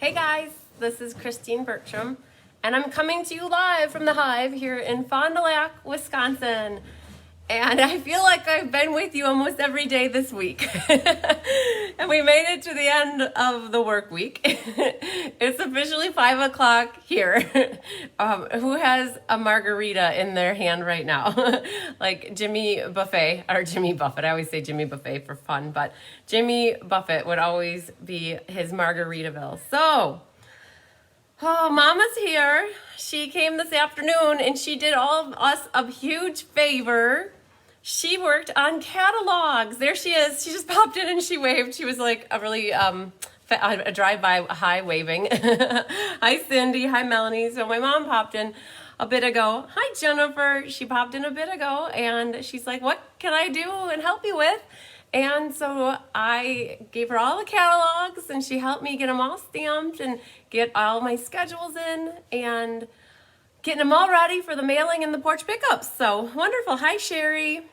Hey guys, this is Christine Bertram, and I'm coming to you live from the Hive here in Fond du Lac, Wisconsin. And I feel like I've been with you almost every day this week. And we made it to the end of the work week. It's officially 5 o'clock here. Who has a margarita in their hand right now? Like Jimmy Buffett, or Jimmy Buffett. I always say Jimmy Buffett for fun, but Jimmy Buffett would always be his Margaritaville. So, Mama's here. She came this afternoon and she did all of us a huge favor. She worked on catalogs. There she is. She just popped in and she waved. She was like a really a drive-by hi waving. Hi Cindy. Hi Melanie. So my mom popped in a bit ago. Hi Jennifer. She popped in a bit ago and she's like, what can I do and help you with? And so I gave her all the catalogs and she helped me get them all stamped and get all my schedules in and getting them all ready for the mailing and the porch pickups. So wonderful. Hi Sherry.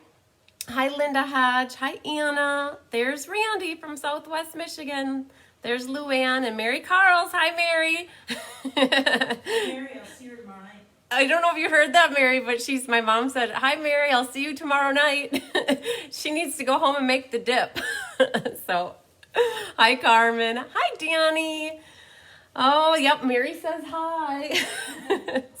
Hi Linda Hodge. Hi Anna. There's Randy from Southwest Michigan. There's Luann and Mary Carls. Hi Mary. Mary, I'll see you tomorrow night. I don't know if you heard that, Mary, but my mom said, hi, Mary, I'll see you tomorrow night. She needs to go home and make the dip. So, hi, Carmen. Hi, Danny. Oh, yep, Mary says hi.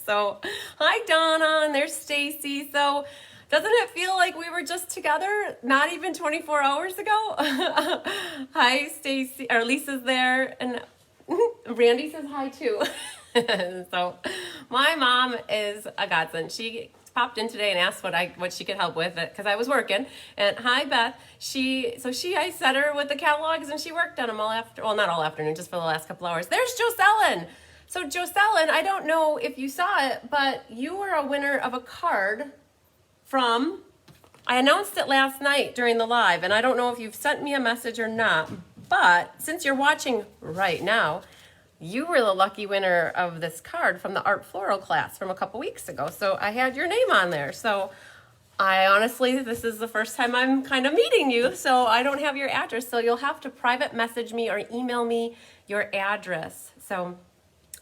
So, hi, Donna, and there's Stacy. So, doesn't it feel like we were just together not even 24 hours ago? Hi, Stacy, or Lisa's there, and Randy says hi, too. So my mom is a godsend. She popped in today and asked what she could help with it because I was working. And hi Beth. I set her with the catalogs and she worked on them not all afternoon, just for the last couple hours. There's Jocelyn. So Jocelyn, I don't know if you saw it, but you were a winner of a card I announced it last night during the live, and I don't know if you've sent me a message or not, but since you're watching right now, you were the lucky winner of this card from the art floral class from a couple weeks ago. So I had your name on there. So this is the first time I'm kind of meeting you. So I don't have your address. So you'll have to private message me or email me your address. So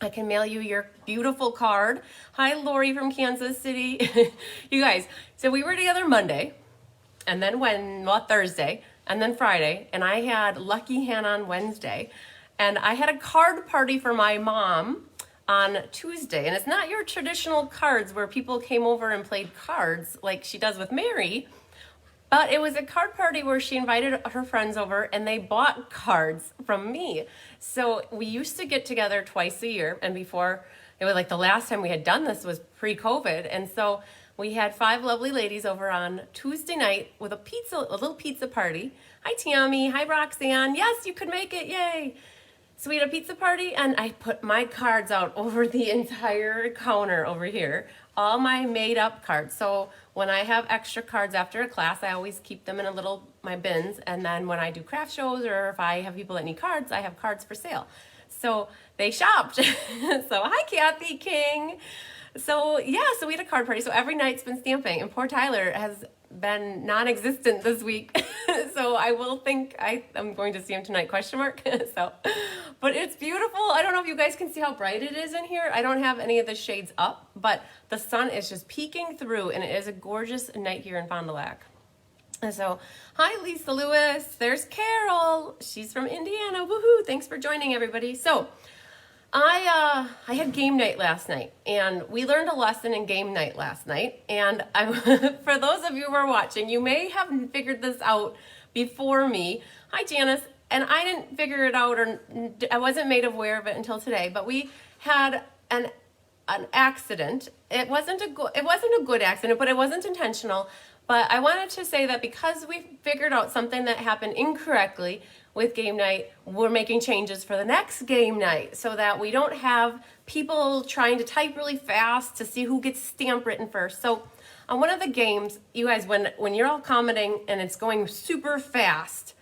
I can mail you your beautiful card. Hi, Lori from Kansas City. You guys, so we were together Monday and then Thursday and then Friday. And I had Lucky Hannah on Wednesday. And I had a card party for my mom on Tuesday. And it's not your traditional cards where people came over and played cards like she does with Mary. But it was a card party where she invited her friends over and they bought cards from me. So we used to get together twice a year. And before, it was like the last time we had done this was pre-COVID. And so we had 5 lovely ladies over on Tuesday night with a little pizza party. Hi, Tammy. Hi, Roxanne. Yes, you could make it. Yay. So we had a pizza party and I put my cards out over the entire counter over here, all my made up cards. So when I have extra cards after a class, I always keep them in my bins. And then when I do craft shows or if I have people that need cards, I have cards for sale. So they shopped. So hi, Kathy King. So we had a card party. So every night's been stamping and poor Tyler has been non-existent this week. So I will think I'm going to see him tonight, ? But it's beautiful. I don't know if you guys can see how bright it is in here. I don't have any of the shades up, but the sun is just peeking through and it is a gorgeous night here in Fond du Lac. And so, hi Lisa Lewis. There's Carol. She's from Indiana. Woohoo. Thanks for joining everybody. So I had game night last night and we learned a lesson in game night last night. And for those of you who are watching, you may have figured this out before me. Hi Janice. And I didn't figure it out or I wasn't made aware of it until today, but we had an accident. It wasn't a good accident, but it wasn't intentional. But I wanted to say that because we figured out something that happened incorrectly with game night, we're making changes for the next game night so that we don't have people trying to type really fast to see who gets stamp written first. So on one of the games, you guys, when you're all commenting and it's going super fast,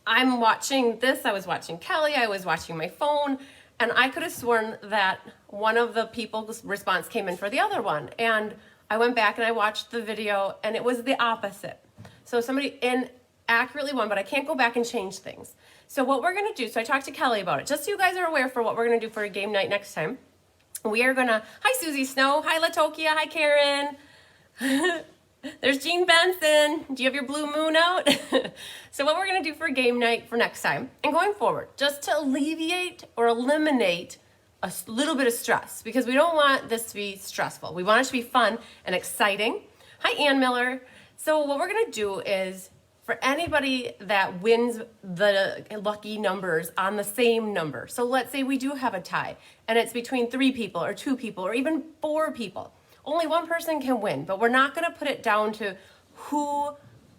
I'm watching this, I was watching Kelly, I was watching my phone, and I could have sworn that one of the people's response came in for the other one. And I went back and I watched the video and it was the opposite. So somebody inaccurately won, but I can't go back and change things. So what we're going to do, so I talked to Kelly about it, just so you guys are aware for what we're going to do for a game night next time. We are going to, hi Susie Snow, hi Latokia, hi Karen. There's Jean Benson. Do you have your blue moon out? So what we're going to do for game night for next time and going forward, just to alleviate or eliminate a little bit of stress, because we don't want this to be stressful. We want it to be fun and exciting. Hi, Ann Miller. So what we're going to do is for anybody that wins the lucky numbers on the same number. So let's say we do have a tie and it's between 3 people or 2 people or even 4 people. Only one person can win, but we're not going to put it down to who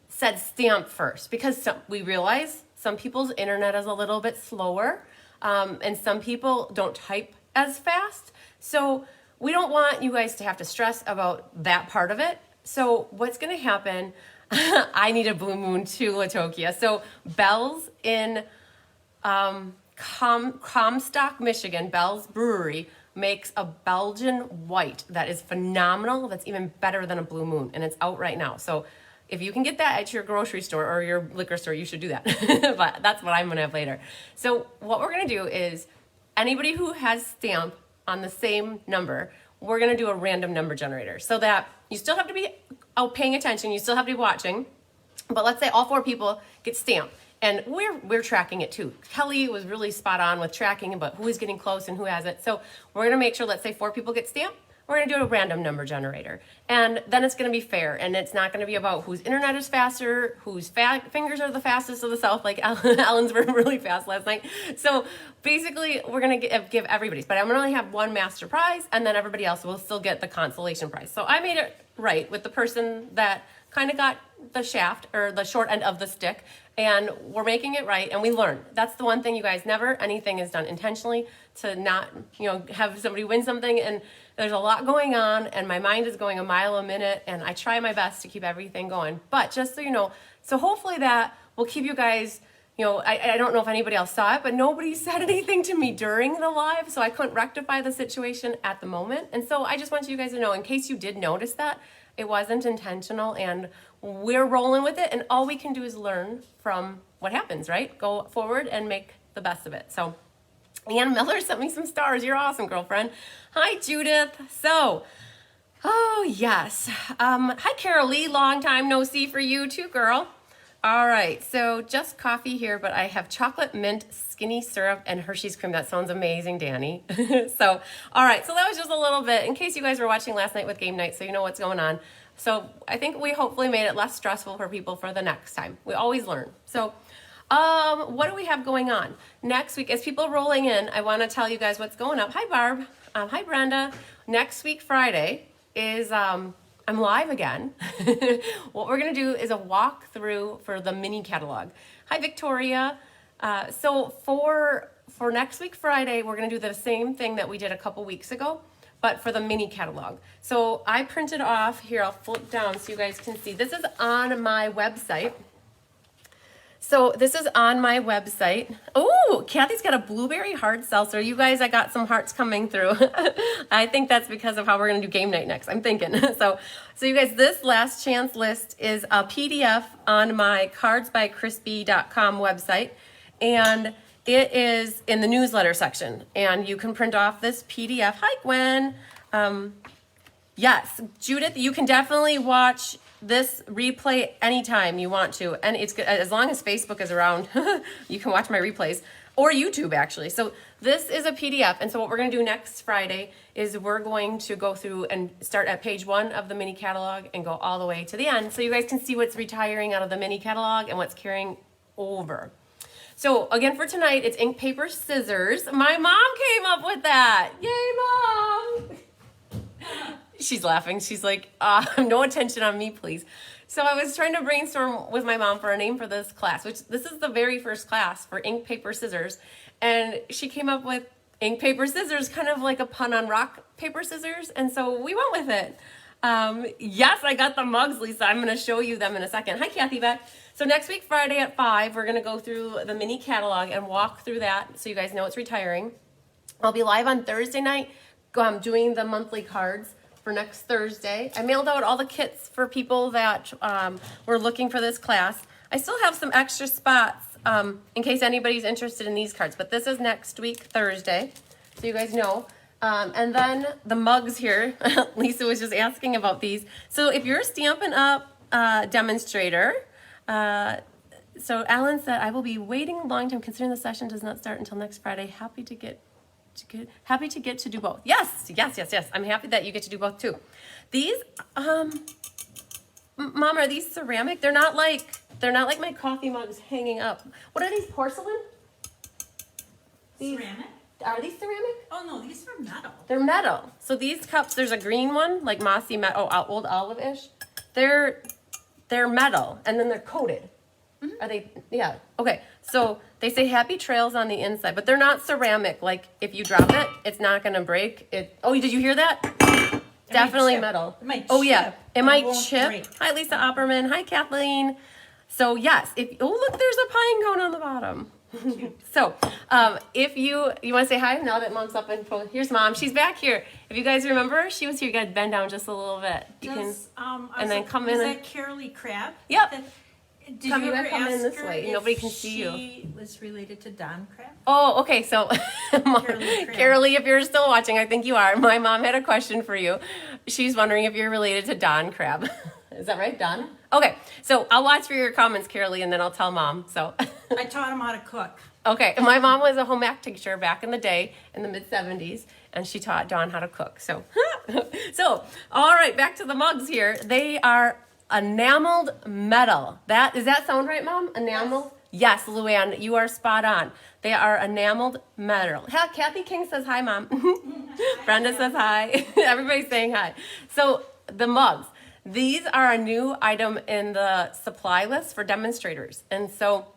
said stamp first, because we realize some people's internet is a little bit slower, and some people don't type as fast. So we don't want you guys to have to stress about that part of it. So what's going to happen, I need a blue moon too, Latokia. So Bell's in Comstock, Michigan, Bell's Brewery, makes a Belgian white that is phenomenal. That's even better than a blue moon, and it's out right now. So if you can get that at your grocery store or your liquor store, you should do that. But that's what I'm gonna have later. So what we're gonna do is anybody who has stamp on the same number, we're gonna do a random number generator so that you still have to be out paying attention, you still have to be watching, but let's say all 4 people get stamp. And we're tracking it too. Kelly was really spot on with tracking about who is getting close and who has it. So we're gonna make sure, let's say 4 people get stamped, we're gonna do a random number generator. And then it's gonna be fair, and it's not gonna be about whose internet is faster, whose fingers are the fastest of the South, like Ellen's were really fast last night. So basically we're gonna give everybody's, but I'm gonna only have 1 master prize, and then everybody else will still get the consolation prize. So I made it right with the person that kind of got the shaft or the short end of the stick, and we're making it right, and we learn. That's the one thing, you guys, never anything is done intentionally to not, have somebody win something, and there's a lot going on, and my mind is going a mile a minute, and I try my best to keep everything going. But just so you know, so hopefully that will keep you guys, I don't know if anybody else saw it, but nobody said anything to me during the live, so I couldn't rectify the situation at the moment. And so I just want you guys to know, in case you did notice that, it wasn't intentional, and we're rolling with it, and all we can do is learn from what happens, right? Go forward and make the best of it. So Ann Miller sent me some stars. You're awesome, girlfriend. Hi, Judith. So, oh, yes. Hi, Carol Lee. Long time no see for you too, girl. All right, so just coffee here, but I have chocolate mint skinny syrup and Hershey's cream. That sounds amazing, Danny. So, all right, so that was just a little bit in case you guys were watching last night with game night, so you know what's going on. So I think we hopefully made it less stressful for people for the next time. We always learn. So what do we have going on next week? As people are rolling in, I want to tell you guys what's going up. Hi, Barb. Hi, Brenda. Next week, Friday, is I'm live again. What we're going to do is a walkthrough for the mini catalog. Hi, Victoria. So for next week, Friday, we're going to do the same thing that we did a couple weeks ago, but for the mini catalog. So I printed off, here, I'll flip down so you guys can see. This is on my website. So this is on my website. Oh, Kathy's got a blueberry hard seltzer. You guys, I got some hearts coming through. I think that's because of how we're gonna do game night next, I'm thinking. So you guys, this last chance list is a PDF on my cardsbycrispy.com website, and it is in the newsletter section, and you can print off this PDF. Hi, Gwen. Yes, Judith, you can definitely watch this replay anytime you want to, and it's good as long as Facebook is around. You can watch my replays, or YouTube actually. So this is a PDF, and so what we're going to do next Friday is we're going to go through and start at page 1 of the mini catalog and go all the way to the end, so you guys can see what's retiring out of the mini catalog and what's carrying over. So again, for tonight, it's ink, paper, scissors. My mom came up with that. Yay, Mom! She's laughing. She's like, no attention on me, please. So I was trying to brainstorm with my mom for a name for this class, which this is the very first class for ink, paper, scissors. And she came up with ink, paper, scissors, kind of like a pun on rock, paper, scissors. And so we went with it. Yes, I got the mugs, Lisa. I'm going to show you them in a second. Hi, Kathy Beck. So next week, Friday at 5, we're going to go through the mini catalog and walk through that so you guys know it's retiring. I'll be live on Thursday night doing the monthly cards for next Thursday. I mailed out all the kits for people that were looking for this class. I still have some extra spots in case anybody's interested in these cards. But this is next week, Thursday, so you guys know. And then the mugs here, Lisa was just asking about these. So if you're a Stampin' Up! Demonstrator, so Alan said, I will be waiting a long time considering the session does not start until next Friday. Happy to get to do both. Yes. I'm happy that you get to do both too. These, Mom, are these ceramic? They're not like my coffee mugs hanging up. What are these, porcelain? Ceramic? Are these ceramic? Oh no, these are metal. They're metal. So these cups, there's a green one, like mossy metal, old olive-ish. They're metal, and then they're coated. Mm-hmm. Are they? Yeah. Okay. So they say happy trails on the inside, but they're not ceramic. Like if you drop it, it's not gonna break. Oh, did you hear that? Definitely metal. It might oh yeah, chip, it might won't chip. break. Hi Lisa Opperman. Hi Kathleen. So yes, look, there's a pine cone on the bottom. So, if you want to say hi now that Mom's up and here's Mom. She's back here. If you guys remember, she was here. You got to bend down just a little bit. And then come in. Is that Carolee Crab? Yep. Did you ever come in ask this her way? if Nobody can see you. She was related to Don Crab. Oh, okay. So, Crab. Carolee, if you're still watching, I think you are. My mom had a question for you. She's wondering if you're related to Don Crab. Is that right, Don? Okay. So I'll watch for your comments, Carolee, and then I'll tell Mom. So I taught him how to cook. Okay, my mom was a home ec teacher back in the day, in the mid-70s, and she taught Dawn how to cook. So, all right, back to the mugs here. They are enameled metal. Does that sound right, Mom? Enameled? Yes, Luann, you are spot on. They are enameled metal. Kathy King says hi, Mom. Brenda says hi. Everybody's saying hi. So, the mugs. These are a new item in the supply list for demonstrators, and so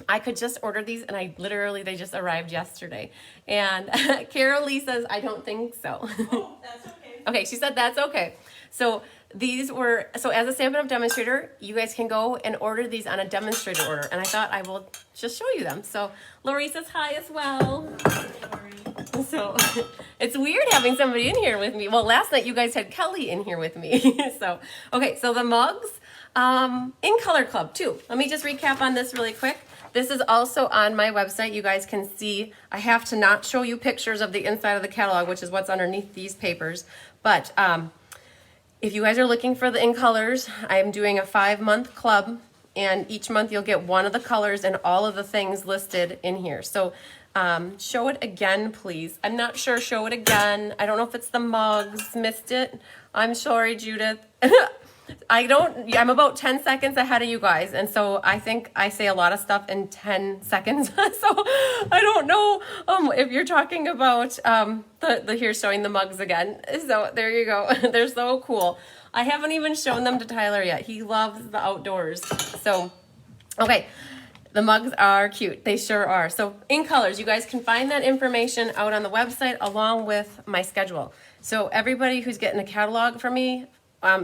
I could just order these, and they just arrived yesterday. And Carol Lee says, I don't think so. Oh, that's okay. Okay, she said that's okay. So as a Stampin' Up! Demonstrator, you guys can go and order these on a demonstrator order. And I thought I will just show you them. So Lori says hi as well. So it's weird having somebody in here with me. Well, last night you guys had Kelly in here with me. So the mugs, in Color Club too. Let me just recap on this really quick. This is also on my website. You guys can see, I have to not show you pictures of the inside of the catalog, which is what's underneath these papers. But if you guys are looking for the in colors, I'm doing a 5-month club, and each month you'll get one of the colors and all of the things listed in here. So show it again, please. I'm not sure, show it again. I don't know if it's the mugs, missed it. I'm sorry, Judith. I'm about 10 seconds ahead of you guys, and so I think I say a lot of stuff in 10 seconds. So I don't know if you're talking about here's showing the mugs again. So there you go. They're so cool. I haven't even shown them to Tyler yet. He loves the outdoors. So, okay. The mugs are cute. They sure are. So in colors, you guys can find that information out on the website along with my schedule. So everybody who's getting a catalog from me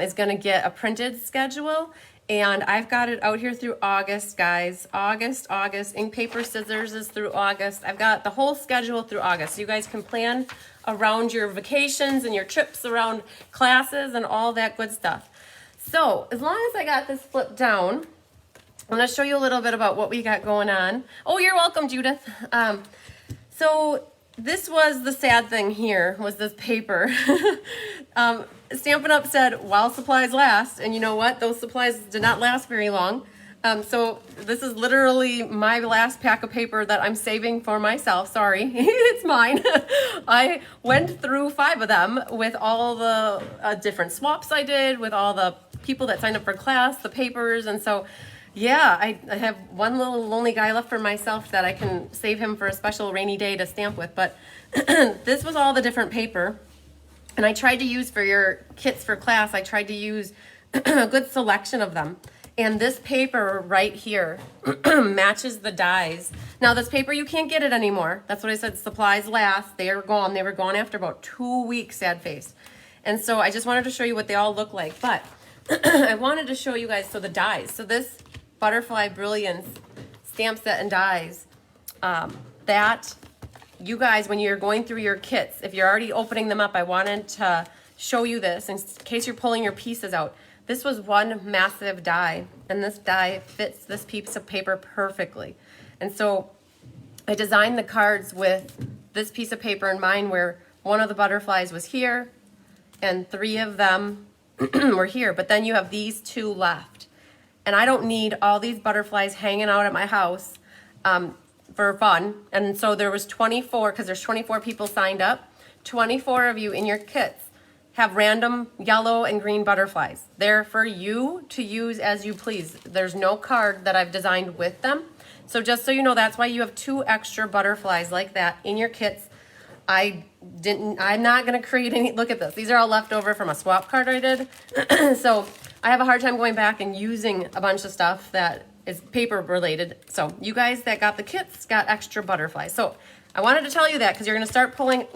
is going to get a printed schedule, and I've got it out here through August, guys. August. Ink, paper, scissors is through August. I've got the whole schedule through August. So you guys can plan around your vacations and your trips around classes and all that good stuff. So as long as I got this flipped down, I'm going to show you a little bit about what we got going on. Oh, you're welcome, Judith. So this was the sad thing here, was this paper. Stampin' Up! Said, while supplies last, and you know what? Those supplies did not last very long. So this is literally my last pack of paper that I'm saving for myself. Sorry, it's mine. I went through 5 of them with all the different swaps I did, with all the people that signed up for class, the papers, and so yeah, I have one little lonely guy left for myself that I can save him for a special rainy day to stamp with. But this was all the different paper. And I tried to use for your kits for class, I tried to use a good selection of them. And this paper right here matches the dies. Now this paper, you can't get it anymore. That's what I said, supplies last. They are gone. They were gone after about 2 weeks, sad face. And so I just wanted to show you what they all look like. But I wanted to show you guys, so the dies. So this Butterfly Brilliance stamp set and dies, that you guys, when you're going through your kits, if you're already opening them up, I wanted to show you this in case you're pulling your pieces out. This was one massive die, and this die fits this piece of paper perfectly. And so I designed the cards with this piece of paper in mind where one of the butterflies was here and 3 of them were here, but then you have these 2 left. And I don't need all these butterflies hanging out at my house for fun. And so there was 24, because there's 24 people signed up. 24 of you in your kits have random yellow and green butterflies. They're for you to use as you please. There's no card that I've designed with them. So just so you know, that's why you have 2 extra butterflies like that in your kits. I'm not gonna create any, look at this. These are all left over from a swap card I did. So I have a hard time going back and using a bunch of stuff that is paper related. So you guys that got the kits got extra butterflies. So I wanted to tell you that because you're gonna start pulling,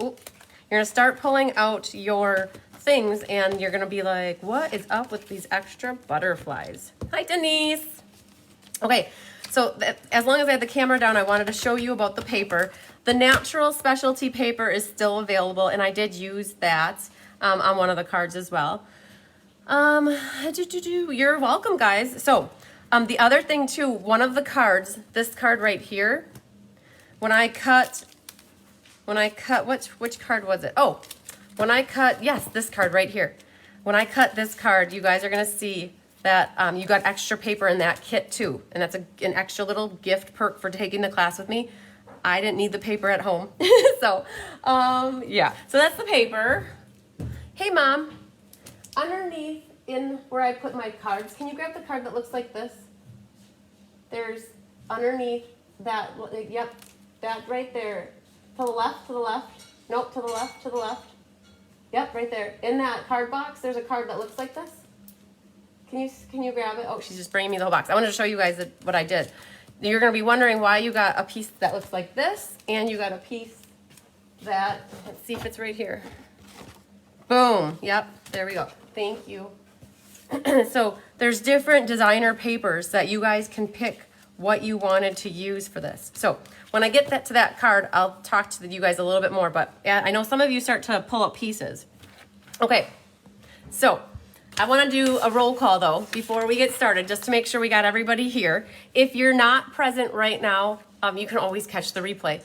out your things and you're gonna be like, what is up with these extra butterflies? Hi, Denise. Okay, so as long as I had the camera down, I wanted to show you about the paper. The natural specialty paper is still available, and I did use that on one of the cards as well. You're welcome, guys. So the other thing too, one of the cards, this card right here, when I cut, which card was it? Oh, when I cut, yes, this card right here. When I cut this card, you guys are gonna see that you got extra paper in that kit too. And that's an extra little gift perk for taking the class with me. I didn't need the paper at home. So, yeah. So that's the paper. Hey, Mom. Underneath in where I put my cards, can you grab the card that looks like this? There's underneath that, yep, that right there. To the left, to the left. Nope, to the left, to the left. Yep, right there. In that card box, there's a card that looks like this. Can you grab it? Oh, she's just bringing me the whole box. I wanted to show you guys what I did. You're going to be wondering why you got a piece that looks like this, and you got a piece that, let's see if it's right here. Boom. Yep, there we go. Thank you. So there's different designer papers that you guys can pick what you wanted to use for this. So when I get to that card, I'll talk to you guys a little bit more, but I know some of you start to pull up pieces. Okay, so I want to do a roll call though before we get started, just to make sure we got everybody here. If you're not present right now, you can always catch the replay.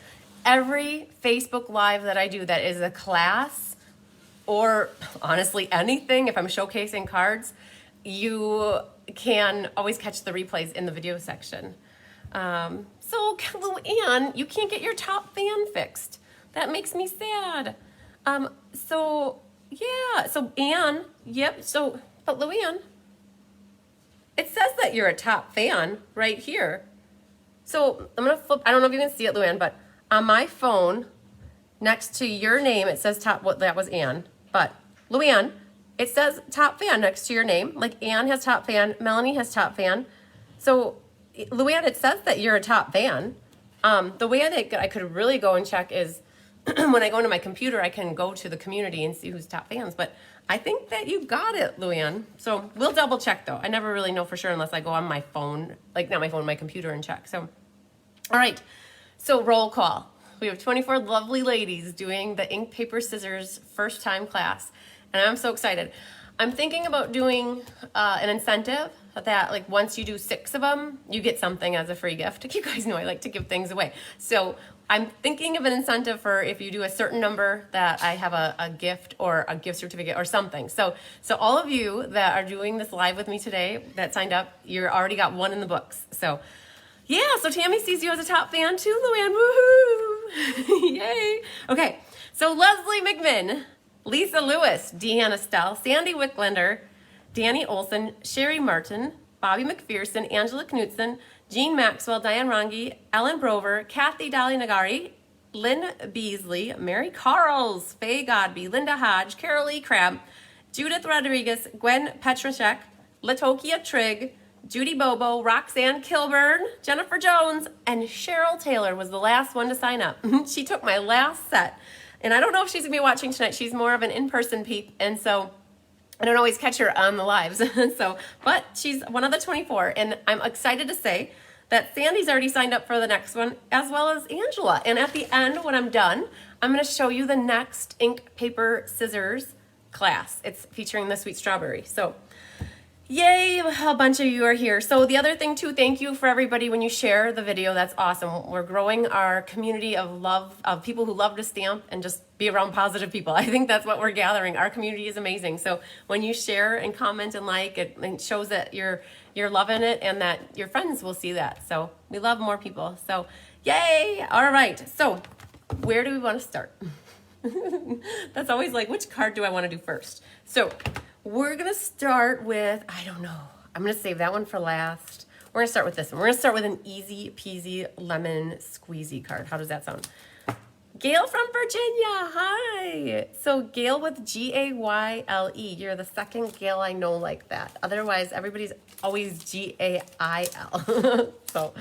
Every Facebook Live that I do that is a class, or honestly anything, if I'm showcasing cards, you can always catch the replays in the video section. So Luann, you can't get your top fan fixed. That makes me sad. So Anne, yep, but Luann, it says that you're a top fan right here. So I'm gonna flip, I don't know if you can see it, Luann, but on my phone, next to your name, it says top, that was Anne, but Luann, it says top fan next to your name. Like Anne has top fan, Melanie has top fan. So Luann, it says that you're a top fan. The way I could really go and check is when I go into my computer, I can go to the community and see who's top fans, but I think that you got it, Luann. So we'll double check though. I never really know for sure unless I go on my phone, like not my phone, my computer and check. So, all right. So roll call. We have 24 lovely ladies doing the ink, paper, scissors first time class. And I'm so excited. I'm thinking about doing an incentive that like once you do 6 of them, you get something as a free gift. You guys know I like to give things away. So I'm thinking of an incentive for if you do a certain number that I have a gift or a gift certificate or something. So all of you that are doing this live with me today that signed up, you already got 1 in the books. So yeah, so Tammy sees you as a top fan too, Luann. Woohoo! Yay! Okay, so Leslie McMinn, Lisa Lewis, Deanna Stell, Sandy Wicklander, Danny Olson, Sherry Martin, Bobby McPherson, Angela Knutson, Jean Maxwell, Diane Rangi, Ellen Brover, Kathy Dolly Nagari, Lynn Beasley, Mary Carls, Faye Godby, Linda Hodge, Carol E. Crabb, Judith Rodriguez, Gwen Petrashek, Latokia Trigg, Judy Bobo, Roxanne Kilburn, Jennifer Jones, and Cheryl Taylor was the last one to sign up. She took my last set. And I don't know if she's gonna be watching tonight. She's more of an in-person peep, and so I don't always catch her on the lives. But she's one of the 24, and I'm excited to say that Sandy's already signed up for the next one, as well as Angela. And at the end, when I'm done, I'm gonna show you the next ink, paper, scissors class. It's featuring the sweet strawberry. So Yay, a bunch of you are here. So the other thing too, thank you for everybody when you share the video. That's awesome. We're growing our community of love, of people who love to stamp and just be around positive people. I think that's what we're gathering. Our community is amazing. So when you share and comment and like, it shows that you're loving it and that your friends will see that. So we love more people. So yay. All right. So where do we want to start? That's always like, which card do I want to do first? So we're going to start with, I don't know. I'm going to save that one for last. We're going to start with this one. We're going to start with an easy peasy lemon squeezy card. How does that sound? Gail from Virginia. Hi. So Gail with G-A-Y-L-E. You're the second Gail I know like that. Otherwise, everybody's always G-A-I-L. So,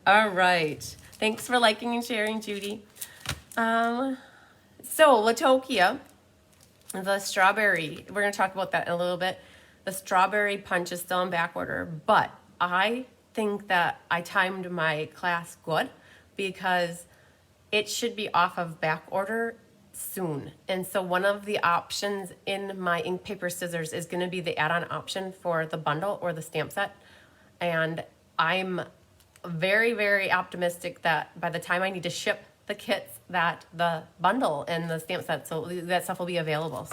all right. Thanks for liking and sharing, Judy. So Latokia, the strawberry, we're going to talk about that in a little bit. The strawberry punch is still in back order, but I think that I timed my class good because it should be off of back order soon. And so one of the options in my ink, paper, scissors is going to be the add-on option for the bundle or the stamp set. And I'm very, very optimistic that by the time I need to ship the kits, that the bundle and the stamp set, so that stuff will be available.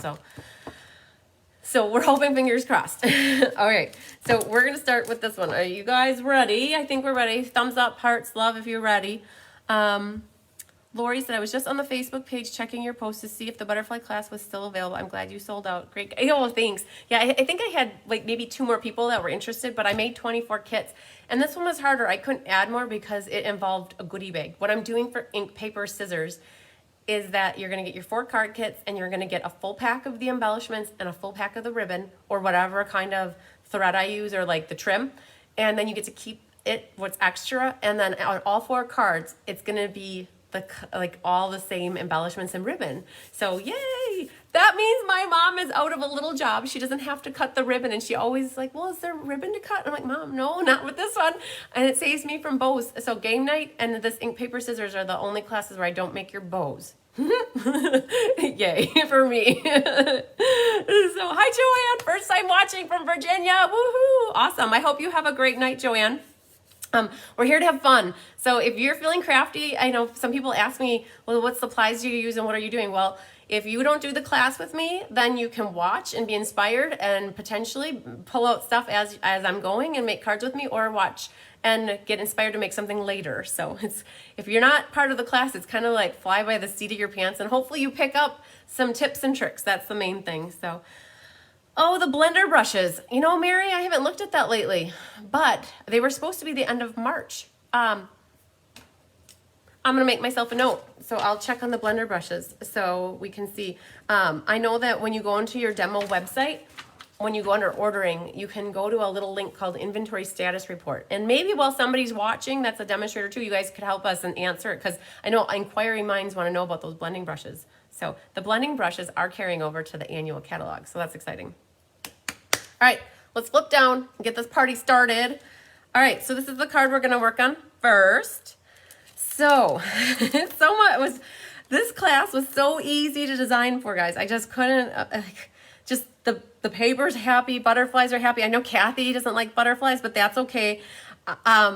So we're hoping, fingers crossed. All right, so we're gonna start with this one. Are you guys ready? I think we're ready. Thumbs up, hearts, love if you're ready. Lori said, I was just on the Facebook page checking your post to see if the butterfly class was still available. I'm glad you sold out. Great. Oh, thanks. Yeah, I think I had like maybe 2 more people that were interested, but I made 24 kits. And this one was harder. I couldn't add more because it involved a goodie bag. What I'm doing for ink, paper, scissors is that you're going to get your 4 card kits and you're going to get a full pack of the embellishments and a full pack of the ribbon or whatever kind of thread I use or like the trim. And then you get to keep it, what's extra. And then on all 4 cards, it's going to be like all the same embellishments and ribbon. So yay! That means my mom is out of a little job. She doesn't have to cut the ribbon, and she always like, well, is there ribbon to cut? I'm like, Mom, no, not with this one. And it saves me from bows. So game night and this ink, paper, scissors are the only classes where I don't make your bows. Yay for me. So hi Joanne, first time watching from Virginia. Woohoo! Awesome. I hope you have a great night, Joanne. We're here to have fun. So if you're feeling crafty, I know some people ask me, well, what supplies do you use and what are you doing? Well, if you don't do the class with me, then you can watch and be inspired and potentially pull out stuff as I'm going and make cards with me, or watch and get inspired to make something later. So if you're not part of the class, it's kind of like fly by the seat of your pants, and hopefully you pick up some tips and tricks. That's the main thing. So oh, the blender brushes. You know, Mary, I haven't looked at that lately, but they were supposed to be the end of March. I'm going to make myself a note, so I'll check on the blender brushes so we can see. I know that when you go into your demo website, when you go under ordering, you can go to a little link called Inventory Status Report. And maybe while somebody's watching, that's a demonstrator too, you guys could help us and answer it, because I know inquiring minds want to know about those blending brushes. So the blending brushes are carrying over to the annual catalog, so that's exciting. All right, let's flip down and get this party started. All right, so this is the card we're gonna work on first. So, this class was so easy to design for, guys. I just couldn't, just the paper's happy, butterflies are happy. I know Kathy doesn't like butterflies, but that's okay.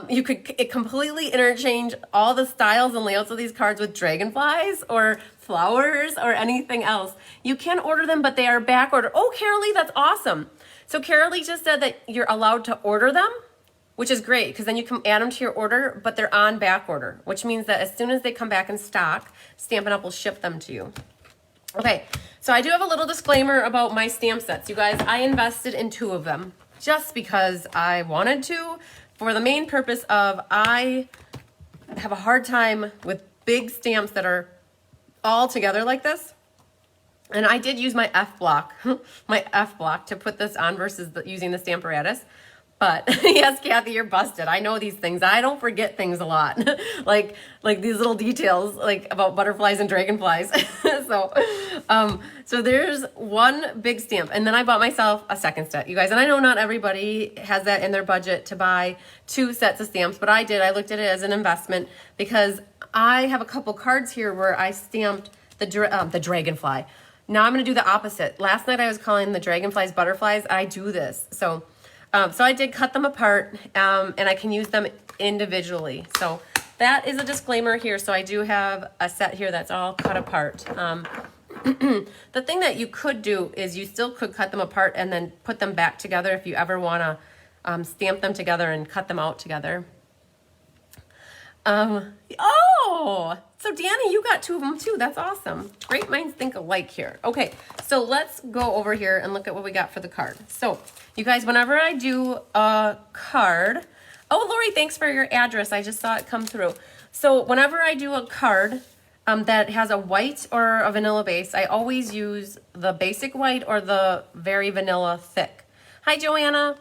You could completely interchange all the styles and layouts of these cards with dragonflies or flowers or anything else. You can order them, but they are back ordered. Oh, Carolee, that's awesome. So Carolee just said that you're allowed to order them, which is great, because then you can add them to your order, but they're on back order, which means that as soon as they come back in stock, Stampin' Up! Will ship them to you. Okay, so I do have a little disclaimer about my stamp sets. You guys, I invested in 2 of them just because I wanted to, for the main purpose of I have a hard time with big stamps that are all together like this. And I did use my F block to put this on versus using the Stamparatus. But yes, Kathy, you're busted. I know these things. I don't forget things a lot. like these little details, like about butterflies and dragonflies. So there's one big stamp. And then I bought myself a second set, you guys. And I know not everybody has that in their budget to buy 2 sets of stamps, but I did. I looked at it as an investment because I have a couple cards here where I stamped the dragonfly. Now I'm going to do the opposite. Last night I was calling the dragonflies butterflies. I do this. So So I did cut them apart, and I can use them individually. So that is a disclaimer here. So I do have a set here that's all cut apart. The thing that you could do is you still could cut them apart and then put them back together if you ever want to stamp them together and cut them out together. Oh, so Danny, you got two of them too. That's awesome. Great minds think alike here. Okay, so let's go over here and look at what we got for the card. So you guys, whenever I do a card, oh, Lori, thanks for your address. I just saw it come through. So whenever I do a card that has a white or a vanilla base, I always use the basic white or the very vanilla thick. Hi, Joanna.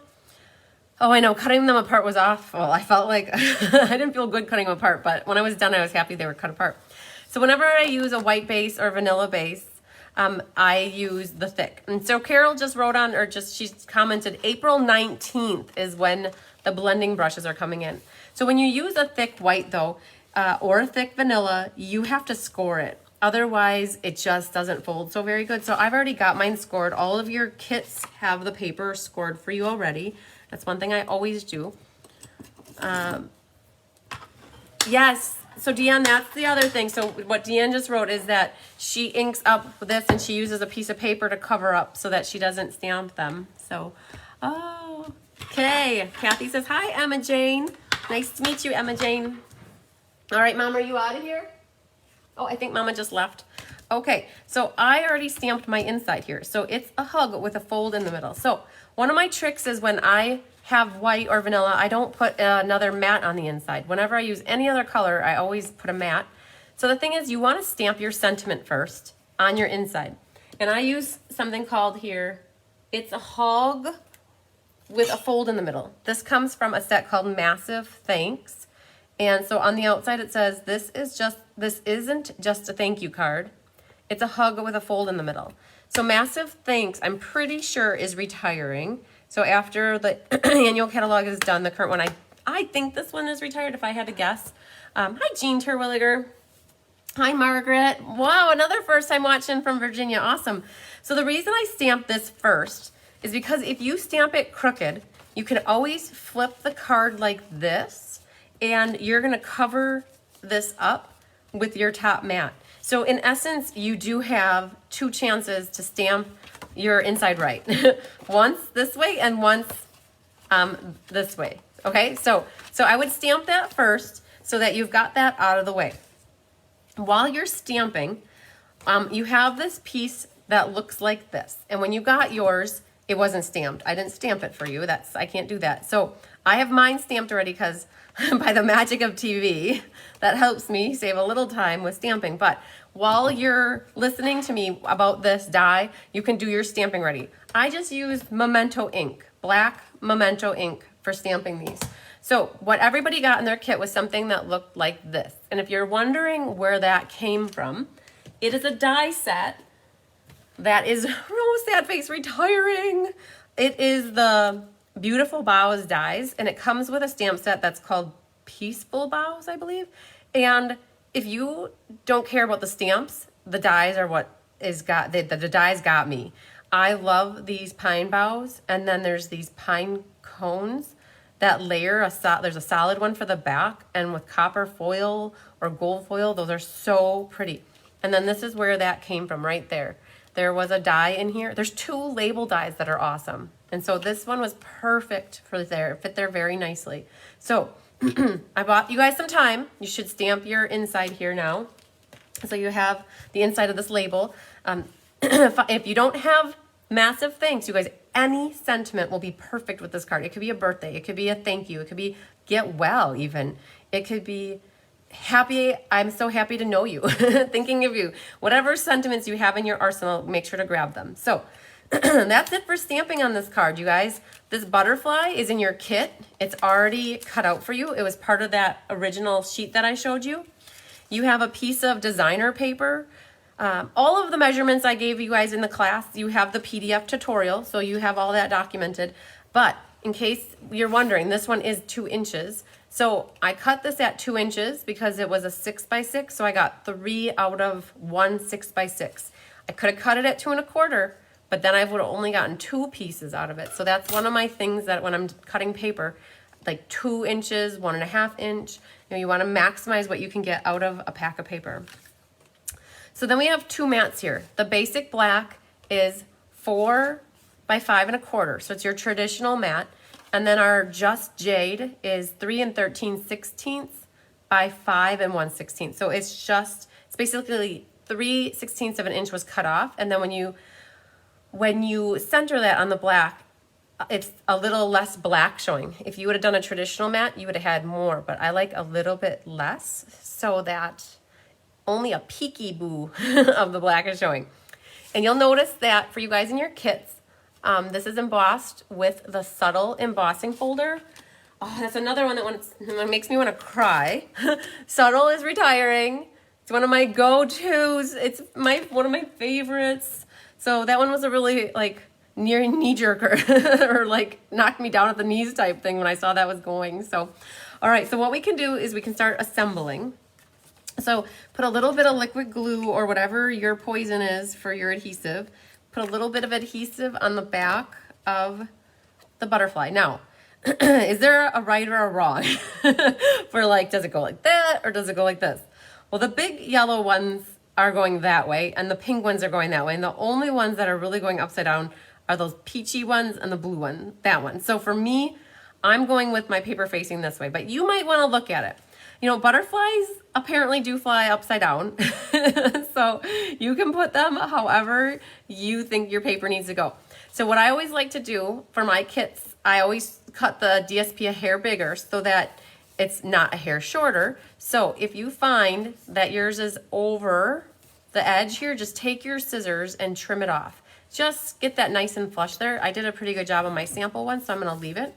Oh, I know, cutting them apart was awful. I felt like I didn't feel good cutting them apart, but when I was done, I was happy they were cut apart. So whenever I use a white base or vanilla base, I use the thick. And so Carol just wrote on, or just she's commented, April 19th is when the blending brushes are coming in. So when you use a thick white though, or a thick vanilla, you have to score it. Otherwise, it just doesn't fold so very good. So I've already got mine scored. All of your kits have the paper scored for you already. That's one thing I always do. Yes, so Deanne, that's the other thing. So what Deanne just wrote is that she inks up this and she uses a piece of paper to cover up so that she doesn't stamp them. So, oh, okay. Kathy says, hi, Emma Jane. Nice to meet you, Emma Jane. All right, Mom, are you out of here? Oh, I think Mama just left. Okay, so I already stamped my inside here. So it's a hug with a fold in the middle. So one of my tricks is when I have white or vanilla, I don't put another matte on the inside. Whenever I use any other color, I always put a matte. So the thing is, you want to stamp your sentiment first on your inside. And I use something called here, it's a hug with a fold in the middle. This comes from a set called Massive Thanks. And so on the outside it says, this isn't just a thank you card. It's a hug with a fold in the middle. So Massive Thanks, I'm pretty sure, is retiring. So after the annual catalog is done, the current one, I think this one is retired if I had to guess. Hi, Jean Terwilliger. Hi, Margaret. Wow, another first time watching from Virginia. Awesome. So the reason I stamped this first is because if you stamp it crooked, you can always flip the card like this, and you're going to cover this up with your top mat. So in essence, you do have two chances to stamp your inside right. Once this way and once this way. Okay, so I would stamp that first so that you've got that out of the way. While you're stamping, you have this piece that looks like this. And when you got yours, it wasn't stamped. I didn't stamp it for you. I can't do that. So I have mine stamped already because by the magic of TV, that helps me save a little time with stamping. But while you're listening to me about this die, you can do your stamping ready. I just used Memento ink, black Memento ink for stamping these. So what everybody got in their kit was something that looked like this. And if you're wondering where that came from, it is a die set that is, oh, sad face retiring. It is the Beautiful Bows dies, and it comes with a stamp set that's called Peaceful Bows, I believe. And if you don't care about the stamps, the dies are what the dies got me. I love these pine boughs, and then there's these pine cones that layer there's a solid one for the back, and with copper foil or gold foil, those are so pretty. And then this is where that came from, right there. There was a die in here. There's two label dies that are awesome. And so this one was perfect for there, fit there very nicely. So I bought you guys some time. You should stamp your inside here now. So you have the inside of this label. If you don't have Massive Thanks, you guys, any sentiment will be perfect with this card. It could be a birthday. It could be a thank you. It could be get well even. It could be happy, I'm so happy to know you, thinking of you. Whatever sentiments you have in your arsenal, make sure to grab them. So that's it for stamping on this card, you guys. This butterfly is in your kit. It's already cut out for you. It was part of that original sheet that I showed you. You have a piece of designer paper. All of the measurements I gave you guys in the class, you have the PDF tutorial, so you have all that documented. But in case you're wondering, this one is 2 inches. So I cut this at 2 inches because it was a 6x6, so I got 3 out of 1 6x6. I could have cut it at 2 1/4, but then I would have only gotten 2 pieces out of it. So that's one of my things that when I'm cutting paper, like 2 inches, 1.5 inch, you want to maximize what you can get out of a pack of paper. So then we have 2 mats here. The basic black is 4 by 5 1/4. So it's your traditional mat. And then our Just Jade is 3 13/16 by 5 1/16. So it's basically 3/16 of an inch was cut off. And then when you center that on the black, it's a little less black showing. If you would have done a traditional mat, you would have had more, but I like a little bit less so that only a peeky-boo of the black is showing. And you'll notice that for you guys in your kits, this is embossed with the subtle embossing folder. Oh, that's another one that makes me want to cry. Subtle is retiring. It's one of my go-tos. It's one of my favorites. So that one was a really near knee-jerker or knocked me down at the knees type thing when I saw that was going. So, all right, so what we can do is we can start assembling. So put a little bit of liquid glue or whatever your poison is for your adhesive. Put a little bit of adhesive on the back of the butterfly. Now, is there a right or a wrong for does it go like that or does it go like this? Well, the big yellow ones are going that way and the pink ones are going that way. And the only ones that are really going upside down are those peachy ones and the blue one, that one. So for me, I'm going with my paper facing this way, but you might want to look at it. You know, butterflies apparently do fly upside down. So you can put them however you think your paper needs to go. So what I always like to do for my kits, I always cut the DSP a hair bigger so that it's not a hair shorter. So if you find that yours is over the edge here, just take your scissors and trim it off. Just get that nice and flush there. I did a pretty good job on my sample one, so I'm gonna leave it.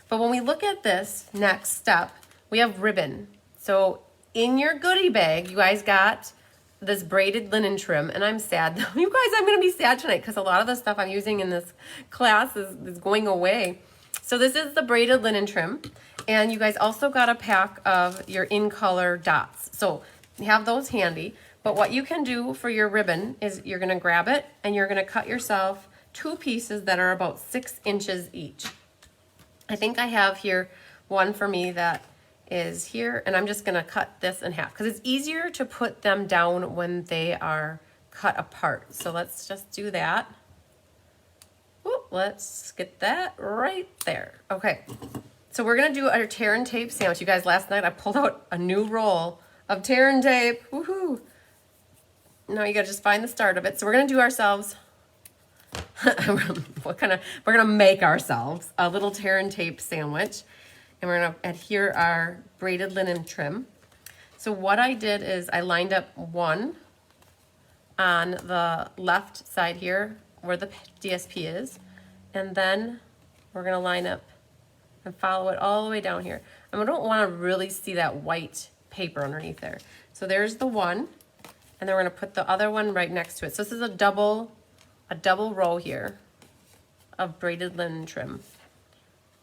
But when we look at this next step, we have ribbon. So in your goodie bag, you guys got this braided linen trim, and I'm sad. You guys, I'm gonna be sad tonight because a lot of the stuff I'm using in this class is going away. So this is the braided linen trim, and you guys also got a pack of your in-color dots. So you have those handy, but what you can do for your ribbon is you're gonna grab it and you're gonna cut yourself 2 pieces that are about 6 inches each. I think I have here one for me that is here, and I'm just gonna cut this in half because it's easier to put them down when they are cut apart. So let's just do that. Ooh, let's get that right there. Okay, so we're gonna do our tear and tape sandwich. You guys, last night I pulled out a new roll of tear and tape. Woohoo! Now you gotta just find the start of it. So we're gonna do ourselves we're gonna make ourselves a little tear and tape sandwich, and we're gonna adhere our braided linen trim. So what I did is I lined up one on the left side here where the DSP is, and then we're gonna line up and follow it all the way down here. And we don't wanna really see that white paper underneath there. So there's the one, and then we're gonna put the other one right next to it. So this is a double row here of braided linen trim.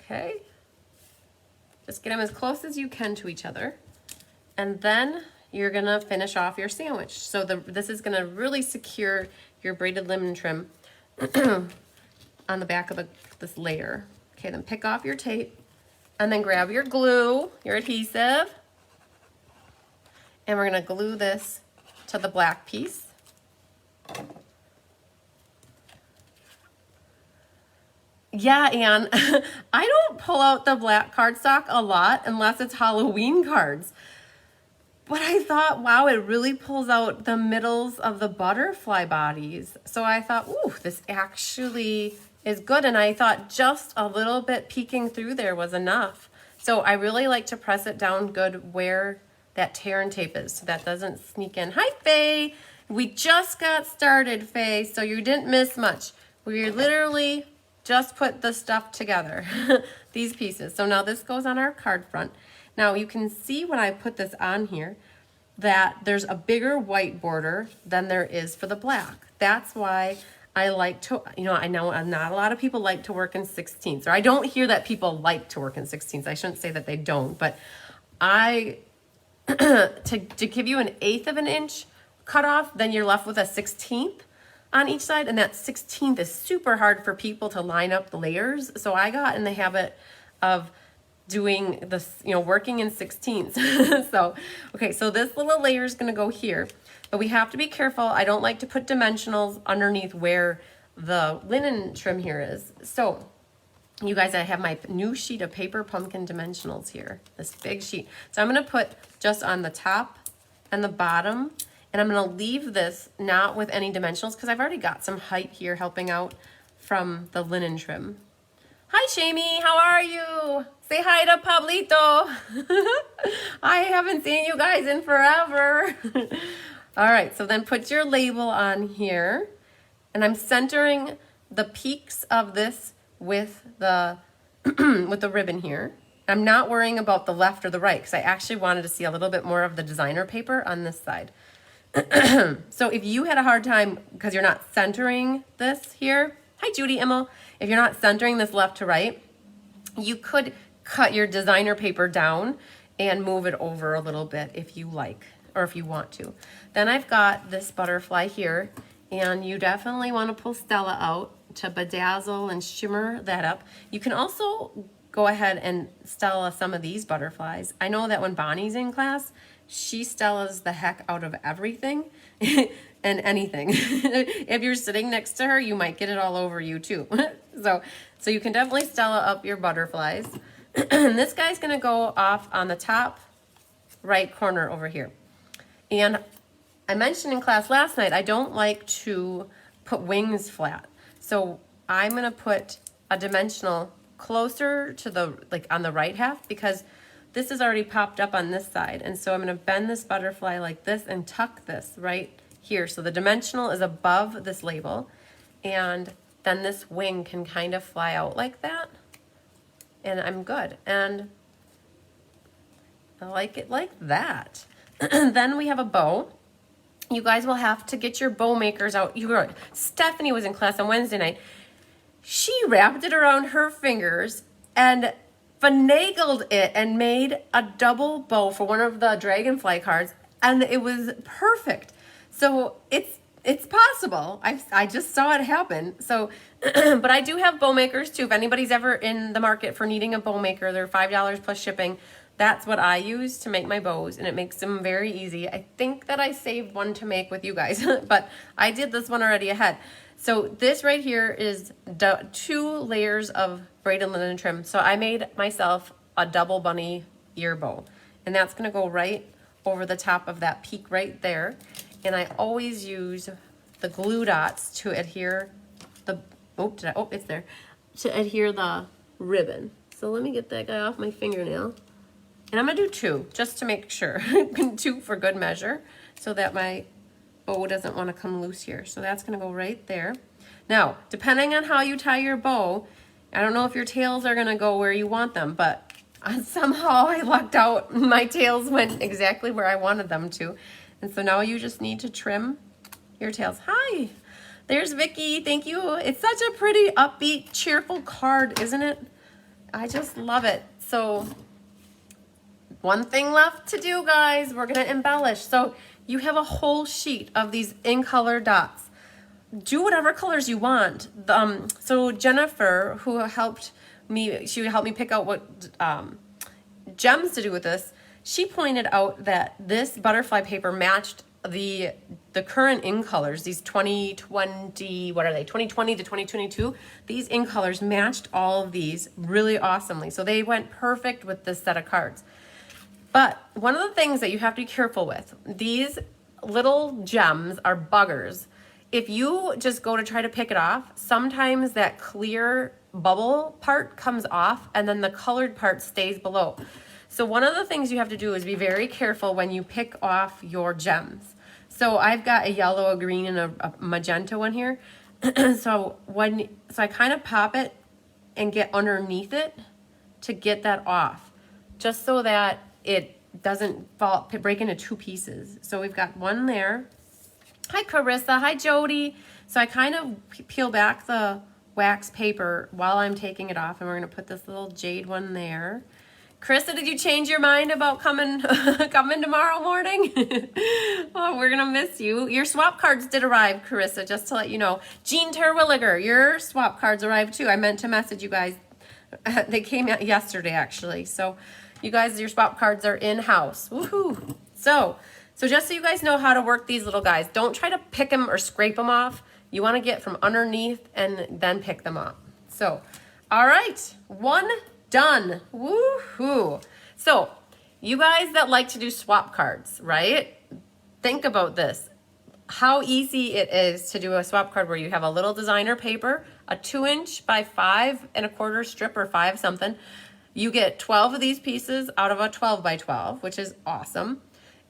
Okay, just get them as close as you can to each other, and then you're gonna finish off your sandwich. So this is gonna really secure your braided linen trim on the back of this layer. Okay, then pick off your tape, and then grab your glue, your adhesive, and we're gonna glue this to the black piece. Yeah, Anne, I don't pull out the black cardstock a lot unless it's Halloween cards. But I thought, wow, it really pulls out the middles of the butterfly bodies. So I thought, ooh, this actually is good. And I thought just a little bit peeking through there was enough. So I really like to press it down good where that tear and tape is so that doesn't sneak in. Hi, Faye. We just got started, Faye, so you didn't miss much. We literally just put the stuff together, these pieces. So now this goes on our card front. Now you can see when I put this on here that there's a bigger white border than there is for the black. That's why I like to, I know not a lot of people like to work in 16ths, or I don't hear that people like to work in 16ths. I shouldn't say that they don't, but to give you an 1/8 of an inch cut off, then you're left with a 16th. on each side, and that 16th is super hard for people to line up the layers. So I got in the habit of doing this, working in 16ths. So, okay, so this little layer is gonna go here, but we have to be careful. I don't like to put dimensionals underneath where the linen trim here is. So you guys, I have my new sheet of paper pumpkin dimensionals here, this big sheet. So I'm gonna put just on the top and the bottom, and I'm gonna leave this not with any dimensionals because I've already got some height here helping out from the linen trim. Hi, Shamey, how are you? Say hi to Pablito. I haven't seen you guys in forever. All right, so then put your label on here, and I'm centering the peaks of this with the with the ribbon here. I'm not worrying about the left or the right because I actually wanted to see a little bit more of the designer paper on this side. So if you had a hard time because you're not centering this here, hi Judy Immel, if you're not centering this left to right, you could cut your designer paper down and move it over a little bit if you like, or if you want to. Then I've got this butterfly here, and you definitely want to pull Stella out to bedazzle and shimmer that up. You can also go ahead and Stella some of these butterflies. I know that when Bonnie's in class, she Stellas the heck out of everything and anything. If you're sitting next to her, you might get it all over you too. So you can definitely Stella up your butterflies. This guy's gonna go off on the top right corner over here. And I mentioned in class last night, I don't like to put wings flat. So I'm gonna put a dimensional closer to the, like on the right half, because this is already popped up on this side. And so I'm gonna bend this butterfly like this and tuck this right here. So the dimensional is above this label, and then this wing can kind of fly out like that. And I'm good. And I like it like that. Then we have a bow. You guys will have to get your bow makers out. Stephanie was in class on Wednesday night. She wrapped it around her fingers and finagled it and made a double bow for one of the dragonfly cards, and it was perfect. So it's possible. I just saw it happen. So, but I do have bow makers too. If anybody's ever in the market for needing a bow maker, they're $5 plus shipping. That's what I use to make my bows, and it makes them very easy. I think that I saved one to make with you guys, but I did this one already ahead. So this right here is 2 layers of braided linen trim. So I made myself a double bunny ear bow, and that's gonna go right over the top of that peak right there. And I always use the glue dots to adhere the, it's there, to adhere the ribbon. So let me get that guy off my fingernail. And I'm gonna do 2 just to make sure. 2 for good measure so that my bow doesn't wanna come loose here. So that's gonna go right there. Now, depending on how you tie your bow, I don't know if your tails are gonna go where you want them, but somehow I lucked out. My tails went exactly where I wanted them to. And so now you just need to trim your tails. Hi, there's Vicky, thank you. It's such a pretty, upbeat, cheerful card, isn't it? I just love it. So one thing left to do, guys. We're gonna embellish. So you have a whole sheet of these in color dots. Do whatever colors you want. So Jennifer, who helped me, she helped me pick out what gems to do with this. She pointed out that this butterfly paper matched the current in colors, these 2020, what are they, 2020 to 2022. These in colors matched all of these really awesomely. So they went perfect with this set of cards. But one of the things that you have to be careful with, these little gems are buggers. If you just go to try to pick it off, sometimes that clear bubble part comes off and then the colored part stays below. So one of the things you have to do is be very careful when you pick off your gems. So I've got a yellow, a green, and a magenta one here. So I kind of pop it and get underneath it to get that off, just so that it doesn't break into 2 pieces. So we've got one there. Hi Carissa, hi Jody. So I kind of peel back the wax paper while I'm taking it off, and we're gonna put this little jade one there. Carissa, did you change your mind about coming tomorrow morning? Oh, we're gonna miss you. Your swap cards did arrive, Carissa, just to let you know. Jean Terwilliger, your swap cards arrived too. I meant to message you guys. They came out yesterday, actually. So you guys, your swap cards are in-house. Woohoo! So just so you guys know how to work these little guys, don't try to pick them or scrape them off. You want to get from underneath and then pick them up. So, all right, one done. Woohoo! So, you guys that like to do swap cards, right? Think about this. How easy it is to do a swap card where you have a little designer paper, a 2" by 5 1/4 strip or 5 something. You get 12 of these pieces out of a 12 by 12, which is awesome.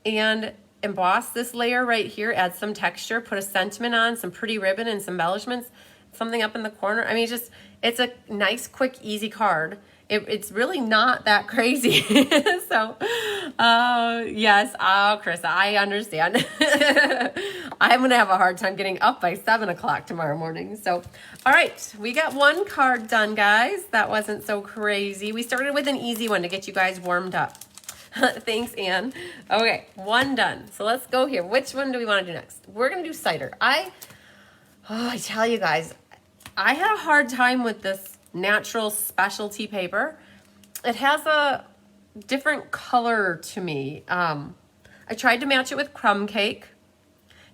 And emboss this layer right here, add some texture, put a sentiment on, some pretty ribbon and some embellishments, something up in the corner. I mean, it's a nice, quick, easy card. It's really not that crazy. So, yes, Chris, I understand. I'm going to have a hard time getting up by 7 o'clock tomorrow morning. So, all right, we got one card done, guys. That wasn't so crazy. We started with an easy one to get you guys warmed up. Thanks, Anne. Okay, one done. So let's go here. Which one do we want to do next? We're going to do cider. I tell you guys, I had a hard time with this natural specialty paper. It has a different color to me. I tried to match it with crumb cake,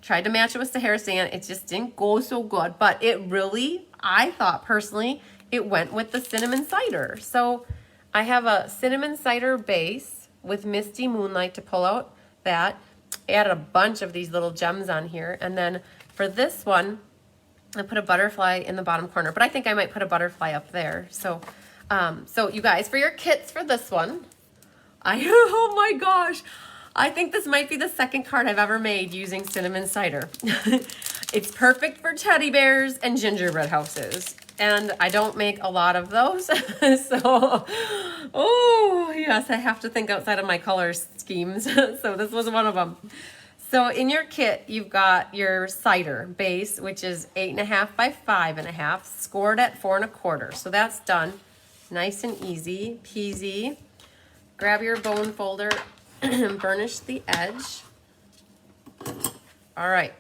tried to match it with Sahara sand. It just didn't go so good, but it really, I thought personally, it went with the cinnamon cider. So I have a cinnamon cider base with Misty Moonlight to pull out that. Added a bunch of these little gems on here. And then for this one, I put a butterfly in the bottom corner, but I think I might put a butterfly up there. So, so you guys, for your kits for this one, oh my gosh, I think this might be the second card I've ever made using cinnamon cider. It's perfect for teddy bears and gingerbread houses. And I don't make a lot of those. So, oh yes, I have to think outside of my color schemes. So this was one of them. So in your kit, you've got your cider base, which is 8.5 by 5.5, scored at 4 1/4. So that's done. Nice and easy peasy. Grab your bone folder and burnish the edge. All right.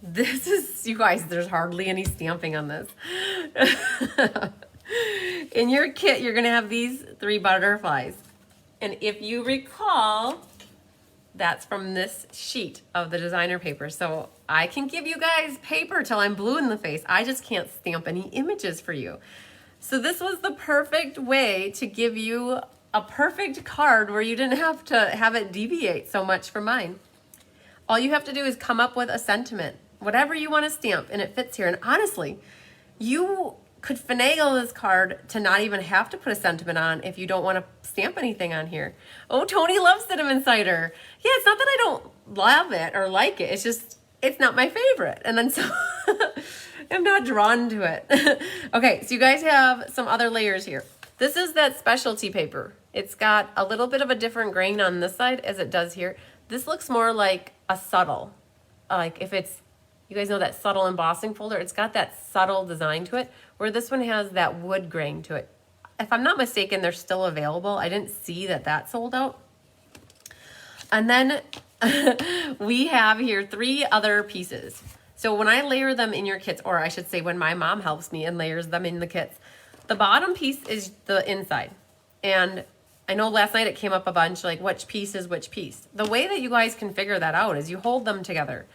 This is, you guys, there's hardly any stamping on this. In your kit, you're going to have these 3 butterflies. And if you recall, that's from this sheet of the designer paper. So I can give you guys paper till I'm blue in the face. I just can't stamp any images for you. So this was the perfect way to give you a perfect card where you didn't have to have it deviate so much from mine. All you have to do is come up with a sentiment, whatever you want to stamp, and it fits here. And honestly, you could finagle this card to not even have to put a sentiment on if you don't want to stamp anything on here. Oh, Tony loves cinnamon cider. Yeah, it's not that I don't love it or like it. It's just, it's not my favorite. And then so I'm not drawn to it. Okay, so you guys have some other layers here. This is that specialty paper. It's got a little bit of a different grain on this side as it does here. This looks more like a subtle, like if it's, you guys know that subtle embossing folder? It's got that subtle design to it, where this one has that wood grain to it. If I'm not mistaken, they're still available. I didn't see that sold out. And then we have here 3 other pieces. So when I layer them in your kits, or I should say when my mom helps me and layers them in the kits, the bottom piece is the inside. And I know last night it came up a bunch, like which piece is which piece. The way that you guys can figure that out is you hold them together.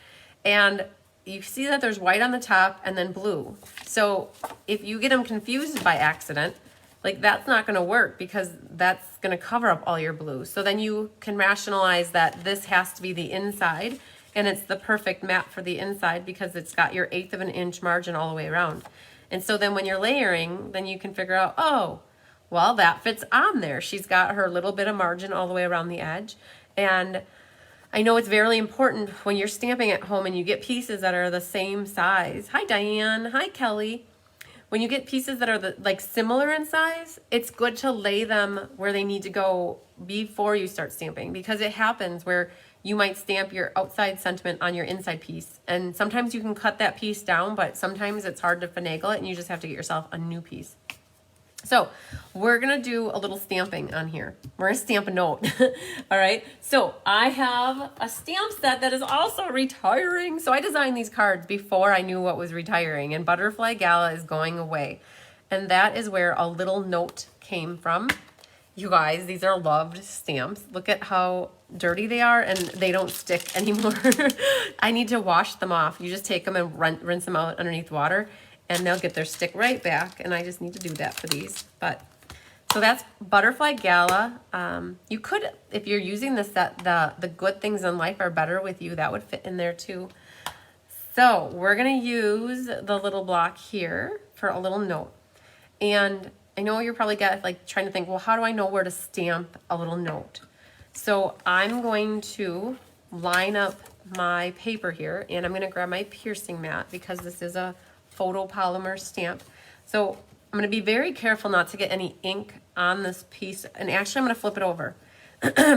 And you see that there's white on the top and then blue. So if you get them confused by accident, like that's not going to work because that's going to cover up all your blue. So then you can rationalize that this has to be the inside, and it's the perfect map for the inside because it's got your 1/8 of an inch margin all the way around. And so then when you're layering, then you can figure out, oh, well, that fits on there. She's got her little bit of margin all the way around the edge. And I know it's very important when you're stamping at home and you get pieces that are the same size. Hi, Diane. Hi, Kelly. When you get pieces that are like similar in size, it's good to lay them where they need to go before you start stamping, because it happens where you might stamp your outside sentiment on your inside piece. And sometimes you can cut that piece down, but sometimes it's hard to finagle it and you just have to get yourself a new piece. So we're gonna do a little stamping on here. We're gonna stamp a note. All right. So I have a stamp set that is also retiring. So I designed these cards before I knew what was retiring, and Butterfly Gala is going away. And that is where a little note came from. You guys, these are loved stamps. Look at how dirty they are, and they don't stick anymore. I need to wash them off. You just take them and rinse them out underneath water, and they'll get their stick right back. And I just need to do that for these. But so that's Butterfly Gala. You could, if you're using this set, the good things in life are better with you. That would fit in there too. So we're gonna use the little block here for a little note. And I know you're probably trying to think, well, how do I know where to stamp a little note? So I'm going to line up my paper here, and I'm gonna grab my piercing mat because this is a photopolymer stamp. So I'm gonna be very careful not to get any ink on this piece. And actually I'm gonna flip it over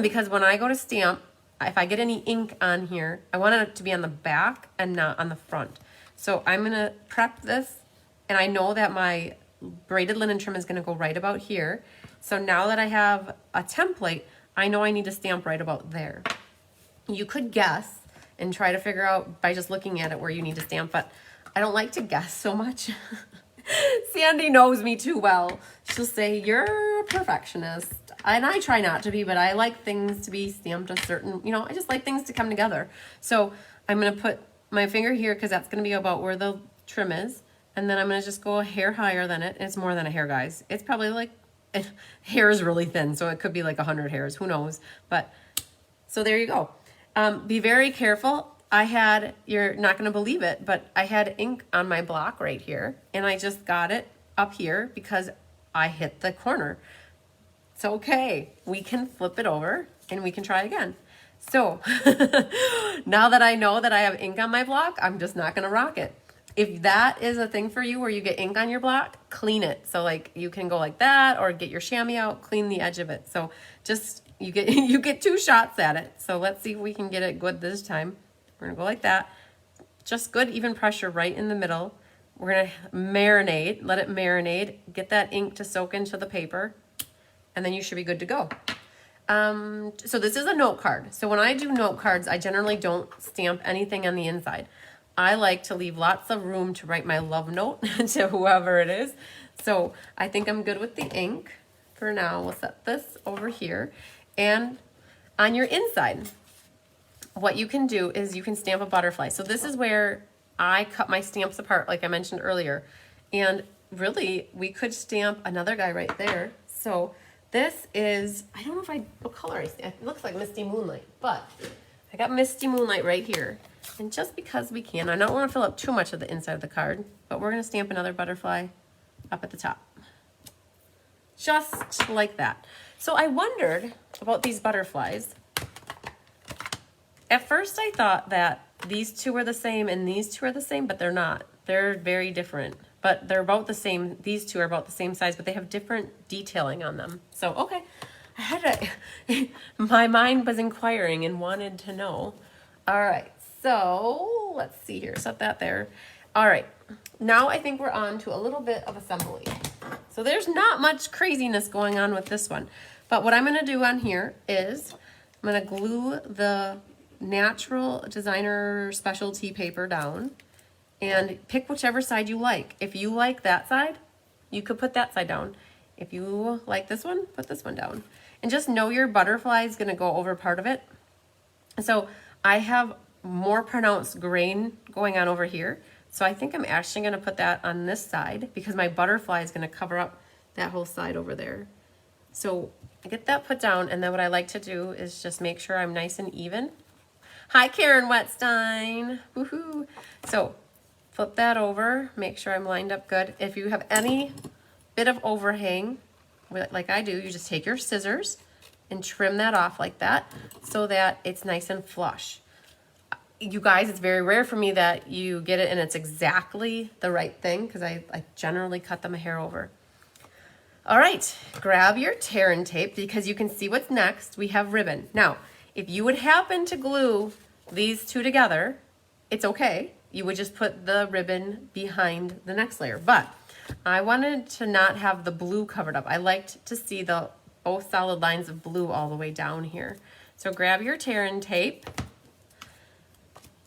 because when I go to stamp, if I get any ink on here, I want it to be on the back and not on the front. So I'm gonna prep this, and I know that my braided linen trim is gonna go right about here. So now that I have a template, I know I need to stamp right about there. You could guess and try to figure out by just looking at it where you need to stamp, but I don't like to guess so much. Sandy knows me too well. She'll say, you're a perfectionist. And I try not to be, but I like things to be stamped a certain, I just like things to come together. So I'm gonna put my finger here because that's gonna be about where the trim is. And then I'm gonna just go a hair higher than it. It's more than a hair, guys. It's probably like, hair is really thin, so it could be like 100 hairs, who knows? But, so there you go. Be very careful. You're not gonna believe it, but I had ink on my block right here, and I just got it up here because I hit the corner. It's okay. We can flip it over and we can try again. So now that I know that I have ink on my block, I'm just not gonna rock it. If that is a thing for you where you get ink on your block, clean it. So like you can go like that or get your chamois out, clean the edge of it. So just, you get 2 shots at it. So let's see if we can get it good this time. We're gonna go like that. Just good even pressure right in the middle. We're gonna marinate, let it marinate, get that ink to soak into the paper, and then you should be good to go. So this is a note card. So when I do note cards, I generally don't stamp anything on the inside. I like to leave lots of room to write my love note to whoever it is. So I think I'm good with the ink for now. We'll set this over here. And on your inside, what you can do is you can stamp a butterfly. So this is where I cut my stamps apart, like I mentioned earlier. And really, we could stamp another guy right there. So this is, I don't know what color I stamp. It looks like Misty Moonlight, but I got Misty Moonlight right here. And just because we can, I don't want to fill up too much of the inside of the card, but we're going to stamp another butterfly up at the top. Just like that. So I wondered about these butterflies. At first I thought that these 2 are the same and these 2 are the same, but they're not. They're very different, but they're about the same. These 2 are about the same size, but they have different detailing on them. So, okay, my mind was inquiring and wanted to know. All right. So let's see here, set that there. All right, now I think we're on to a little bit of assembly. So there's not much craziness going on with this one, but what I'm gonna do on here is I'm gonna glue the natural designer specialty paper down and pick whichever side you like. If you like that side, you could put that side down. If you like this one, put this one down. And just know your butterfly is gonna go over part of it. So I have more pronounced grain going on over here. So I think I'm actually gonna put that on this side because my butterfly is gonna cover up that whole side over there. So I get that put down, and then what I like to do is just make sure I'm nice and even. Hi, Karen Wetstein, woohoo. So flip that over, make sure I'm lined up good. If you have any bit of overhang, like I do, you just take your scissors and trim that off like that so that it's nice and flush. You guys, it's very rare for me that you get it and it's exactly the right thing because I generally cut them a hair over. All right, grab your tear and tape because you can see what's next. We have ribbon. Now, if you would happen to glue these 2 together, it's okay. You would just put the ribbon behind the next layer. But I wanted to not have the blue covered up. I liked to see the both solid lines of blue all the way down here. So grab your tear and tape.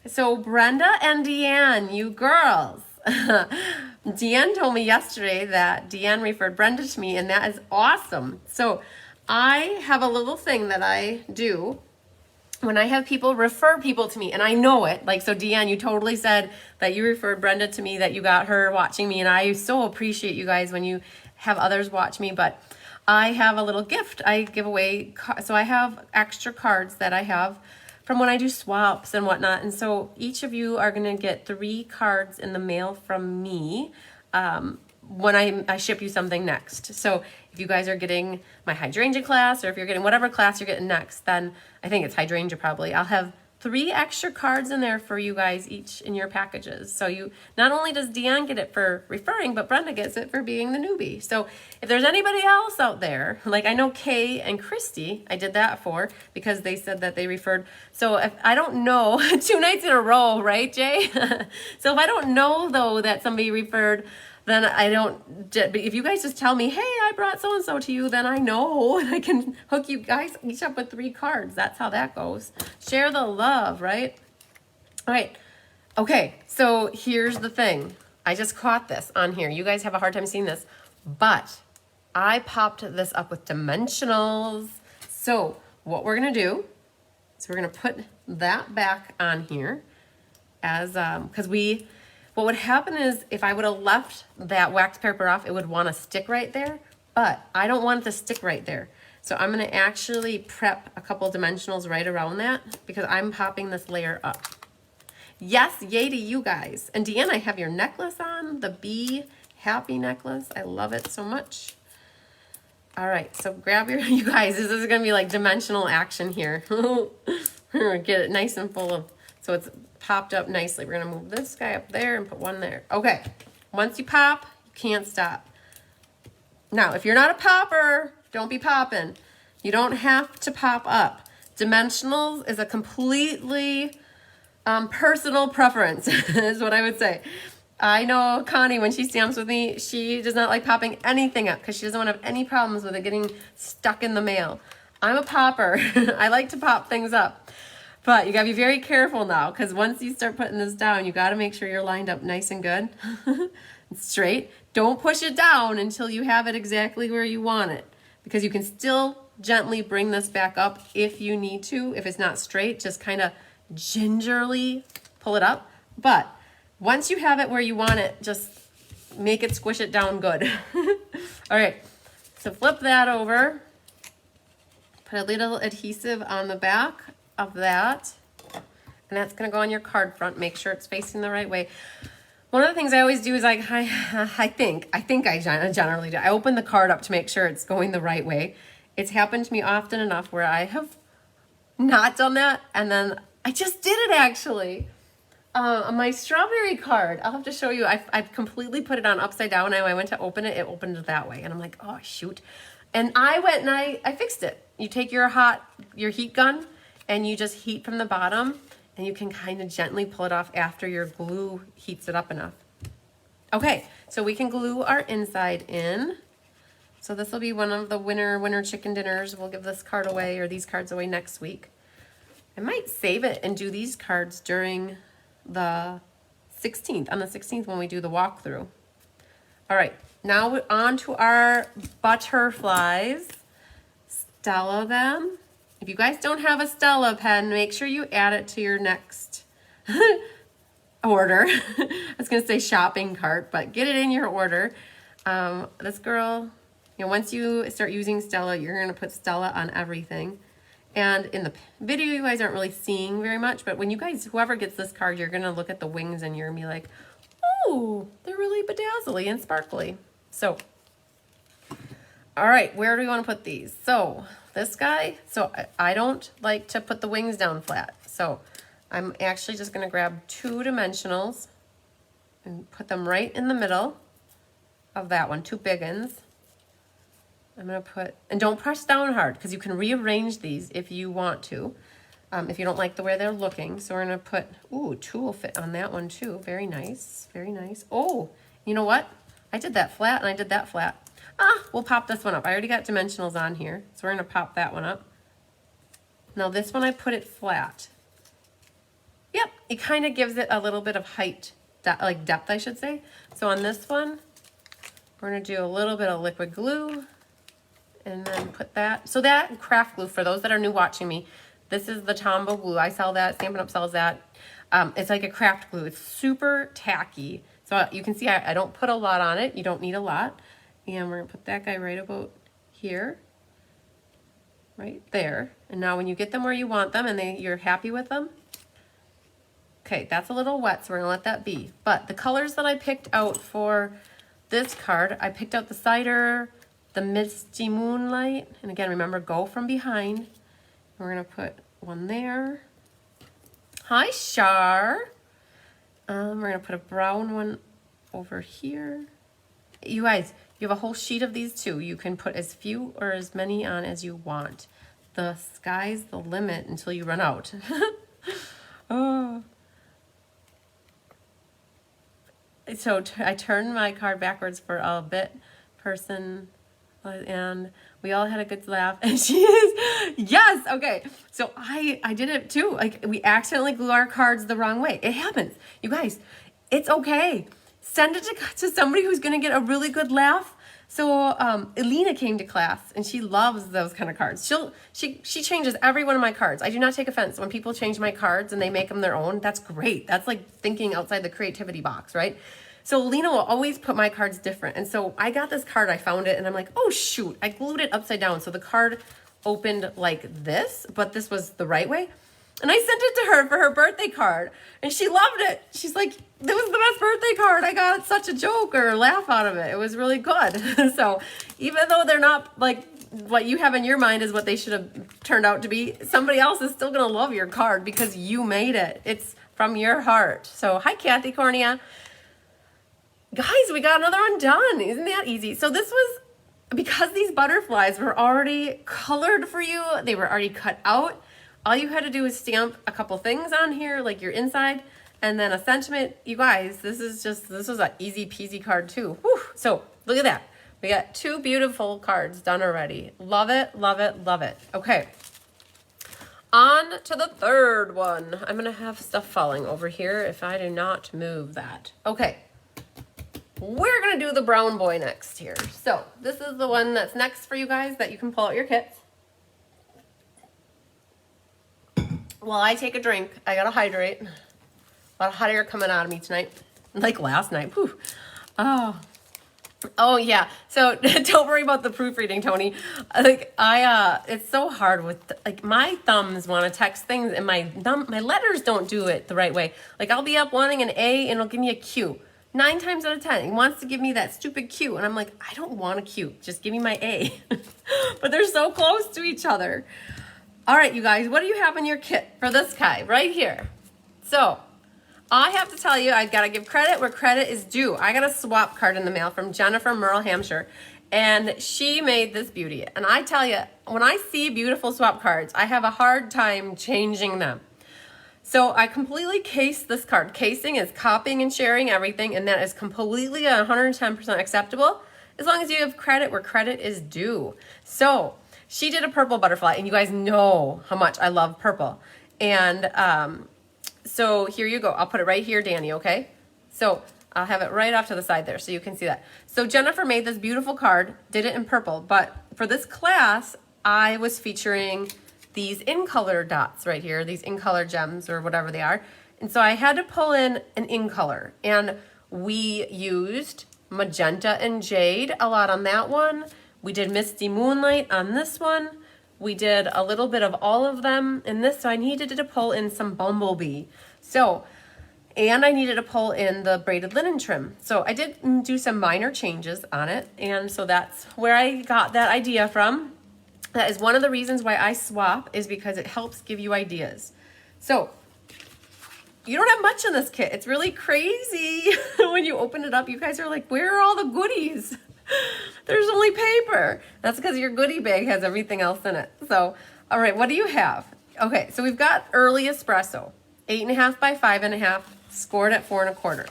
So Brenda and Deanne, you girls. Deanne told me yesterday that Deanne referred Brenda to me, and that is awesome. So I have a little thing that I do when I have people refer people to me, and I know it. Like, so Deanne, you totally said that you referred Brenda to me, that you got her watching me, and I so appreciate you guys when you have others watch me. But I have a little gift I give away. So I have extra cards that I have from when I do swaps and whatnot. And so each of you are going to get 3 cards in the mail from me when I ship you something next. So if you guys are getting my hydrangea class, or if you're getting whatever class you're getting next, then I think it's hydrangea probably. I'll have 3 extra cards in there for you guys each in your packages. So you, not only does Deanne get it for referring, but Brenda gets it for being the newbie. So if there's anybody else out there, like I know Kay and Christy, I did that for because they said that they referred. So if I don't know, 2 nights in a row, right, Jay? So if I don't know though that somebody referred, then I don't, but if you guys just tell me, hey, I brought so-and-so to you, then I know, and I can hook you guys each up with 3 cards. That's how that goes. Share the love, right? All right. Okay, so here's the thing. I just caught this on here. You guys have a hard time seeing this, but I popped this up with dimensionals. So what we're going to do is we're going to put that back on here as, because what would happen is if I would have left that wax paper off, it would want to stick right there, but I don't want it to stick right there. So I'm going to actually prep a couple dimensionals right around that because I'm popping this layer up. Yes, yay to you guys. And Deanne, I have your necklace on, the Be Happy necklace. I love it so much. All right, so grab your, you guys, this is going to be like dimensional action here. We're going to get it nice and full of, so it's popped up nicely. We're going to move this guy up there and put one there. Okay. Once you pop, you can't stop. Now, if you're not a popper, don't be popping. You don't have to pop up. Dimensionals is a completely personal preference, is what I would say. I know Connie, when she stamps with me, she does not like popping anything up because she doesn't want to have any problems with it getting stuck in the mail. I'm a popper. I like to pop things up. But you gotta be very careful now, because once you start putting this down, you gotta make sure you're lined up nice and good and straight. Don't push it down until you have it exactly where you want it, because you can still gently bring this back up if you need to. If it's not straight, just kind of gingerly pull it up. But once you have it where you want it, just make it squish it down good. All right, so flip that over. Put a little adhesive on the back of that, and that's going to go on your card front. Make sure it's facing the right way. One of the things I always do is I think I generally do. I open the card up to make sure it's going the right way. It's happened to me often enough where I have not done that, and then I just did it actually. On my strawberry card, I'll have to show you. I've completely put it on upside down, and when I went to open it, it opened it that way, and I'm like, oh shoot. And I went and I fixed it. You take your heat gun, and you just heat from the bottom, and you can kind of gently pull it off after your glue heats it up enough. Okay, so we can glue our inside in. So this will be one of the winter chicken dinners. We'll give this card away, or these cards away, next week. I might save it and do these cards during the 16th, on the 16th when we do the walkthrough. All right, now on to our butterflies. Stella them. If you guys don't have a Stella pen, make sure you add it to your next order. I was going to say shopping cart, but get it in your order. This girl, once you start using Stella, you're going to put Stella on everything. And in the video, you guys aren't really seeing very much, but when you guys, whoever gets this card, you're going to look at the wings and you're going to be like, oh, they're really bedazzly and sparkly. So, all right, where do we want to put these? So this guy, so I don't like to put the wings down flat. So I'm actually just going to grab 2 dimensionals and put them right in the middle of that one, 2 big ones. I'm going to put, and don't press down hard because you can rearrange these if you want to, if you don't like the way they're looking. So we're going to put, ooh, 2 will fit on that one too. Very nice, very nice. Oh, you know what? I did that flat and I did that flat. We'll pop this one up. I already got dimensionals on here, so we're gonna pop that one up. Now this one I put it flat. Yep, it kind of gives it a little bit of height, like depth I should say. So on this one, we're gonna do a little bit of liquid glue and then put that. So that craft glue, for those that are new watching me, this is the Tombow glue. I sell that, Stampin' Up sells that. It's like a craft glue. It's super tacky. So you can see I don't put a lot on it. You don't need a lot. And we're gonna put that guy right about here, right there. And now when you get them where you want them and you're happy with them, okay, that's a little wet, so we're gonna let that be. But the colors that I picked out for this card, I picked out the Cider, the Misty Moonlight, and again, remember, go from behind. We're gonna put one there. Hi, Shar. We're gonna put a brown one over here. You guys, you have a whole sheet of these too. You can put as few or as many on as you want. The sky's the limit until you run out. Oh. So I turned my card backwards for a bit, person, and we all had a good laugh. And she is, yes, okay. So I did it too. Like, we accidentally glue our cards the wrong way. It happens. You guys, it's okay. Send it to somebody who's gonna get a really good laugh. So Elena came to class and she loves those kind of cards. She changes every one of my cards. I do not take offense when people change my cards and they make them their own. That's great. That's like thinking outside the creativity box, right? So Elena will always put my cards different. And so I got this card, I found it, and I'm like, oh shoot, I glued it upside down. So the card opened like this, but this was the right way. And I sent it to her for her birthday card, and she loved it. She's like, that was the best birthday card. I got such a joke or laugh out of it. It was really good. So even though they're not like what you have in your mind is what they should have turned out to be, somebody else is still gonna love your card because you made it. It's from your heart. So hi, Kathy Cornea. Guys, we got another one done. Isn't that easy? So this was, because these butterflies were already colored for you, they were already cut out. All you had to do was stamp a couple things on here, like your inside, and then a sentiment. You guys, this was an easy peasy card too. Whew. So look at that. We got 2 beautiful cards done already. Love it, love it, love it. Okay. On to the third one. I'm gonna have stuff falling over here if I do not move that. Okay. We're gonna do the brown boy next here. So this is the one that's next for you guys that you can pull out your kits. While I take a drink, I gotta hydrate. A lot of hot air coming out of me tonight, like last night. Whew. Oh yeah. So don't worry about the proofreading, Tony. Like it's so hard with like my thumbs want to text things, and my letters don't do it the right way. Like I'll be up wanting an A, and it'll give me a Q. 9 times out of 10, it wants to give me that stupid Q, and I'm like, I don't want a Q. Just give me my A. But they're so close to each other. All right, you guys, what do you have in your kit for this guy right here? So I have to tell you, I gotta give credit where credit is due. I got a swap card in the mail from Jennifer Merle, Hampshire, and she made this beauty. And I tell you, when I see beautiful swap cards, I have a hard time changing them. So I completely cased this card. Casing is copying and sharing everything, and that is completely 110% acceptable as long as you have credit where credit is due. So she did a purple butterfly, and you guys know how much I love purple. And so here you go. I'll put it right here, Danny, okay? So I'll have it right off to the side there so you can see that. So Jennifer made this beautiful card, did it in purple, but for this class, I was featuring these in color dots right here, these in color gems or whatever they are. And so I had to pull in an in color, and we used magenta and jade a lot on that one. We did Misty Moonlight on this one. We did a little bit of all of them in this, so I needed to pull in some bumblebee. So, and I needed to pull in the braided linen trim. So I did do some minor changes on it, and so that's where I got that idea from. That is one of the reasons why I swap, is because it helps give you ideas. So you don't have much in this kit. It's really crazy. When you open it up, you guys are like, where are all the goodies? There's only paper. That's because your goodie bag has everything else in it. So, all right, what do you have? Okay, so we've got early espresso, 8.5 by 5.5, scored at 4 1/4.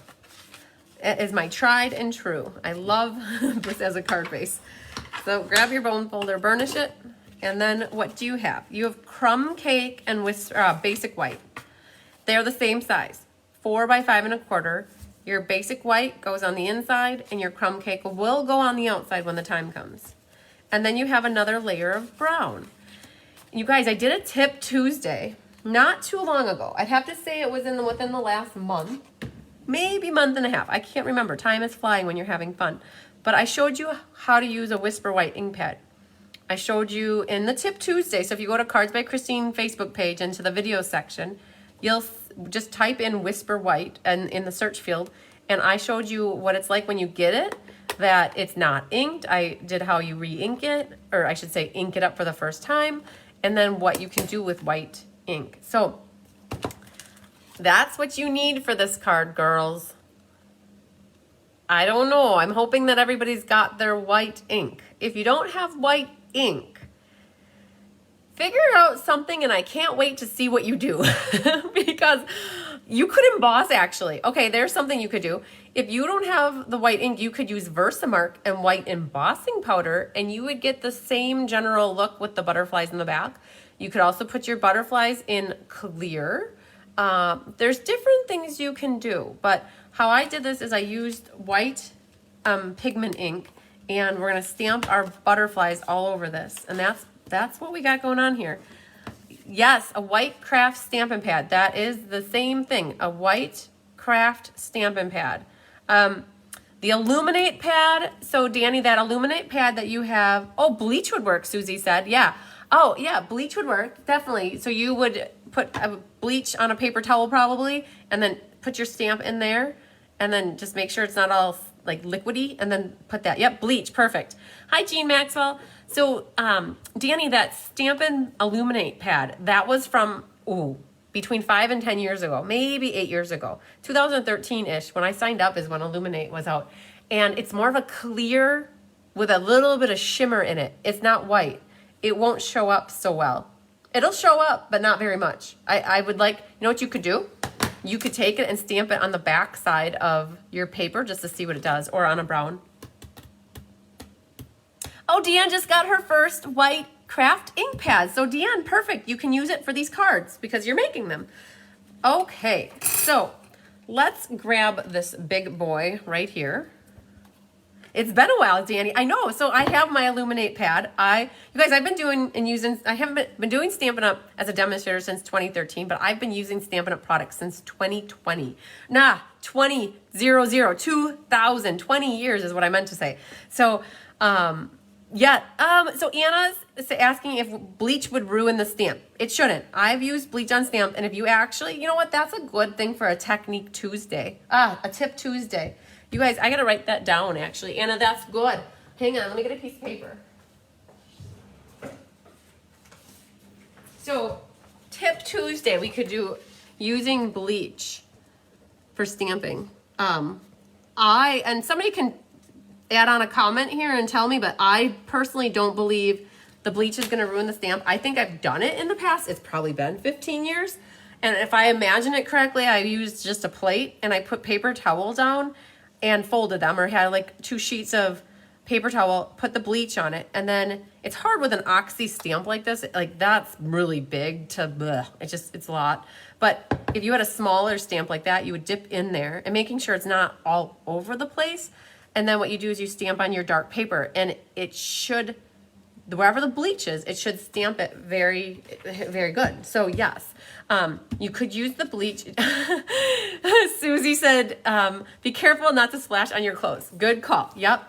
It is my tried and true. I love this as a card base. So grab your bone folder, burnish it, and then what do you have? You have crumb cake and basic white. They're the same size, 4 by 5 1/4. Your basic white goes on the inside, and your crumb cake will go on the outside when the time comes. And then you have another layer of brown. You guys, I did a tip Tuesday not too long ago. I'd have to say it was within the last month, maybe month and a half. I can't remember. Time is flying when you're having fun. But I showed you how to use a Whisper White ink pad. I showed you in the tip Tuesday. So if you go to Cards by Christine Facebook page into the video section, you'll just type in Whisper White and in the search field. And I showed you what it's like when you get it, that it's not inked. I did how you re-ink it, or I should say ink it up for the first time, and then what you can do with white ink. So that's what you need for this card, girls. I don't know. I'm hoping that everybody's got their white ink. If you don't have white ink, figure out something, and I can't wait to see what you do because you could emboss actually. Okay, there's something you could do. If you don't have the white ink, you could use Versamark and white embossing powder, and you would get the same general look with the butterflies in the back. You could also put your butterflies in clear. There's different things you can do, but how I did this is I used white pigment ink, and we're gonna stamp our butterflies all over this, and that's what we got going on here. Yes, a white craft stamping pad. That is the same thing, a white craft stamping pad. The Illuminate pad, so Danny, that Illuminate pad that you have, oh, Bleach would work, Susie said, yeah. Oh, yeah, Bleach would work, definitely. So you would put a bleach on a paper towel probably, and then put your stamp in there, and then just make sure it's not all like liquidy, and then put that, yep, Bleach, perfect. Hi, Jean Maxwell. So, Danny, that Stampin' Illuminate pad, that was from, between 5 and 10 years ago, maybe 8 years ago, 2013-ish, when I signed up is when Illuminate was out. And it's more of a clear with a little bit of shimmer in it. It's not white. It won't show up so well. It'll show up, but not very much. I would like, you know what you could do? You could take it and stamp it on the back side of your paper just to see what it does, or on a brown. Oh, Deanne just got her first white craft ink pad. So Deanne, perfect. You can use it for these cards because you're making them. Okay, so let's grab this big boy right here. It's been a while, Danny. I know. So I have my Illuminate pad. You guys, I've been doing and using, I haven't been doing Stampin' Up! As a demonstrator since 2013, but I've been using Stampin' Up! Products since 2020. 2000, 20 years is what I meant to say. So, so Anna's asking if bleach would ruin the stamp. It shouldn't. I've used bleach on stamp, and if you actually, you know what, that's a good thing for a Technique Tuesday. A Tip Tuesday. You guys, I gotta write that down actually. Anna, that's good. Hang on, let me get a piece of paper. So, Tip Tuesday, we could do using bleach for stamping. And somebody can add on a comment here and tell me, but I personally don't believe the bleach is gonna ruin the stamp. I think I've done it in the past. It's probably been 15 years. And if I imagine it correctly, I used just a plate and I put paper towel down and folded them, or had like 2 sheets of paper towel, put the bleach on it. And then it's hard with an oxy stamp like this. Like that's really big to, it's a lot. But if you had a smaller stamp like that, you would dip in there and making sure it's not all over the place. And then what you do is you stamp on your dark paper, and it should, wherever the bleach is, it should stamp it very, very good. So yes, you could use the bleach. Susie said, be careful not to splash on your clothes. Good call. Yep.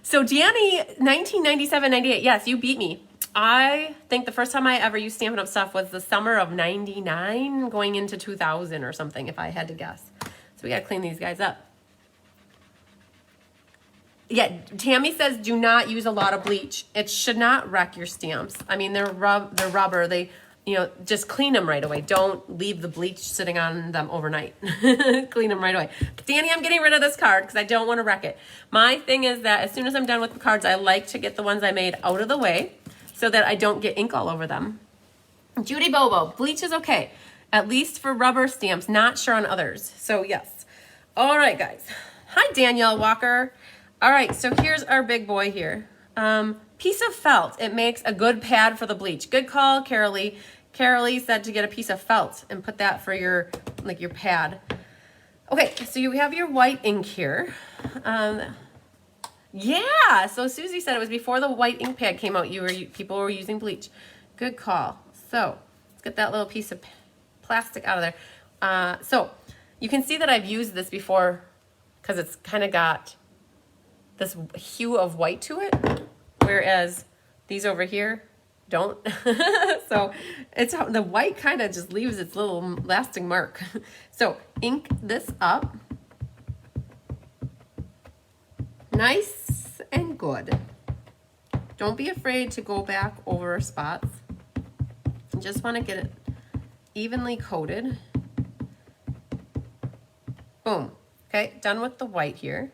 So Danny, 1997, 98. Yes, you beat me. I think the first time I ever used Stampin' Up! Stuff was the summer of 99 going into 2000 or something, if I had to guess. So we got to clean these guys up. Yeah, Tammy says do not use a lot of bleach. It should not wreck your stamps. I mean, they're rubber. They, just clean them right away. Don't leave the bleach sitting on them overnight. Clean them right away. Danny, I'm getting rid of this card because I don't want to wreck it. My thing is that as soon as I'm done with the cards, I like to get the ones I made out of the way so that I don't get ink all over them. Judy Bobo, bleach is okay, at least for rubber stamps. Not sure on others. So yes. All right, guys. Hi, Danielle Walker. All right, so here's our big boy here. Piece of felt. It makes a good pad for the bleach. Good call, Carolee. Carolee said to get a piece of felt and put that for your pad. Okay, so you have your white ink here. Yeah, so Susie said it was before the white ink pad came out. People were using bleach. Good call. So let's get that little piece of plastic out of there. So you can see that I've used this before because it's kind of got this hue of white to it, whereas these over here don't. So it's the white kind of just leaves its little lasting mark. So ink this up. Nice and good. Don't be afraid to go back over spots. You just want to get it evenly coated. Boom. Okay, done with the white here.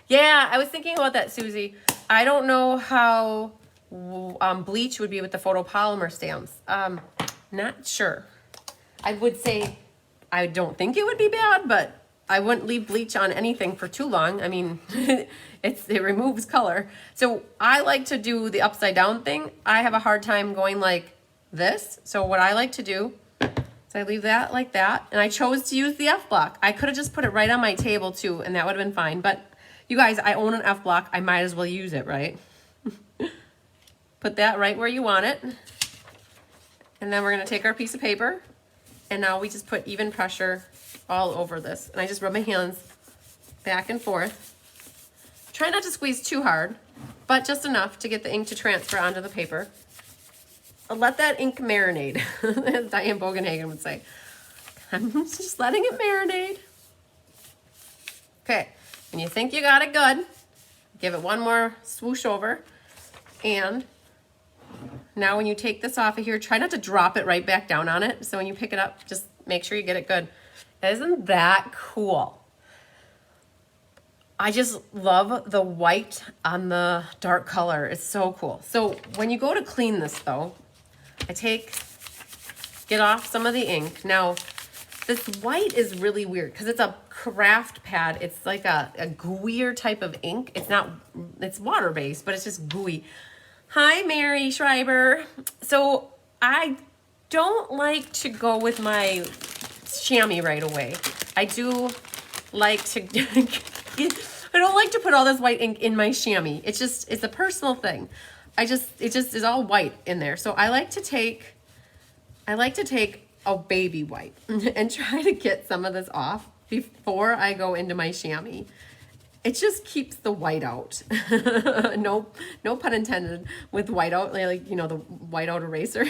Yeah, I was thinking about that, Susie. I don't know how bleach would be with the photopolymer stamps. Not sure. I would say I don't think it would be bad, but I wouldn't leave bleach on anything for too long. I mean, it removes color. So I like to do the upside down thing. I have a hard time going like this. So what I like to do is I leave that like that. And I chose to use the F block. I could have just put it right on my table too, and that would have been fine. But you guys, I own an F block. I might as well use it, right? Put that right where you want it. And then we're gonna take our piece of paper, and now we just put even pressure all over this. And I just rub my hands back and forth. Try not to squeeze too hard, but just enough to get the ink to transfer onto the paper. Let that ink marinate, as Diane Bogenhagen would say. I'm just letting it marinate. Okay, when you think you got it good, give it one more swoosh over. And now when you take this off of here, try not to drop it right back down on it. So when you pick it up, just make sure you get it good. Isn't that cool? I just love the white on the dark color. It's so cool. So when you go to clean this though, get off some of the ink. Now, this white is really weird because it's a craft pad. It's like a gooier type of ink. It's water-based, but it's just gooey. Hi, Mary Schreiber. So I don't like to go with my chamois right away. I do like to, I don't like to put all this white ink in my chamois. It's a personal thing. It just is all white in there. So I like to take a baby white and try to get some of this off before I go into my chamois. It just keeps the white out. No pun intended with white out, like, you know, the white out eraser.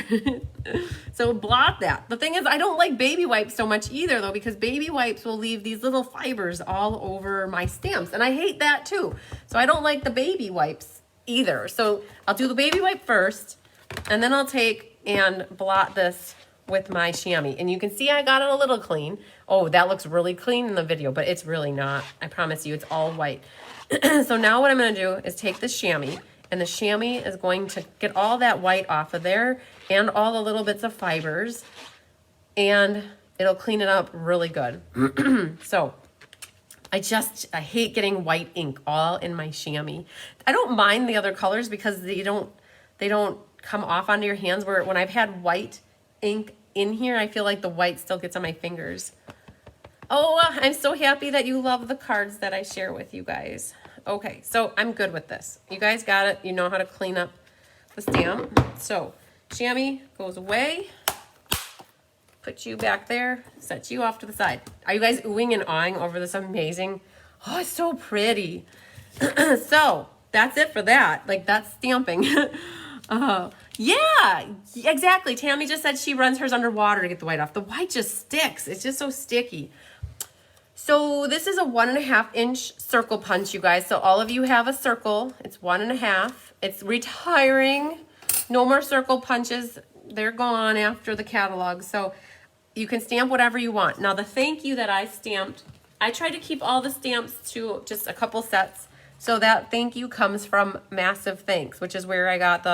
So blot that. The thing is, I don't like baby wipes so much either though, because baby wipes will leave these little fibers all over my stamps. And I hate that too. So I don't like the baby wipes either. So I'll do the baby wipe first, and then I'll take and blot this with my chamois. And you can see I got it a little clean. Oh, that looks really clean in the video, but it's really not. I promise you, it's all white. So now what I'm gonna do is take the chamois, and the chamois is going to get all that white off of there and all the little bits of fibers, and it'll clean it up really good. So I hate getting white ink all in my chamois. I don't mind the other colors because they don't come off onto your hands, where when I've had white ink in here, I feel like the white still gets on my fingers. Oh, I'm so happy that you love the cards that I share with you guys. Okay, so I'm good with this. You guys got it. You know how to clean up the stamp. So chamois goes away. Put you back there. Set you off to the side. Are you guys oohing and awing over this amazing? Oh, it's so pretty. So that's it for that. Like, that's stamping. Yeah, exactly. Tammy just said she runs hers underwater to get the white off. The white just sticks. It's just so sticky. So this is a 1.5 inch circle punch, you guys. So all of you have a circle. It's 1.5. It's retiring. No more circle punches. They're gone after the catalog. So you can stamp whatever you want. Now the thank you that I stamped, I tried to keep all the stamps to just a couple sets. So that thank you comes from Massive Thanks, which is where I got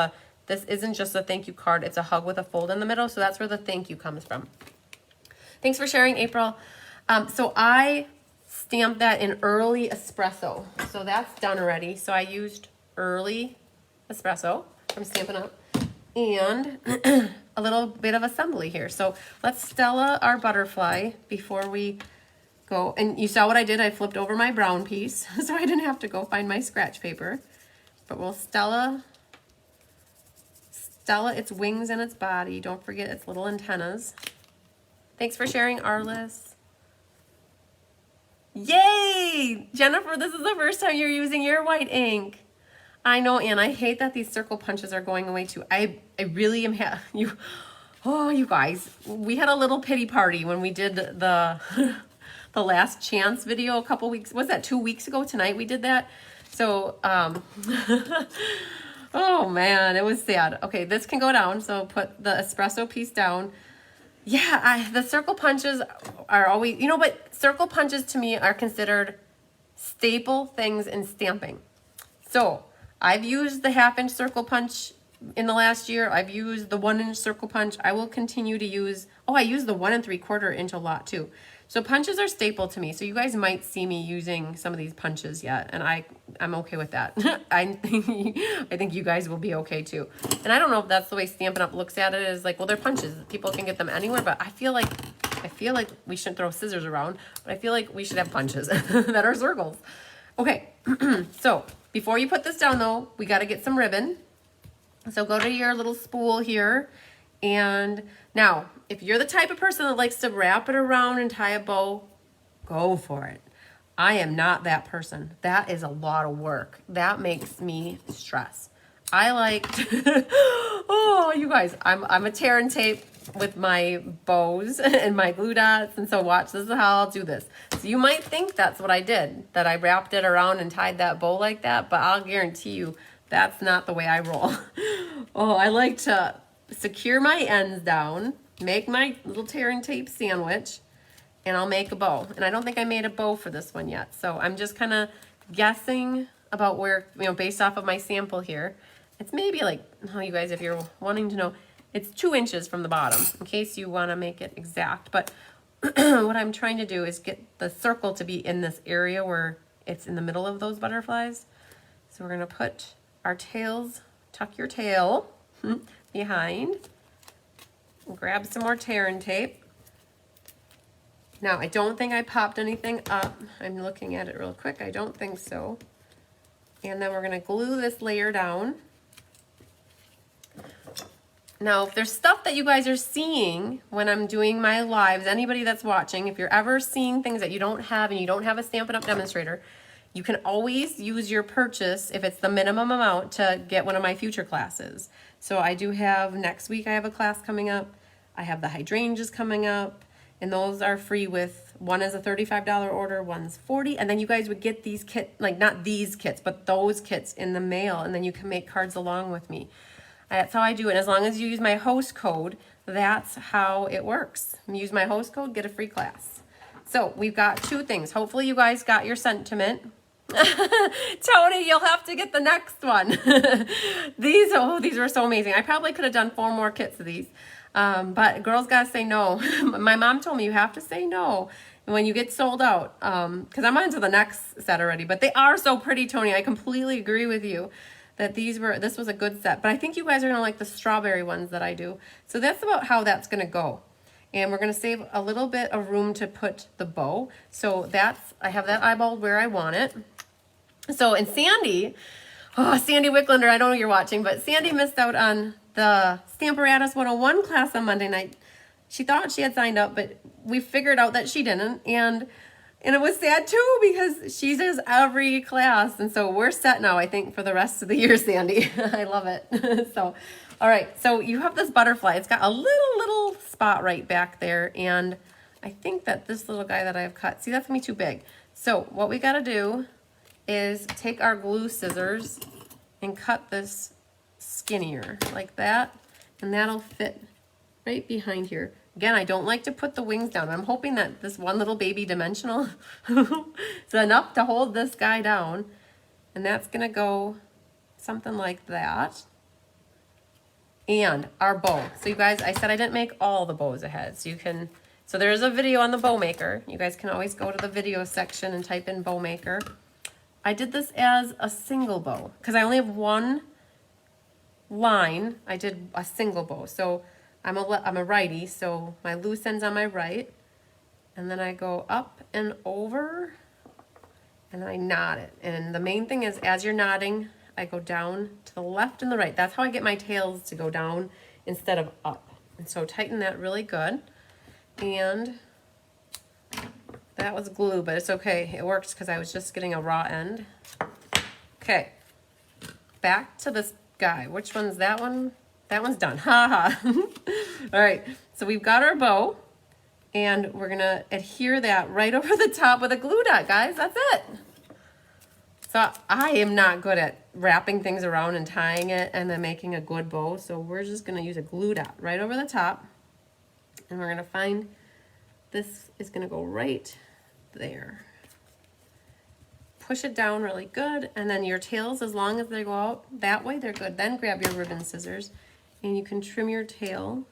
this isn't just a thank you card, it's a hug with a fold in the middle. So that's where the thank you comes from. Thanks for sharing, April. So I stamped that in early espresso. So that's done already. So I used early espresso from Stampin' Up. And a little bit of assembly here. So let's Stella our butterfly before we go. And you saw what I did. I flipped over my brown piece so I didn't have to go find my scratch paper. But we'll Stella its wings and its body. Don't forget its little antennas. Thanks for sharing, Arliss. Yay! Jennifer, this is the first time you're using your white ink. I know, Anne. I hate that these circle punches are going away too. I really am you guys. We had a little pity party when we did the the last chance video a couple weeks. Was that 2 weeks ago? Tonight we did that. So oh man, it was sad. Okay, this can go down. So put the espresso piece down. Yeah, the circle punches are always, but circle punches to me are considered staple things in stamping. So I've used the 1/2 inch circle punch in the last year. I've used the 1 inch circle punch. I will continue to use, I use the 1 3/4 inch a lot too. So punches are staple to me. So you guys might see me using some of these punches yet. And I'm okay with that. I think you guys will be okay too. And I don't know if that's the way Stampin' Up looks at it, is like, well, they're punches. People can get them anywhere, but I feel like we shouldn't throw scissors around, but I feel like we should have punches that are circles. Okay, so before you put this down though, we got to get some ribbon. So go to your little spool here. And now, if you're the type of person that likes to wrap it around and tie a bow, go for it. I am not that person. That is a lot of work. That makes me stress. I like, oh, you guys, I'm a tear and tape with my bows and my glue dots. And so watch, this is how I'll do this. So you might think that's what I did, that I wrapped it around and tied that bow like that, but I'll guarantee you that's not the way I roll. Oh, I like to secure my ends down, make my little tear and tape sandwich, and I'll make a bow. And I don't think I made a bow for this one yet. So I'm just kind of guessing about where, based off of my sample here. It's maybe like, oh, you guys, if you're wanting to know, it's 2 inches from the bottom in case you want to make it exact. But what I'm trying to do is get the circle to be in this area where it's in the middle of those butterflies. So we're going to put our tails, tuck your tail behind, grab some more tear and tape. Now, I don't think I popped anything up. I'm looking at it real quick. I don't think so. And then we're going to glue this layer down. Now, if there's stuff that you guys are seeing when I'm doing my lives, anybody that's watching, if you're ever seeing things that you don't have and you don't have a Stampin' Up! Demonstrator, you can always use your purchase, if it's the minimum amount, to get one of my future classes. So I do have, next week I have a class coming up. I have the hydrangeas coming up, and those are free with, one is a $35 order, one's $40, and then you guys would get these kits, like not these kits, but those kits in the mail, and then you can make cards along with me. That's how I do it. As long as you use my host code, that's how it works. Use my host code, get a free class. So we've got 2 things. Hopefully you guys got your sentiment. Tony, you'll have to get the next one. These were so amazing. I probably could have done 4 more kits of these. But girls gotta say no. My mom told me you have to say no when you get sold out. Because I'm on to the next set already. But they are so pretty, Tony. I completely agree with you that this was a good set. But I think you guys are gonna like the strawberry ones that I do. So that's about how that's gonna go. And we're gonna save a little bit of room to put the bow. So I have that eyeballed where I want it. So, and Sandy Wicklander, I don't know if you're watching, but Sandy missed out on the Stamparatus 101 class on Monday night. She thought she had signed up, but we figured out that she didn't. And it was sad too, because she does every class. And so we're set now, I think, for the rest of the year, Sandy. I love it. So, all right. So you have this butterfly. It's got a little spot right back there. And I think that this little guy that I have cut, see, that's gonna be too big. So what we got to do is take our glue scissors and cut this skinnier like that, and that'll fit right behind here. Again, I don't like to put the wings down. I'm hoping that this one little baby dimensional is enough to hold this guy down, and that's gonna go something like that. And our bow. So you guys, I said I didn't make all the bows ahead, so So there's a video on the bow maker. You guys can always go to the video section and type in bow maker. I did this as a single bow because I only have one line. I did a single bow. So I'm a righty, so my loose end's on my right. And then I go up and over and I knot it. And the main thing is as you're knotting, I go down to the left and the right. That's how I get my tails to go down instead of up. And so tighten that really good. And that was glue, but it's okay. It works because I was just getting a raw end. Okay, back to this guy. Which one's that one? That one's done. Ha ha. All right, so we've got our bow, and we're gonna adhere that right over the top with a glue dot, guys. That's it. So I am not good at wrapping things around and tying it and then making a good bow, so we're just gonna use a glue dot right over the top, and we're gonna find this is gonna go right there. Push it down really good, and then your tails, as long as they go out that way, they're good. Then grab your ribbon scissors and you can trim your tail.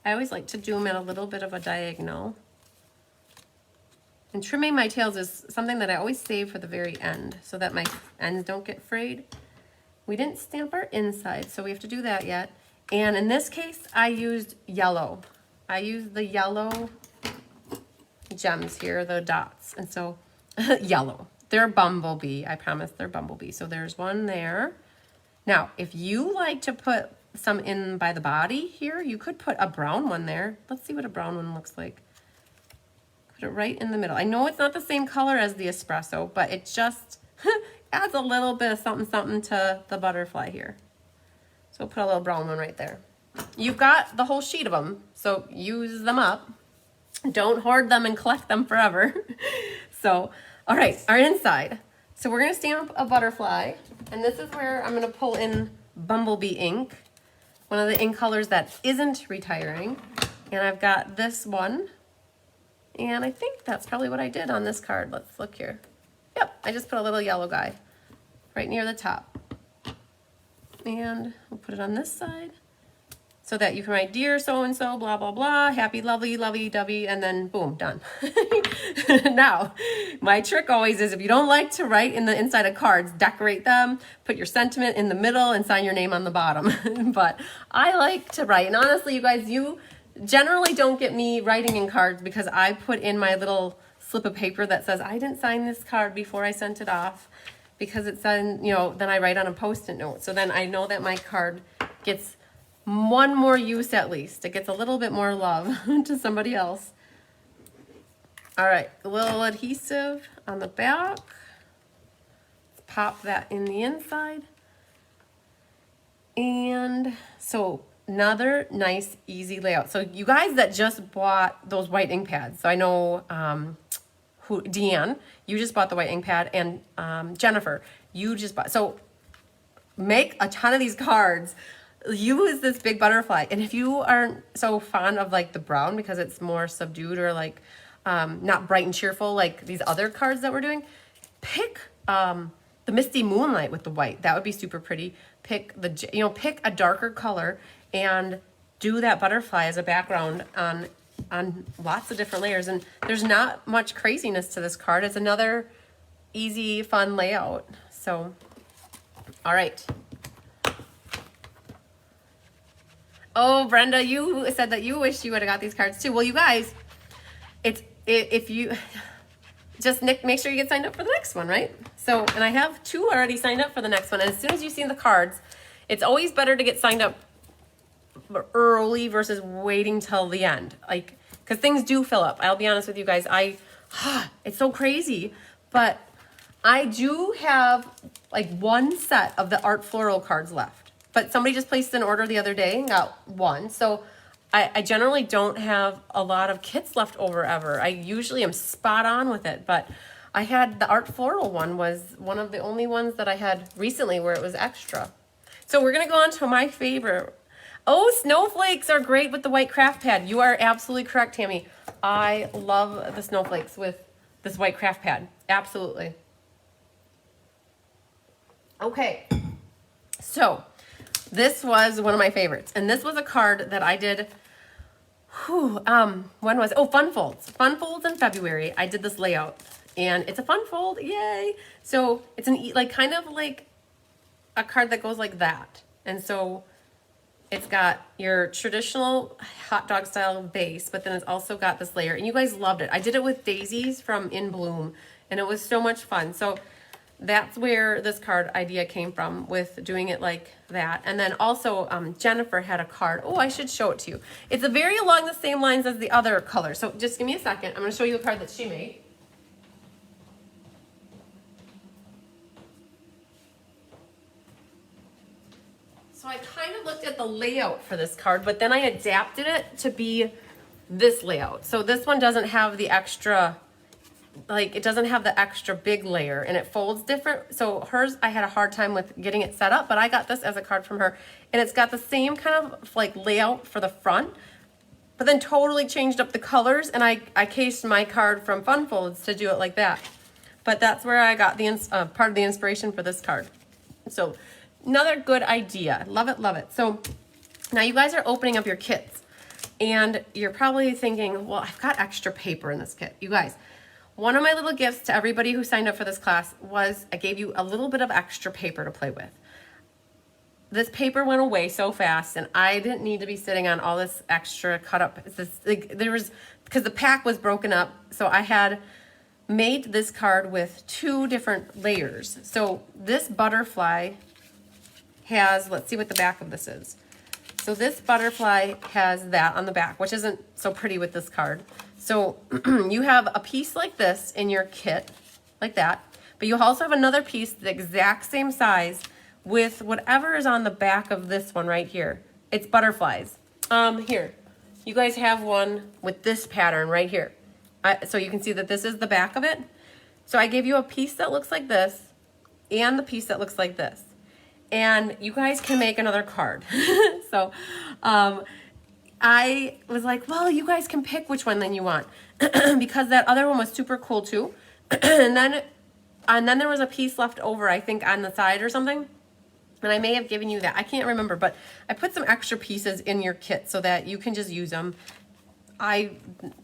I always like to do them at a little bit of a diagonal. And trimming my tails is something that I always save for the very end so that my ends don't get frayed. We didn't stamp our inside, so we have to do that yet. And in this case, I used yellow. I used the yellow gems here, the dots, and so yellow. They're bumblebee. I promise they're bumblebee. So there's one there. Now, if you like to put some in by the body here, you could put a brown one there. Let's see what a brown one looks like. Put it right in the middle. I know it's not the same color as the espresso, but it just adds a little bit of something something to the butterfly here. So put a little brown one right there. You've got the whole sheet of them, so use them up. Don't hoard them and collect them forever. So, all right, our inside. So we're gonna stamp a butterfly, and this is where I'm gonna pull in Bumblebee ink, one of the ink colors that isn't retiring. And I've got this one, and I think that's probably what I did on this card. Let's look here. Yep, I just put a little yellow guy right near the top. And we'll put it on this side, so that you can write dear so-and-so, blah, blah, blah, happy, lovely, lovey-dovey, and then boom, done. Now, my trick always is if you don't like to write in the inside of cards, decorate them, put your sentiment in the middle, and sign your name on the bottom. But I like to write, and honestly, you guys, you generally don't get me writing in cards because I put in my little slip of paper that says, I didn't sign this card before I sent it off, because it's then, you know, then I write on a Post-it note. So then I know that my card gets one more use at least. It gets a little bit more love to somebody else. All right, a little adhesive on the back. Let's pop that in the inside. And so another nice, easy layout. So you guys that just bought those white ink pads, so I know Deanne, you just bought the white ink pad, and Jennifer, you just bought, so make a ton of these cards. Use this big butterfly, and if you aren't so fond of like the brown because it's more subdued or like not bright and cheerful like these other cards that we're doing, pick the Misty Moonlight with the white. That would be super pretty. Pick the, you know, pick a darker color and do that butterfly as a background on lots of different layers. And there's not much craziness to this card. It's another easy, fun layout. So, all right. Oh, Brenda, you said that you wish you would have got these cards too. Well, you guys, if you just make sure you get signed up for the next one, right? So, and I have 2 already signed up for the next one. And as soon as you see the cards, it's always better to get signed up early versus waiting till the end. Like, because things do fill up. I'll be honest with you guys. It's so crazy, but I do have like 1 set of the art floral cards left. But somebody just placed an order the other day and got 1. So I generally don't have a lot of kits left over ever. I usually am spot on with it. But I had the art floral one was one of the only ones that I had recently where it was extra. So we're going to go on to my favorite. Oh, snowflakes are great with the white craft pad. You are absolutely correct, Tammy. I love the snowflakes with this white craft pad. Absolutely. Okay. So this was one of my favorites, and this was a card that I did when was it? Oh, Fun Folds. Fun Folds in February. I did this layout and it's a fun fold. Yay. So it's like kind of like a card that goes like that. And so it's got your traditional hot dog style base, but then it's also got this layer and you guys loved it. I did it with daisies from In Bloom and it was so much fun. So that's where this card idea came from, with doing it like that. And then also Jennifer had a card. Oh, I should show it to you. It's a very along the same lines as the other color. So just give me a second. I'm going to show you a card that she made. So I kind of looked at the layout for this card, but then I adapted it to be this layout. So this one doesn't have the extra, like it doesn't have the extra big layer and it folds different. So hers, I had a hard time with getting it set up, but I got this as a card from her and it's got the same kind of like layout for the front, but then totally changed up the colors. And I cased my card from Fun Folds to do it like that. But that's where I got the part of the inspiration for this card. So another good idea. Love it, love it. So now you guys are opening up your kits and you're probably thinking, well, I've got extra paper in this kit. You guys, one of my little gifts to everybody who signed up for this class was I gave you a little bit of extra paper to play with. This paper went away so fast and I didn't need to be sitting on all this extra cut up. Because the pack was broken up. So I had made this card with 2 different layers. So this butterfly has, let's see what the back of this is. So this butterfly has that on the back, which isn't so pretty with this card. So you have a piece like this in your kit, like that, but you also have another piece the exact same size with whatever is on the back of this one right here. It's butterflies. Here, you guys have one with this pattern right here. So you can see that this is the back of it. So I gave you a piece that looks like this and the piece that looks like this. And you guys can make another card. So I was like, well, you guys can pick which one then you want because that other one was super cool too. and then there was a piece left over, I think, on the side or something. And I may have given you that. I can't remember, but I put some extra pieces in your kit so that you can just use them. I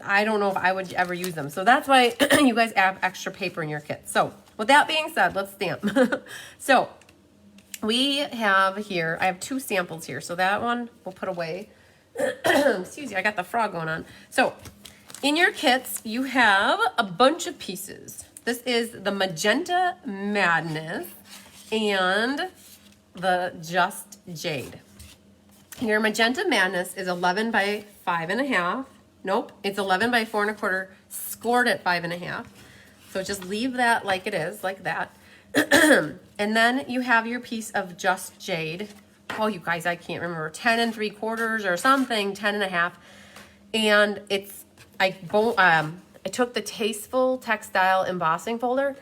don't know if I would ever use them. So that's why you guys have extra paper in your kit. So with that being said, let's stamp. So we have here, I have 2 samples here. So that one we'll put away. Excuse me, I got the frog going on. So in your kits, you have a bunch of pieces. This is the Magenta Madness and the Just Jade. Your Magenta Madness is 11 by 5.5. Nope, it's 11 by 4 1/4, scored at 5.5. So just leave that like it is, like that. And then you have your piece of Just Jade. Oh, you guys, I can't remember, 10 3/4 or something, 10.5. And it's, I took the Tasteful Textile embossing folder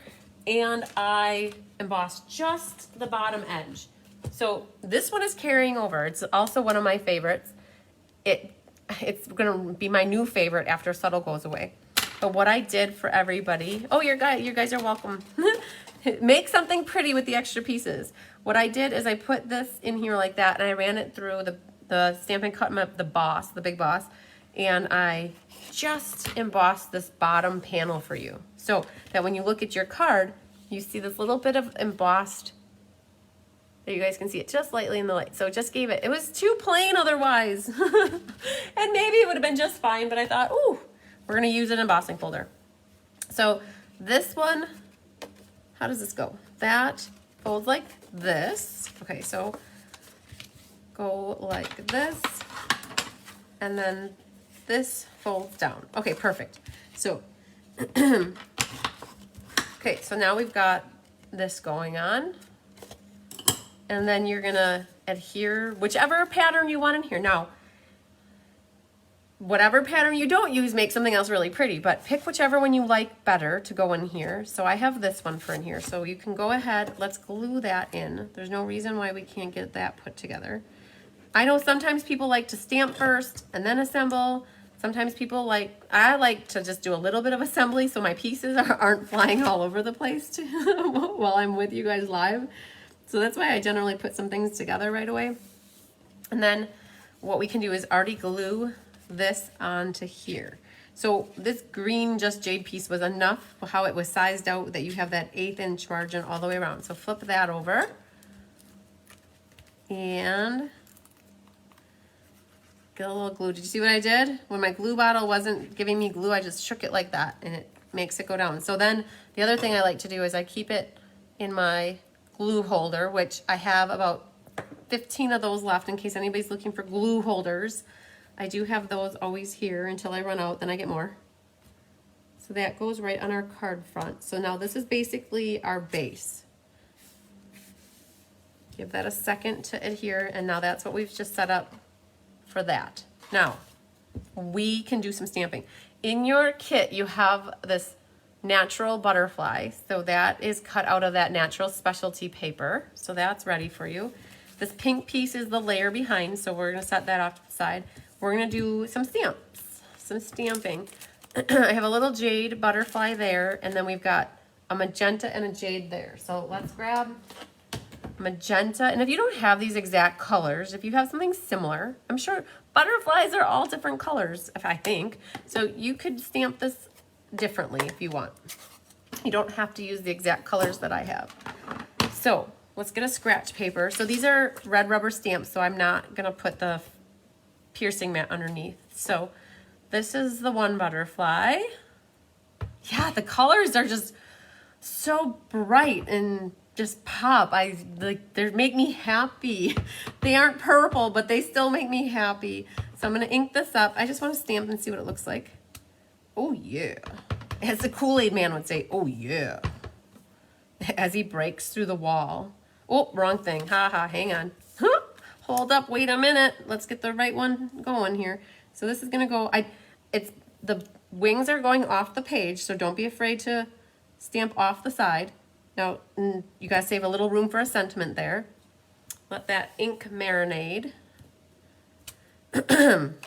and I embossed just the bottom edge. So this one is carrying over. It's also one of my favorites. It's gonna be my new favorite after Subtle goes away. But what I did for everybody, oh, you guys are welcome. Make something pretty with the extra pieces. What I did is I put this in here like that and I ran it through the Stampin' Cut Map, the Big Boss, and I just embossed this bottom panel for you. So that when you look at your card, you see this little bit of embossed, there you guys can see it just lightly in the light. So it just gave it was too plain otherwise. And maybe it would have been just fine, but I thought, ooh, we're gonna use an embossing folder. So this one, how does this go? That folds like this. Okay, so go like this, and then this folds down. Okay, perfect. So, okay, so now we've got this going on, and then you're gonna adhere whichever pattern you want in here. Now, whatever pattern you don't use, make something else really pretty, but pick whichever one you like better to go in here. So I have this one for in here. So you can go ahead, let's glue that in. There's no reason why we can't get that put together. I know sometimes people like to stamp first and then assemble. Sometimes people I like to just do a little bit of assembly so my pieces aren't flying all over the place while I'm with you guys live. So that's why I generally put some things together right away. And then what we can do is already glue this onto here. So this green just jade piece was enough for how it was sized out that you have that 1/8 inch margin all the way around. So flip that over and get a little glue. Did you see what I did? When my glue bottle wasn't giving me glue, I just shook it like that and it makes it go down. So then the other thing I like to do is I keep it in my glue holder, which I have about 15 of those left in case anybody's looking for glue holders. I do have those always here until I run out, then I get more. So that goes right on our card front. So now this is basically our base. Give that a second to adhere, and now that's what we've just set up for that. Now, we can do some stamping. In your kit, you have this natural butterfly. So that is cut out of that natural specialty paper. So that's ready for you. This pink piece is the layer behind, so we're gonna set that off to the side. We're gonna do some stamps, some stamping. I have a little jade butterfly there, and then we've got a magenta and a jade there. So let's grab magenta, and if you don't have these exact colors, if you have something similar, I'm sure butterflies are all different colors, if I think. So you could stamp this differently if you want. You don't have to use the exact colors that I have. So let's get a scratch paper. So these are red rubber stamps, so I'm not gonna put the piercing mat underneath. So this is the one butterfly. Yeah, the colors are just so bright and just pop. They make me happy. They aren't purple, but they still make me happy. So I'm gonna ink this up. I just wanna stamp and see what it looks like. Oh yeah. As the Kool-Aid man would say, oh yeah. As he breaks through the wall. Oh, wrong thing. Ha, hang on. Huh. Hold up, wait a minute. Let's get the right one going here. So this is gonna go, the wings are going off the page, so don't be afraid to stamp off the side. Now, you guys save a little room for a sentiment there. Let that ink marinate.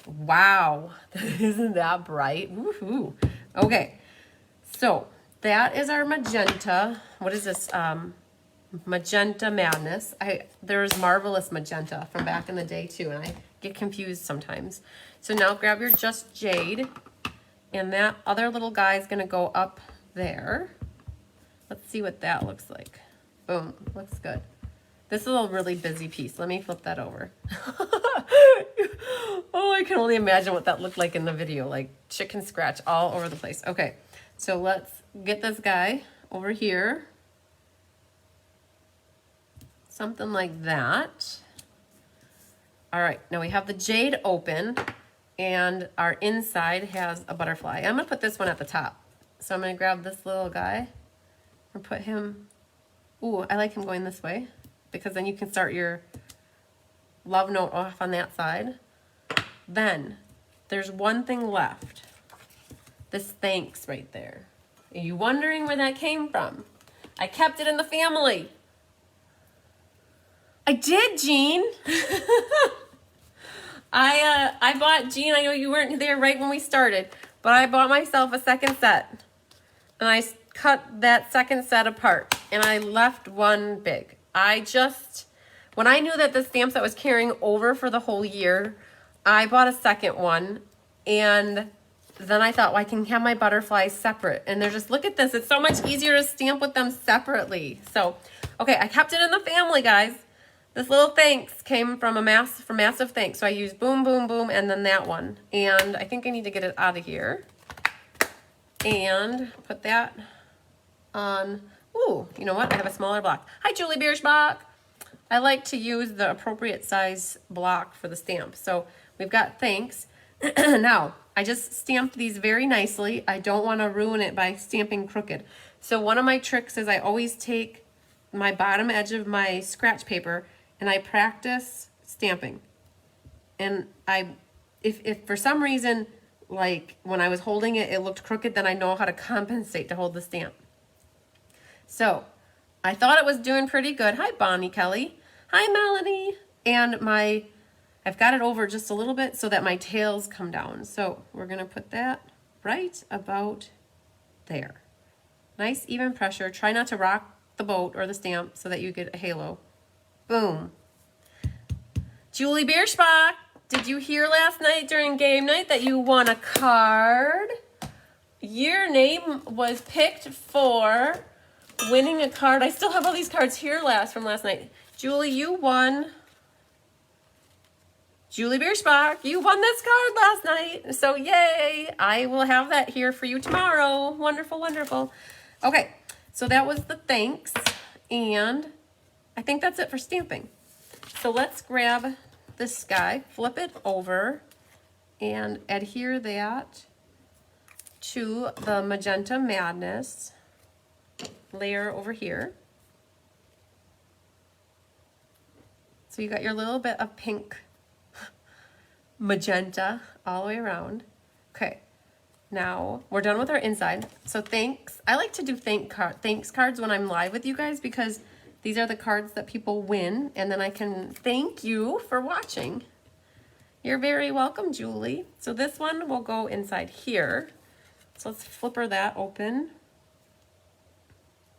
Wow, isn't that bright? Woohoo. Okay, so that is our magenta. What is this? Magenta Madness. There's Marvelous Magenta from back in the day too, and I get confused sometimes. So now grab your Just Jade, and that other little guy is gonna go up there. Let's see what that looks like. Boom, looks good. This is a really busy piece. Let me flip that over. Oh, I can only imagine what that looked like in the video, like chicken scratch all over the place. Okay, so let's get this guy over here. Something like that. All right, now we have the jade open and our inside has a butterfly. I'm gonna put this one at the top. So I'm gonna grab this little guy and put him, ooh, I like him going this way because then you can start your love note off on that side. Then there's one thing left. This thanks right there. Are you wondering where that came from? I kept it in the family. I did, Jean. I bought, Jean, I know you weren't there right when we started, but I bought myself a second set. And I cut that second set apart and I left one big. When I knew that the stamps I was carrying over for the whole year, I bought a second one, and then I thought, well, I can have my butterflies separate. And they're just, look at this, it's so much easier to stamp with them separately. So, okay, I kept it in the family, guys. This little thanks came from Massive Thanks. So I used boom, boom, boom, and then that one. And I think I need to get it out of here. And put that on, ooh, you know what? I have a smaller block. Hi, Julie Bierschbach. I like to use the appropriate size block for the stamp. So we've got thanks. Now, I just stamped these very nicely. I don't want to ruin it by stamping crooked. So one of my tricks is I always take my bottom edge of my scratch paper and I practice stamping. And if for some reason, like when I was holding it, it looked crooked, then I know how to compensate to hold the stamp. So I thought it was doing pretty good. Hi, Bonnie Kelly. Hi, Melanie. And I've got it over just a little bit so that my tails come down. So we're gonna put that right about there. Nice even pressure. Try not to rock the boat or the stamp so that you get a halo. Boom. Julie Bierschbach. Did you hear last night during game night that you won a card? Your name was picked for winning a card. I still have all these cards here from last night. Julie, you won. Julie Bierschbach, you won this card last night. So yay. I will have that here for you tomorrow. Wonderful, wonderful. Okay, so that was the thanks. And I think that's it for stamping. So let's grab this guy, flip it over, and adhere that to the Magenta Madness layer over here. So you got your little bit of pink magenta all the way around. Okay, now we're done with our inside. So thanks. I like to do thanks cards when I'm live with you guys because these are the cards that people win, and then I can thank you for watching. You're very welcome, Julie. So this one will go inside here. So let's flipper that open.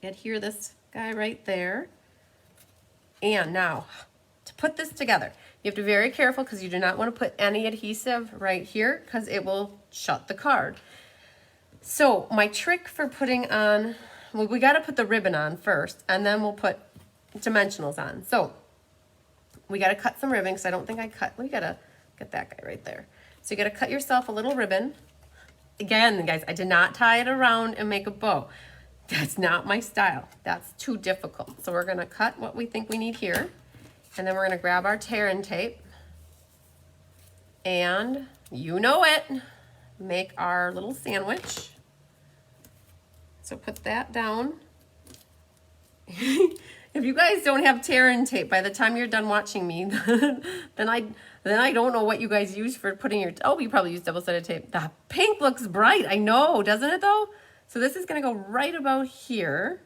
Adhere this guy right there. And now, to put this together, you have to be very careful because you do not want to put any adhesive right here because it will shut the card. So my trick for putting on, well, we got to put the ribbon on first, and then we'll put dimensionals on. So we got to cut some ribbon because I don't think I cut. We got to get that guy right there. So you got to cut yourself a little ribbon. Again, guys, I did not tie it around and make a bow. That's not my style. That's too difficult. So we're going to cut what we think we need here. And then we're going to grab our tear and tape. And you know it. Make our little sandwich. So put that down. If you guys don't have tear and tape by the time you're done watching me, then I don't know what you guys use for putting your, oh, you probably use double-sided tape. The pink looks bright. I know, doesn't it though? So this is going to go right about here.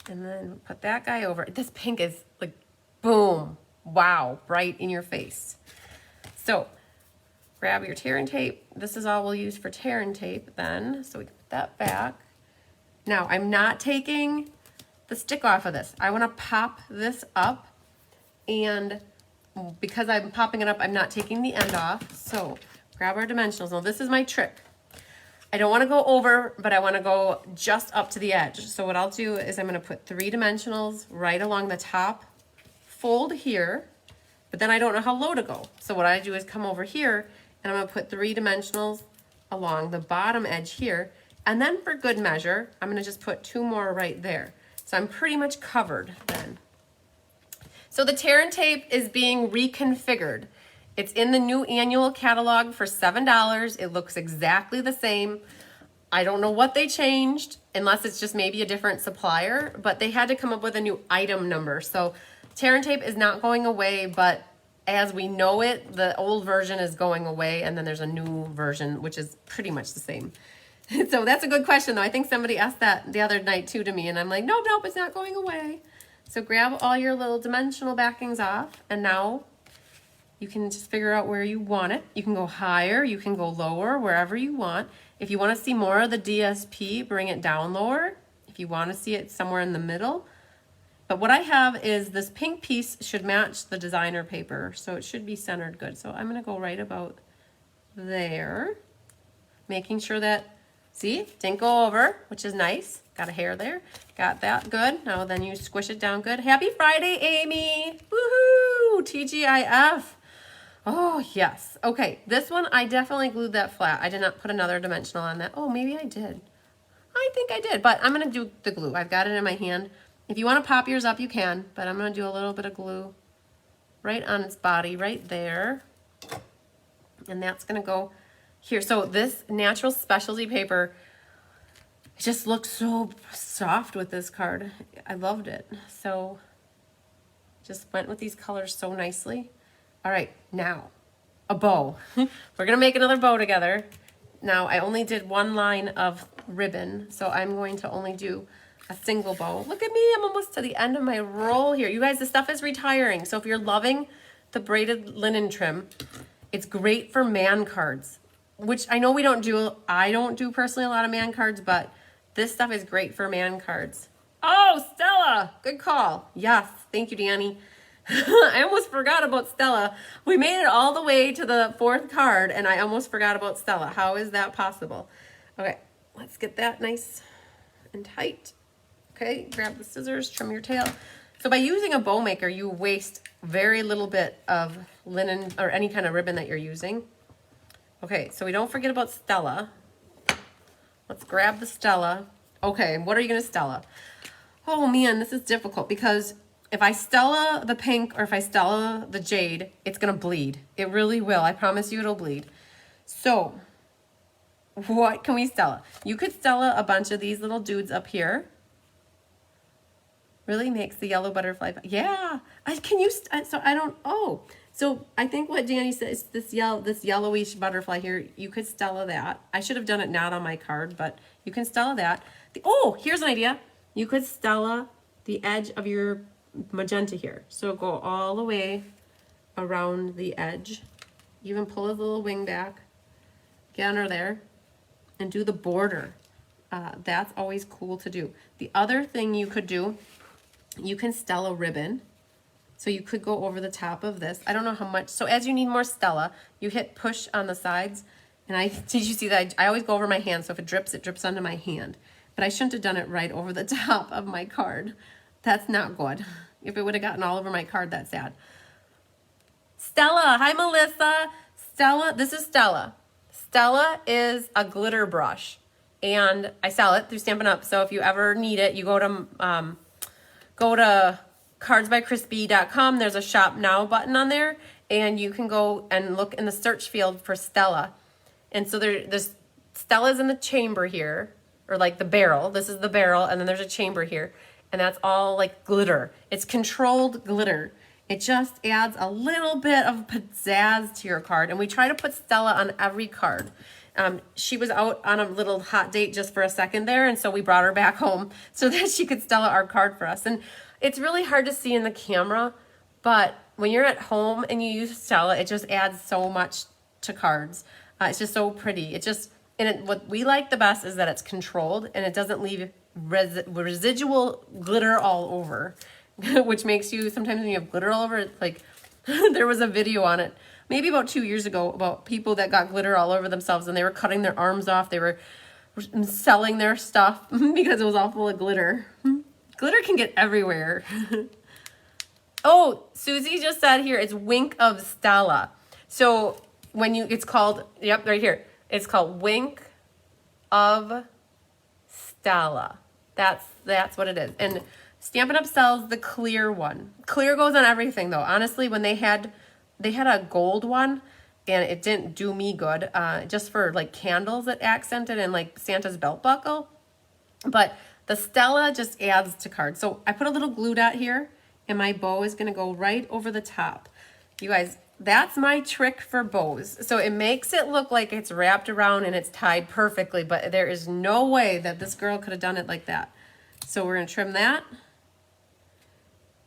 And then put that guy over. This pink is like, boom, wow, right in your face. So grab your tear and tape. This is all we'll use for tear and tape then. So we can put that back. Now I'm not taking the stick off of this. I want to pop this up, and because I'm popping it up, I'm not taking the end off. So grab our dimensionals. Now this is my trick. I don't want to go over, but I want to go just up to the edge. So what I'll do is I'm going to put 3 dimensionals right along the top, fold here, but then I don't know how low to go. So what I do is come over here, and I'm going to put 3 dimensionals along the bottom edge here, and then for good measure, I'm going to just put 2 more right there. So I'm pretty much covered then. So the tear and tape is being reconfigured. It's in the new annual catalog for $7. It looks exactly the same. I don't know what they changed, unless it's just maybe a different supplier, but they had to come up with a new item number. So tear and tape is not going away, but as we know it, the old version is going away, and then there's a new version, which is pretty much the same. So that's a good question, though. I think somebody asked that the other night, too, to me, and I'm like, nope, it's not going away. So grab all your little dimensional backings off, and now you can just figure out where you want it. You can go higher, you can go lower, wherever you want. If you want to see more of the DSP, bring it down lower. If you want to see it somewhere in the middle. But what I have is this pink piece should match the designer paper, so it should be centered good. So I'm going to go right about there, making sure that, see, didn't go over, which is nice. Got a hair there. Got that good. Now then you squish it down good. Happy Friday, Amy. Woohoo! TGIF. Oh, yes. Okay, this one, I definitely glued that flat. I did not put another dimensional on that. Oh, maybe I did. I think I did, but I'm going to do the glue. I've got it in my hand. If you want to pop yours up, you can, but I'm going to do a little bit of glue right on its body, right there. And that's going to go here. So this natural specialty paper, it just looks so soft with this card. I loved it. So just went with these colors so nicely. All right, now a bow. We're going to make another bow together. Now I only did 1 line of ribbon, so I'm going to only do a single bow. Look at me, I'm almost to the end of my roll here. You guys, the stuff is retiring. So if you're loving the braided linen trim, it's great for man cards, which I know we don't do. I don't do personally a lot of man cards, but this stuff is great for man cards. Oh, Stella, good call. Yes, thank you, Danny. I almost forgot about Stella. We made it all the way to the 4th card and I almost forgot about Stella. How is that possible? Okay, let's get that nice and tight. Okay, grab the scissors, trim your tail. So by using a bow maker, you waste very little bit of linen or any kind of ribbon that you're using. Okay, so we don't forget about Stella. Let's grab the Stella. Okay, what are you gonna Stella? Oh man, this is difficult because if I Stella the pink or if I Stella the jade, it's gonna bleed. It really will. I promise you it'll bleed. So what can we Stella? You could Stella a bunch of these little dudes up here. Really makes the yellow butterfly. Yeah, can you? So I don't. Oh, so I think what Danny said is this yellowish butterfly here. You could Stella that. I should have done it not on my card, but you can Stella that. Here's an idea. You could Stella the edge of your magenta here. So go all the way around the edge. Even pull his little wing back. Get under there, and do the border. That's always cool to do. The other thing you could do. You can Stella ribbon. So you could go over the top of this. I don't know how much. So as you need more Stella, you hit push on the sides. And did you see that? I always go over my hand. So if it drips onto my hand. But I shouldn't have done it right over the top of my card. That's not good. If it would have gotten all over my card, that's sad. Stella, hi Melissa. Stella, this is Stella. Stella is a glitter brush. And I sell it through Stampin' Up. So if you ever need it, you go to cardsbychrisb.com. There's a shop now button on there and you can go and look in the search field for Stella. And so there's Stella's in the chamber here, or like the barrel. This is the barrel and then there's a chamber here and that's all like glitter. It's controlled glitter. It just adds a little bit of pizzazz to your card and we try to put Stella on every card. She was out on a little hot date just for a second there, and so we brought her back home so that she could Stella our card for us. And it's really hard to see in the camera, but when you're at home and you use Stella, it just adds so much to cards. It's just so pretty. What we like the best is that it's controlled and it doesn't leave residual glitter all over, which makes you, sometimes when you have glitter all over, it's like, there was a video on it maybe about 2 years ago about people that got glitter all over themselves and they were cutting their arms off. They were selling their stuff because it was all full of glitter. Glitter can get everywhere. Oh, Susie just said here, it's Wink of Stella. So it's called, yep, right here. It's called Wink of Stella. That's what it is. And Stampin' Up sells the clear one. Clear goes on everything though. Honestly, when they had a gold one and it didn't do me good, just for like candles that accented and like Santa's belt buckle. But the Stella just adds to cards. So I put a little glue dot here and my bow is gonna go right over the top. You guys, that's my trick for bows. So it makes it look like it's wrapped around and it's tied perfectly, but there is no way that this girl could have done it like that. So we're gonna trim that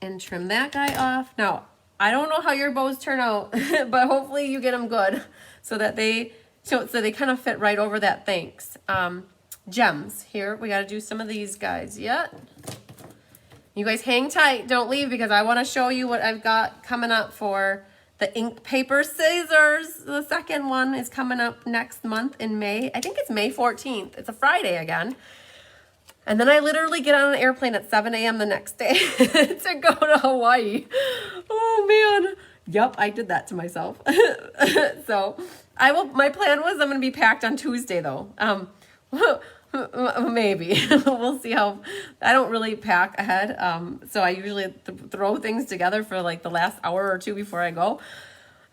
and trim that guy off. Now, I don't know how your bows turn out, but hopefully you get them good so that they kind of fit right over that thanks. Gems. Here, we got to do some of these guys. Yeah. You guys hang tight. Don't leave because I want to show you what I've got coming up for the ink paper scissors. The second one is coming up next month in May. I think it's May 14th. It's a Friday again. And then I literally get on an airplane at 7 a.m. the next day to go to Hawaii. Oh man. Yep, I did that to myself. So my plan was I'm going to be packed on Tuesday though. Maybe. We'll see how. I don't really pack ahead. So I usually throw things together for like the last hour or two before I go.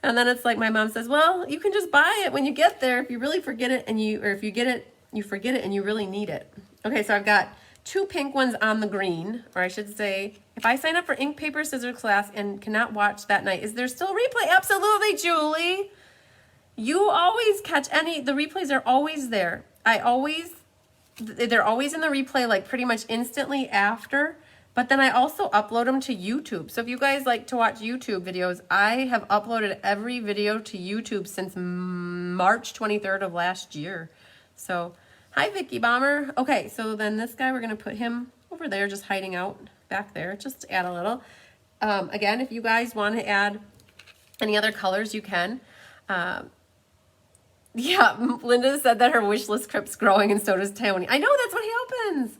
And then it's like my mom says, well, you can just buy it when you get there if you really forget it or if you get it, you forget it and you really need it. Okay, so I've got 2 pink ones on the green, or I should say, if I sign up for ink, paper, scissors class and cannot watch that night, is there still replay? Absolutely, Julie. You always catch the replays are always there. They're always in the replay, like pretty much instantly after, but then I also upload them to YouTube. So if you guys like to watch YouTube videos, I have uploaded every video to YouTube since March 23rd of last year. So, hi, Vicky Bomber. Okay, so then this guy, we're going to put him over there, just hiding out back there, just to add a little. Again, if you guys want to add any other colors, you can. Yeah, Linda said that her wish list keeps growing and so does Tony. I know, that's what happens.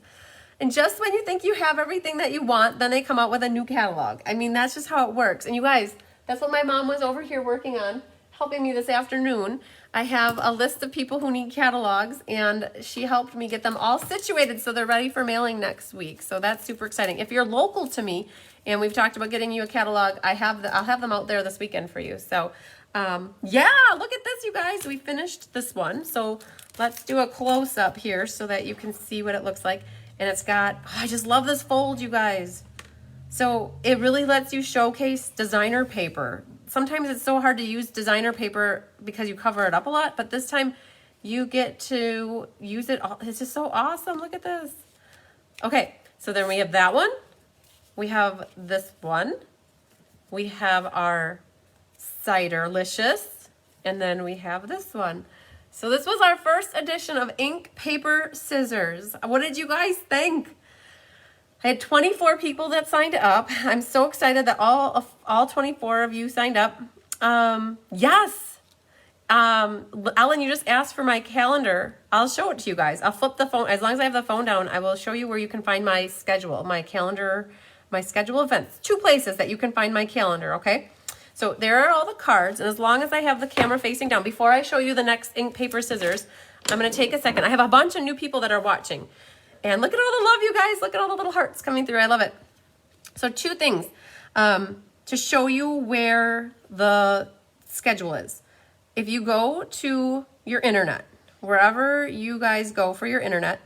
And just when you think you have everything that you want, then they come out with a new catalog. I mean, that's just how it works. And you guys, that's what my mom was over here working on, helping me this afternoon. I have a list of people who need catalogs, and she helped me get them all situated so they're ready for mailing next week. So that's super exciting. If you're local to me, and we've talked about getting you a catalog, I'll have them out there this weekend for you. So yeah, look at this, you guys. We finished this one. So let's do a close-up here so that you can see what it looks like. And it's got, oh, I just love this fold, you guys. So it really lets you showcase designer paper. Sometimes it's so hard to use designer paper because you cover it up a lot, but this time you get to use it all. It's just so awesome. Look at this. Okay, so then we have that one. We have this one. We have our Ciderlicious, and then we have this one. So this was our first edition of Ink, Paper, Scissors. What did you guys think? I had 24 people that signed up. I'm so excited that all 24 of you signed up. Yes. Ellen, you just asked for my calendar. I'll show it to you guys. I'll flip the phone. As long as I have the phone down, I will show you where you can find my schedule, my calendar, my schedule events. 2 places that you can find my calendar, okay? So there are all the cards, and as long as I have the camera facing down, before I show you the next ink, paper, scissors, I'm going to take a second. I have a bunch of new people that are watching. And look at all the love, you guys. Look at all the little hearts coming through. I love it. So 2 things to show you where the schedule is. If you go to your internet, wherever you guys go for your internet,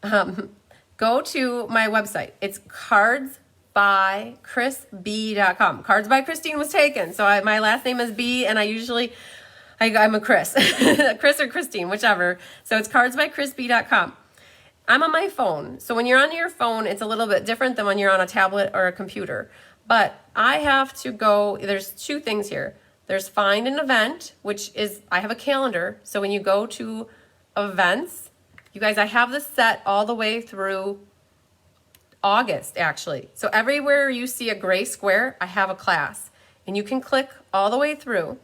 go to my website. It's cardsbychrisb.com. Cards by Christine was taken. So my last name is B, and I'm a Chris. Chris or Christine, whichever. So it's cardsbychrisb.com. I'm on my phone. So when you're on your phone, it's a little bit different than when you're on a tablet or a computer. But I have to go, there's 2 things here. There's find an event, which is, I have a calendar. So when you go to events, you guys, I have this set all the way through August, actually. So everywhere you see a gray square, I have a class. And you can click all the way through.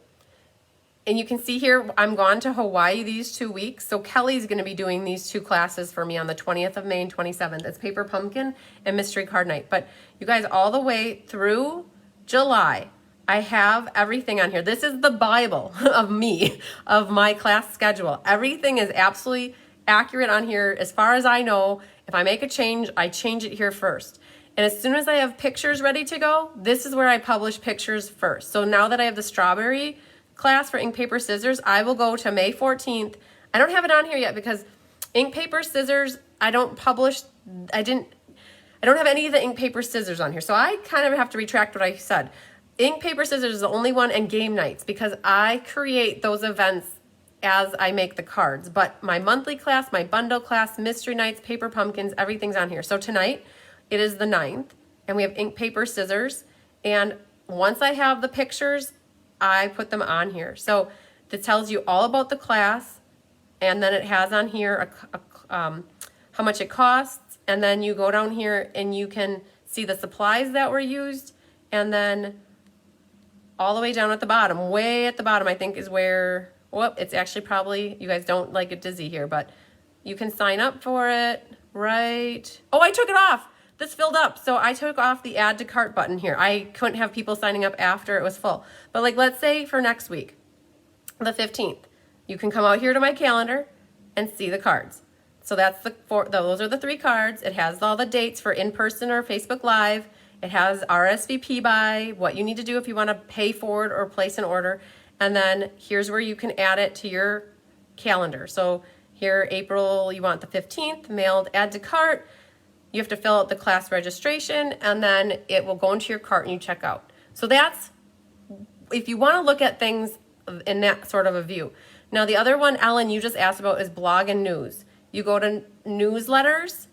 And you can see here, I'm gone to Hawaii these 2 weeks. So Kelly's going to be doing these 2 classes for me on the 20th of May and 27th. It's Paper Pumpkin and Mystery Card Night. But you guys, all the way through July, I have everything on here. This is the Bible of me, of my class schedule. Everything is absolutely accurate on here. As far as I know, if I make a change, I change it here first. And as soon as I have pictures ready to go, this is where I publish pictures first. So now that I have the strawberry class for ink, paper, scissors, I will go to May 14th. I don't have it on here yet because ink, paper, scissors, I don't have any of the ink, paper, scissors on here. So I kind of have to retract what I said. Ink, paper, scissors is the only one, and game nights, because I create those events as I make the cards. But my monthly class, my bundle class, mystery nights, paper pumpkins, everything's on here. So tonight, it is the 9th, and we have ink, paper, scissors. And once I have the pictures, I put them on here. So it tells you all about the class, and then it has on here how much it costs, and then you go down here and you can see the supplies that were used, and then all the way down at the bottom, way at the bottom, I think is where, well, it's actually probably, you guys don't like it dizzy here, but you can sign up for it, right? Oh, I took it off. This filled up. So I took off the add to cart button here. I couldn't have people signing up after it was full. But like, let's say for next week, the 15th, you can come out here to my calendar and see the cards. So that's those are the 3 cards. It has all the dates for in-person or Facebook Live. It has RSVP by, what you need to do if you want to pay for it or place an order. And then here's where you can add it to your calendar. So here, April, you want the 15th, mailed, add to cart. You have to fill out the class registration, and then it will go into your cart and you check out. So that's, if you want to look at things in that sort of a view. Now, the other one, Ellen, you just asked about is blog and news. You go to newsletters,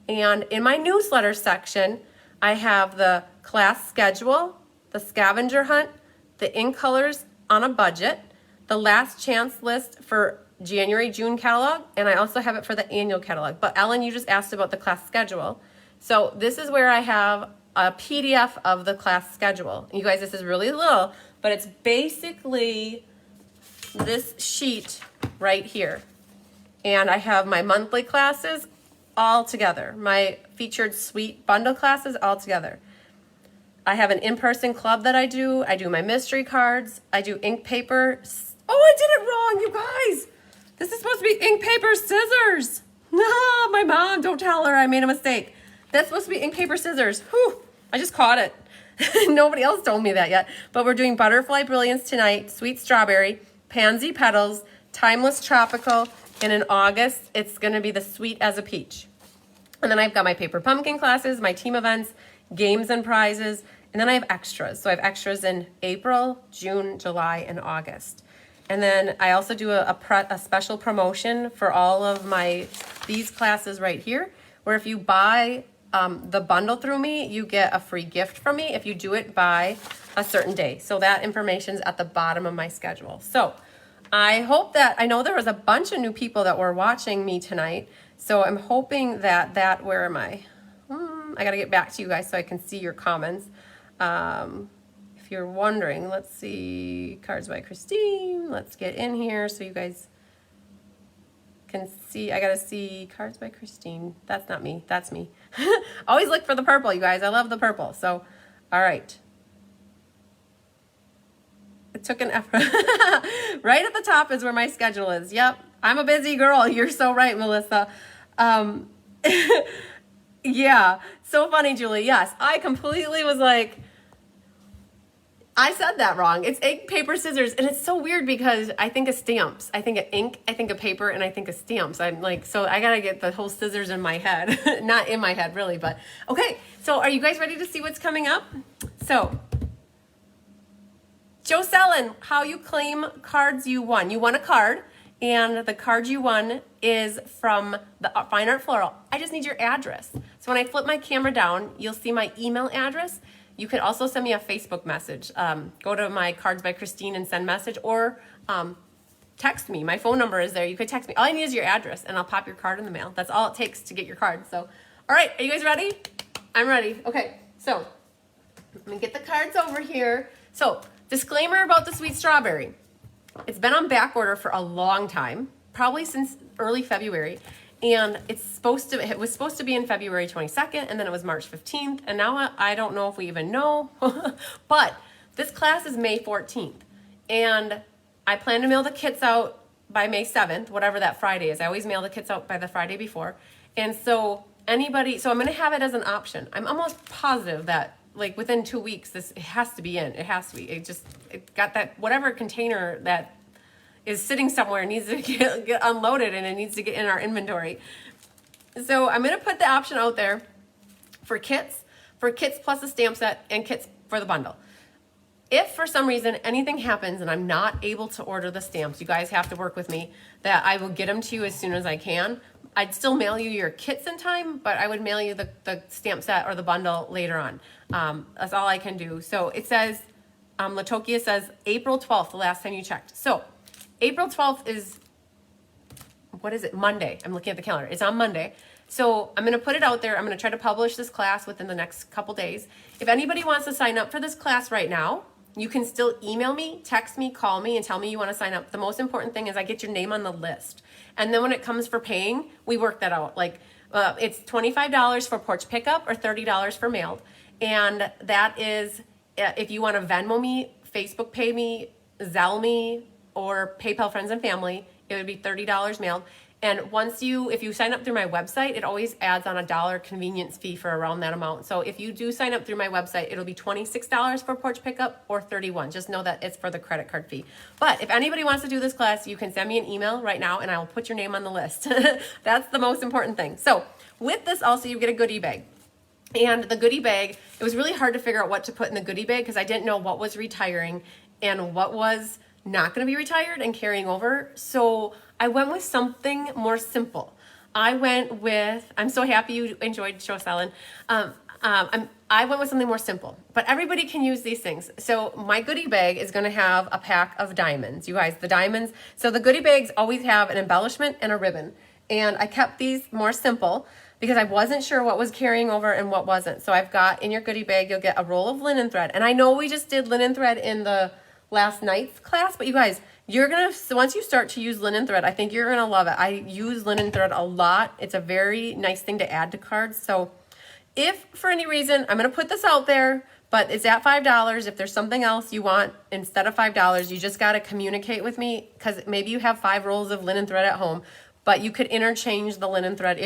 and in my newsletter section, I have the class schedule, the scavenger hunt, the ink colors on a budget, the last chance list for January, June catalog, and I also have it for the annual catalog. But Ellen, you just asked about the class schedule. So this is where I have a PDF of the class schedule. You guys, this is really little, but it's basically this sheet right here. And I have my monthly classes all together, my featured suite bundle classes all together. I have an in-person club that I do my mystery cards, I do ink paper. Oh, I did it wrong, you guys. This is supposed to be ink paper scissors. No, my mom, don't tell her I made a mistake. That's supposed to be ink paper scissors. Whew, I just caught it. Nobody else told me that yet. But we're doing Butterfly Brilliance tonight, Sweet Strawberry, Pansy Petals, Timeless Tropical, and in August, it's going to be the Sweet as a Peach. And then I've got my Paper Pumpkin classes, my team events, games and prizes, and then I have extras. So I have extras in April, June, July, and August. And then I also do a special promotion for all of these classes right here, where if you buy the bundle through me, you get a free gift from me if you do it by a certain day. So that information's at the bottom of my schedule. So I know there was a bunch of new people that were watching me tonight. So I'm hoping that where am I? I got to get back to you guys so I can see your comments. If you're wondering, let's see, Cards by Christine. Let's get in here so you guys can see. I got to see Cards by Christine. That's not me. That's me. Always look for the purple, you guys. I love the purple. So, all right. It took an effort. Right at the top is where my schedule is. Yep. I'm a busy girl. You're so right, Melissa. Yeah. So funny, Julie. Yes. I completely was like, I said that wrong. It's ink, paper, scissors. And it's so weird because I think of stamps. I think of ink, I think of paper, and I think of stamps. I'm like, so I got to get the whole scissors in my head. Not in my head, really, but okay. So are you guys ready to see what's coming up? So, Joe Sellen, how you claim cards you won. You won a card, and the card you won is from the Fine Art Floral. I just need your address. So when I flip my camera down, you'll see my email address. You could also send me a Facebook message. Go to my Cards by Christine and send message, or text me. My phone number is there. You could text me. All I need is your address, and I'll pop your card in the mail. That's all it takes to get your card. So, all right, are you guys ready? I'm ready. Okay, so let me get the cards over here. So, disclaimer about the Sweet Strawberry. It's been on back order for a long time, probably since early February. And it was supposed to be in February 22nd, and then it was March 15th, and now I don't know if we even know. But this class is May 14th, and I plan to mail the kits out by May 7th, whatever that Friday is. I always mail the kits out by the Friday before. And so I'm going to have it as an option. I'm almost positive that like within 2 weeks, it has to be in. It has to be. It got that, whatever container that is sitting somewhere needs to get unloaded, and it needs to get in our inventory. So I'm going to put the option out there for kits plus a stamp set, and kits for the bundle. If for some reason anything happens and I'm not able to order the stamps, you guys have to work with me, that I will get them to you as soon as I can. I'd still mail you your kits in time, but I would mail you the stamp set or the bundle later on. That's all I can do. So it says, Latokia says April 12th, the last time you checked. So April 12th is, what is it? Monday. I'm looking at the calendar. It's on Monday. So I'm going to put it out there. I'm going to try to publish this class within the next couple days. If anybody wants to sign up for this class right now, you can still email me, text me, call me, and tell me you want to sign up. The most important thing is I get your name on the list. And then when it comes for paying, we work that out. Like it's $25 for porch pickup or $30 for mailed. And that is, if you want to Venmo me, Facebook pay me, Zelle me, or PayPal friends and family, it would be $30 mailed. And if you sign up through my website, it always adds on $1 convenience fee for around that amount. So if you do sign up through my website, it'll be $26 for porch pickup or $31. Just know that it's for the credit card fee. But if anybody wants to do this class, you can send me an email right now and I will put your name on the list. That's the most important thing. So with this also, you get a goodie bag. And the goodie bag, it was really hard to figure out what to put in the goodie bag because I didn't know what was retiring and what was not going to be retired and carrying over. So I went with something more simple. I'm so happy you enjoyed Joe Sellen. I went with something more simple, but everybody can use these things. So my goodie bag is going to have a pack of diamonds. You guys, the diamonds. So the goodie bags always have an embellishment and a ribbon. And I kept these more simple. because I wasn't sure what was carrying over and what wasn't. So I've got in your goodie bag, you'll get a roll of linen thread. And I know we just did linen thread in the last night's class, but you guys, once you start to use linen thread, I think you're gonna love it. I use linen thread a lot. It's a very nice thing to add to cards. So if for any reason, I'm gonna put this out there, but it's at $5. If there's something else you want instead of $5, you just gotta communicate with me, because maybe you have 5 rolls of linen thread at home, but you could interchange the linen thread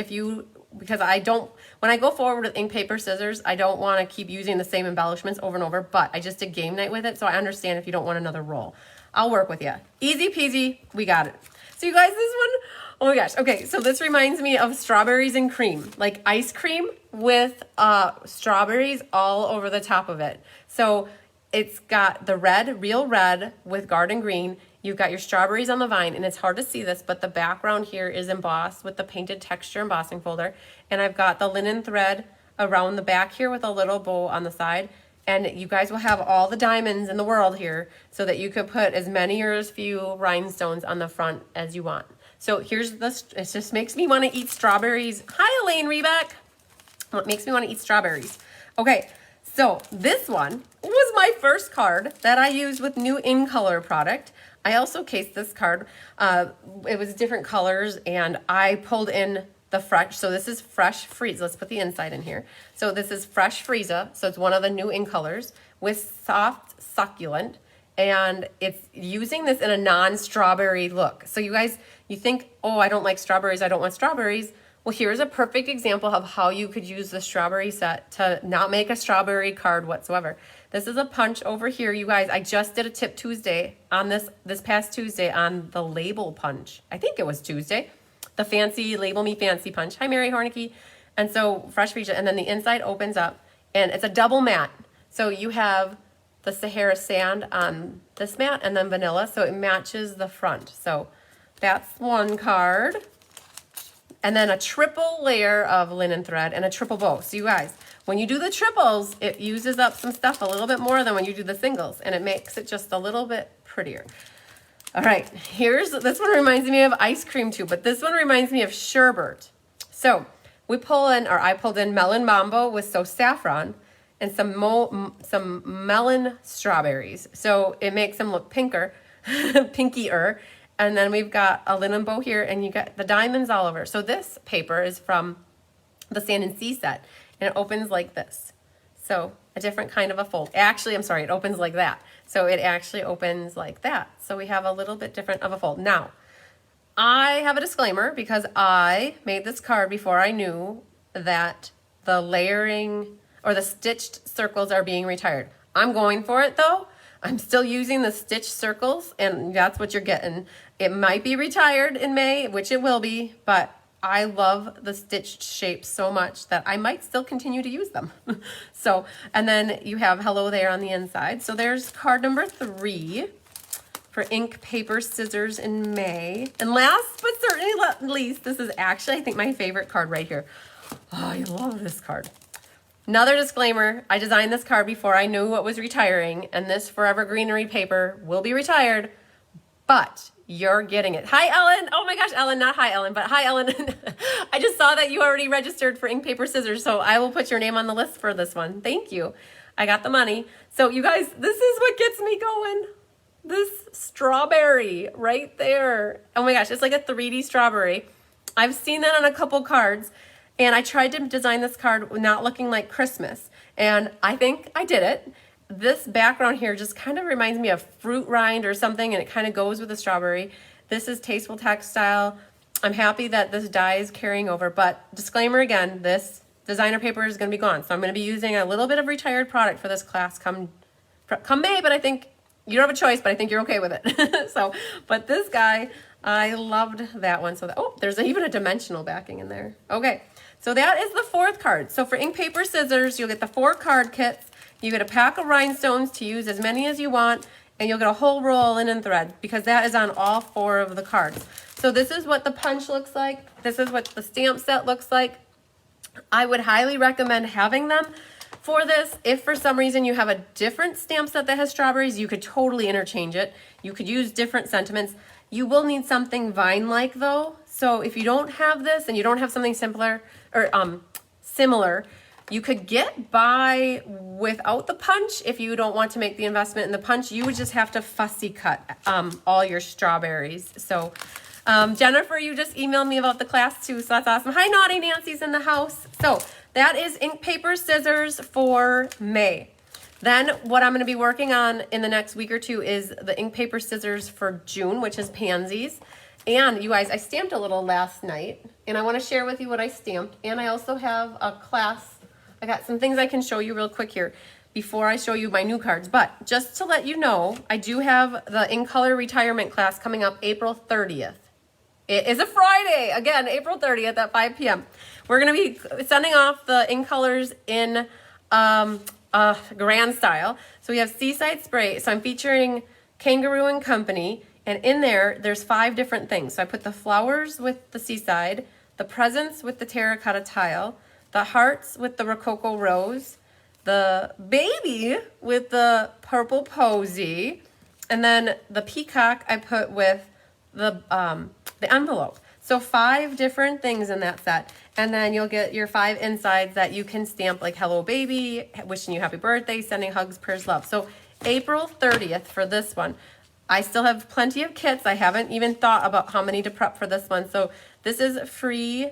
because when I go forward with ink, paper, scissors, I don't want to keep using the same embellishments over and over, but I just did game night with it, so I understand if you don't want another roll. I'll work with you. Easy peasy, we got it. So you guys, this one, oh my gosh. Okay, so this reminds me of strawberries and cream, like ice cream with strawberries all over the top of it. So it's got the red, real red with garden green. You've got your strawberries on the vine, and it's hard to see this, but the background here is embossed with the painted texture embossing folder. And I've got the linen thread around the back here with a little bow on the side. And you guys will have all the diamonds in the world here so that you could put as many or as few rhinestones on the front as you want. So here's it just makes me want to eat strawberries. Hi, Elaine Rebeck. What makes me want to eat strawberries? Okay, so this one was my first card that I used with new In Color product. I also cased this card. It was different colors, and I pulled in the fresh. So this is Fresh Freeze. Let's put the inside in here. So this is Fresh Freeza. So it's one of the new In Colors with Soft Succulent, and it's using this in a non-strawberry look. So you guys, you think, oh, I don't like strawberries, I don't want strawberries. Well, here's a perfect example of how you could use the strawberry set to not make a strawberry card whatsoever. This is a punch over here, you guys. I just did a Tip Tuesday on this past Tuesday on the label punch. I think it was Tuesday. The fancy Label Me Fancy punch. Hi, Mary Hornicky. And so Fresh Freesia, and then the inside opens up, and it's a double mat. So you have the Sahara Sand on this mat, and then vanilla, so it matches the front. So that's one card. And then a triple layer of linen thread and a triple bow. So you guys, when you do the triples, it uses up some stuff a little bit more than when you do the singles, and it makes it just a little bit prettier. All right, this one reminds me of ice cream too, but this one reminds me of sherbet. So I pulled in melon mambo with saffron and some melon strawberries. So it makes them look pinkier. And then we've got a linen bow here, and you got the diamonds all over. So this paper is from the Sand and Sea set, and it opens like this. So a different kind of a fold. Actually, I'm sorry, it opens like that. So it actually opens like that. So we have a little bit different of a fold. Now, I have a disclaimer because I made this card before I knew that the layering or the stitched circles are being retired. I'm going for it though. I'm still using the stitched circles, and that's what you're getting. It might be retired in May, which it will be, but I love the stitched shapes so much that I might still continue to use them. So, and then you have Hello There on the inside. So there's card number 3 for ink, paper, scissors in May. And last but certainly not least, this is actually, I think, my favorite card right here. Oh, I love this card. Another disclaimer, I designed this card before I knew what was retiring, and this Forever Greenery paper will be retired, but you're getting it. Hi, Ellen. Oh my gosh, Ellen, not hi, Ellen, but hi, Ellen. I just saw that you already registered for ink, paper, scissors, so I will put your name on the list for this one. Thank you. I got the money. So you guys, this is what gets me going. This strawberry right there. Oh my gosh, it's like a 3D strawberry. I've seen that on a couple cards. And I tried to design this card not looking like Christmas, and I think I did it. This background here just kind of reminds me of fruit rind or something, and it kind of goes with the strawberry. This is Tasteful Textile. I'm happy that this die is carrying over, but disclaimer again, this designer paper is going to be gone. So I'm going to be using a little bit of retired product for this class come May, but I think you don't have a choice, but I think you're okay with it. But this guy, I loved that one. So there's even a dimensional backing in there. Okay. So that is the 4th card. So for ink, paper, scissors, you'll get the 4 card kits. You get a pack of rhinestones to use as many as you want, and you'll get a whole roll of linen thread because that is on all 4 of the cards. So this is what the punch looks like. This is what the stamp set looks like. I would highly recommend having them for this. If for some reason you have a different stamp set that has strawberries, you could totally interchange it. You could use different sentiments. You will need something vine-like though. So if you don't have this and you don't have something simpler, or similar. You could get by without the punch if you don't want to make the investment in the punch. You would just have to fussy cut all your strawberries. So Jennifer, you just emailed me about the class too, so that's awesome. Hi, Naughty Nancy's in the house. So that is ink, paper, scissors for May. Then what I'm going to be working on in the next week or two is the ink, paper, scissors for June, which is pansies. And you guys, I stamped a little last night, and I want to share with you what I stamped. And I also have a class. I got some things I can show you real quick here before I show you my new cards. But just to let you know, I do have the In Color Retirement class coming up April 30th. It is a Friday. Again, April 30th at 5 p.m. We're going to be sending off the In Colors in grand style. So we have Seaside Spray. So I'm featuring Kangaroo and Company. And in there's 5 different things. So I put the flowers with the Seaside, the presents with the terracotta tile, the hearts with the Rococo Rose, the baby with the purple posy, and then the peacock I put with the envelope. So 5 different things in that set. And then you'll get your 5 insides that you can stamp like hello baby, wishing you happy birthday, sending hugs, prayers, love. So April 30th for this one. I still have plenty of kits. I haven't even thought about how many to prep for this one. So this is free.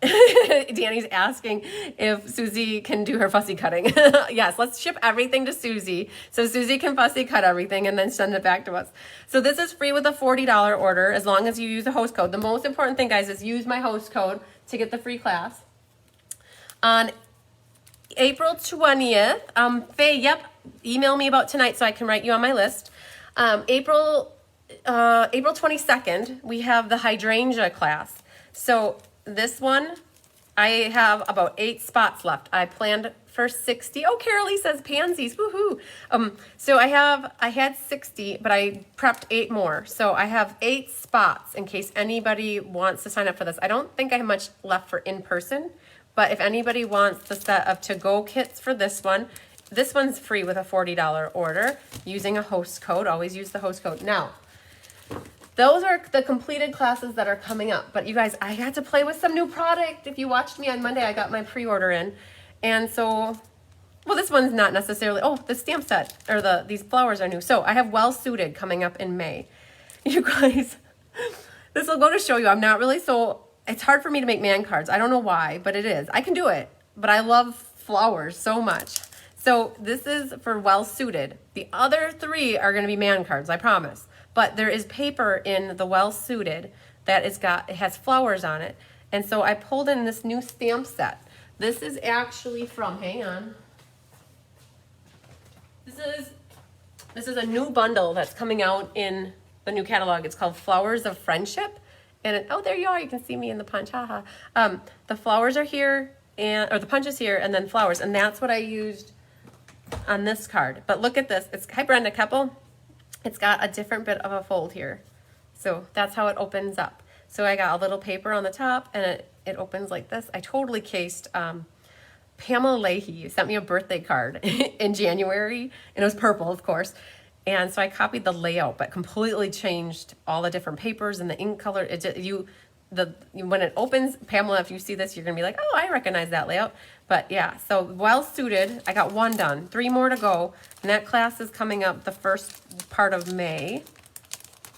Danny's asking if Susie can do her fussy cutting. Yes, let's ship everything to Susie so Susie can fussy cut everything and then send it back to us. So this is free with a $40 order as long as you use a host code. The most important thing, guys, is use my host code to get the free class. On April 20th, Faye, yep, email me about tonight so I can write you on my list. April 22nd, we have the hydrangea class. So this one, I have about 8 spots left. I planned for 60. Oh, Carolee says pansies, woohoo. So I had 60, but I prepped 8 more. So I have 8 spots in case anybody wants to sign up for this. I don't think I have much left for in-person, but if anybody wants the set of to-go kits for this one's free with a $40 order using a host code. Always use the host code. Now, those are the completed classes that are coming up. But you guys, I got to play with some new product. If you watched me on Monday, I got my pre-order in. And so, well, this one's not necessarily, oh, the stamp set, or these flowers are new. So I have Well Suited coming up in May. You guys, this will go to show you, I'm not really it's hard for me to make man cards. I don't know why, but it is. I can do it, but I love flowers so much. So this is for Well Suited. The other 3 are going to be man cards, I promise. But there is paper in the Well Suited that it has flowers on it. And so I pulled in this new stamp set. This is actually from, hang on. This is a new bundle that's coming out in the new catalog. It's called Flowers of Friendship. And oh, there you are. You can see me in the punch. Haha. The flowers are here, or the punch is here, and then flowers. And that's what I used on this card. But look at this. Hi, Brenda Keppel. It's got a different bit of a fold here. So that's how it opens up. So I got a little paper on the top, and it opens like this. I totally cased Pamela Leahy sent me a birthday card in January, and it was purple, of course. And so I copied the layout, but completely changed all the different papers and the ink color. When it opens, Pamela, if you see this, you're gonna be like, oh, I recognize that layout. But yeah, so Well Suited, I got 1 done, 3 more to go. And that class is coming up the first part of May.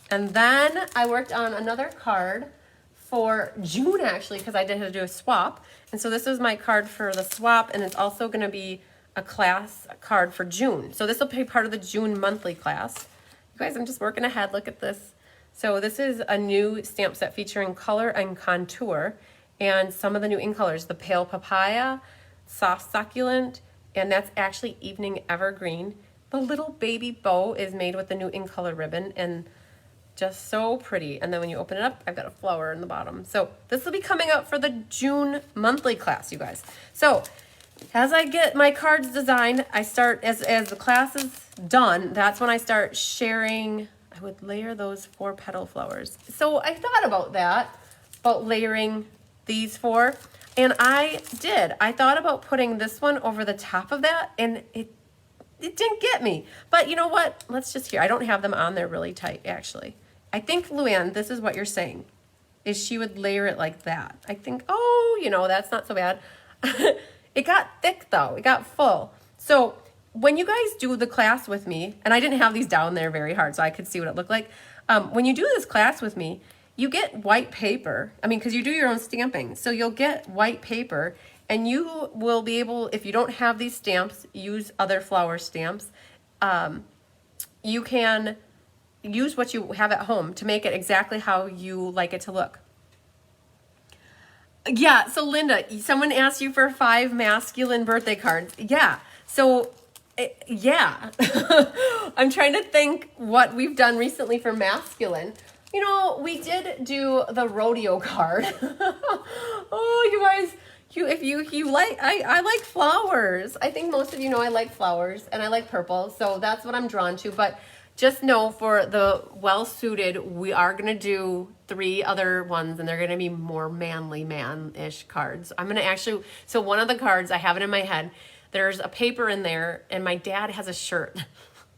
And then I worked on another card for June, actually, because I did have to do a swap. And so this is my card for the swap, and it's also gonna be a class card for June. So this will be part of the June monthly class. You guys, I'm just working ahead, look at this. So this is a new stamp set featuring color and contour, and some of the new ink colors, the Pale Papaya, Soft Succulent, and that's actually Evening Evergreen. The little baby bow is made with the new ink color ribbon, and just so pretty. And then when you open it up, I've got a flower in the bottom. So this will be coming up for the June monthly class, you guys. So as I get my cards designed, I start, as the class is done, that's when I start sharing. I would layer those 4 petal flowers. So I thought about layering these 4, and I did. I thought about putting this one over the top of that, and it didn't get me. But you know what? Let's just hear. I don't have them on there really tight, actually. I think, Luann, this is what you're saying. is she would layer it like that. I think, oh, that's not so bad. It got thick though. It got full. So when you guys do the class with me, and I didn't have these down there very hard so I could see what it looked like. When you do this class with me, you get white paper. I mean, because you do your own stamping. So you'll get white paper, and you will be able, if you don't have these stamps, use other flower stamps. You can use what you have at home to make it exactly how you like it to look. Yeah, so Linda, someone asked you for 5 masculine birthday cards. Yeah, so yeah. I'm trying to think what we've done recently for masculine. We did do the rodeo card. Oh, you guys, if you like, I like flowers. I think most of you know I like flowers and I like purple, so that's what I'm drawn to. But just know for the well-suited, we are going to do 3 other ones, and they're going to be more manly, man-ish cards. I'm going to actually, so one of the cards, I have it in my head, there's a paper in there, and my dad has a shirt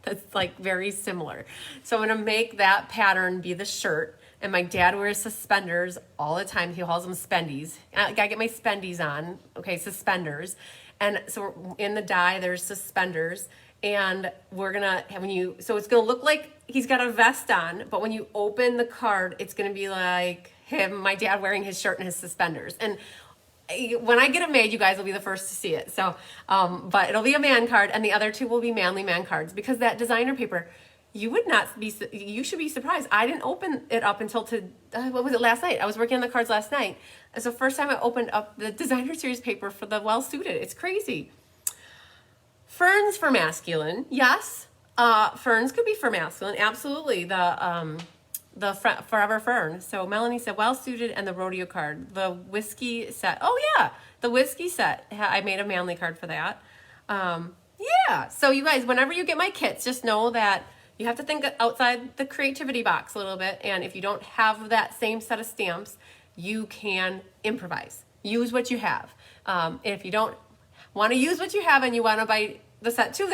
that's like very similar. So I'm going to make that pattern be the shirt, and my dad wears suspenders all the time. He calls them spendies. I got to get my spendies on. Okay, suspenders. And so in the die, there's suspenders. And we're gonna so it's gonna look like he's got a vest on, but when you open the card, it's gonna be like my dad wearing his shirt and his suspenders. And when I get it made, you guys will be the first to see it. So, but it'll be a man card, and the other 2 will be manly man cards, because that designer paper, you should be surprised. I didn't open it up until last night? I was working on the cards last night. It's the first time I opened up the designer series paper for the well-suited. It's crazy. Ferns for masculine, yes. Ferns could be for masculine, absolutely. The forever fern. So Melanie said well-suited and the rodeo card. The whiskey set. Oh yeah, the whiskey set. I made a manly card for that. Yeah. So you guys, whenever you get my kits, just know that you have to think outside the creativity box a little bit. And if you don't have that same set of stamps, you can improvise. Use what you have. If you don't want to use what you have and you want to buy the set too,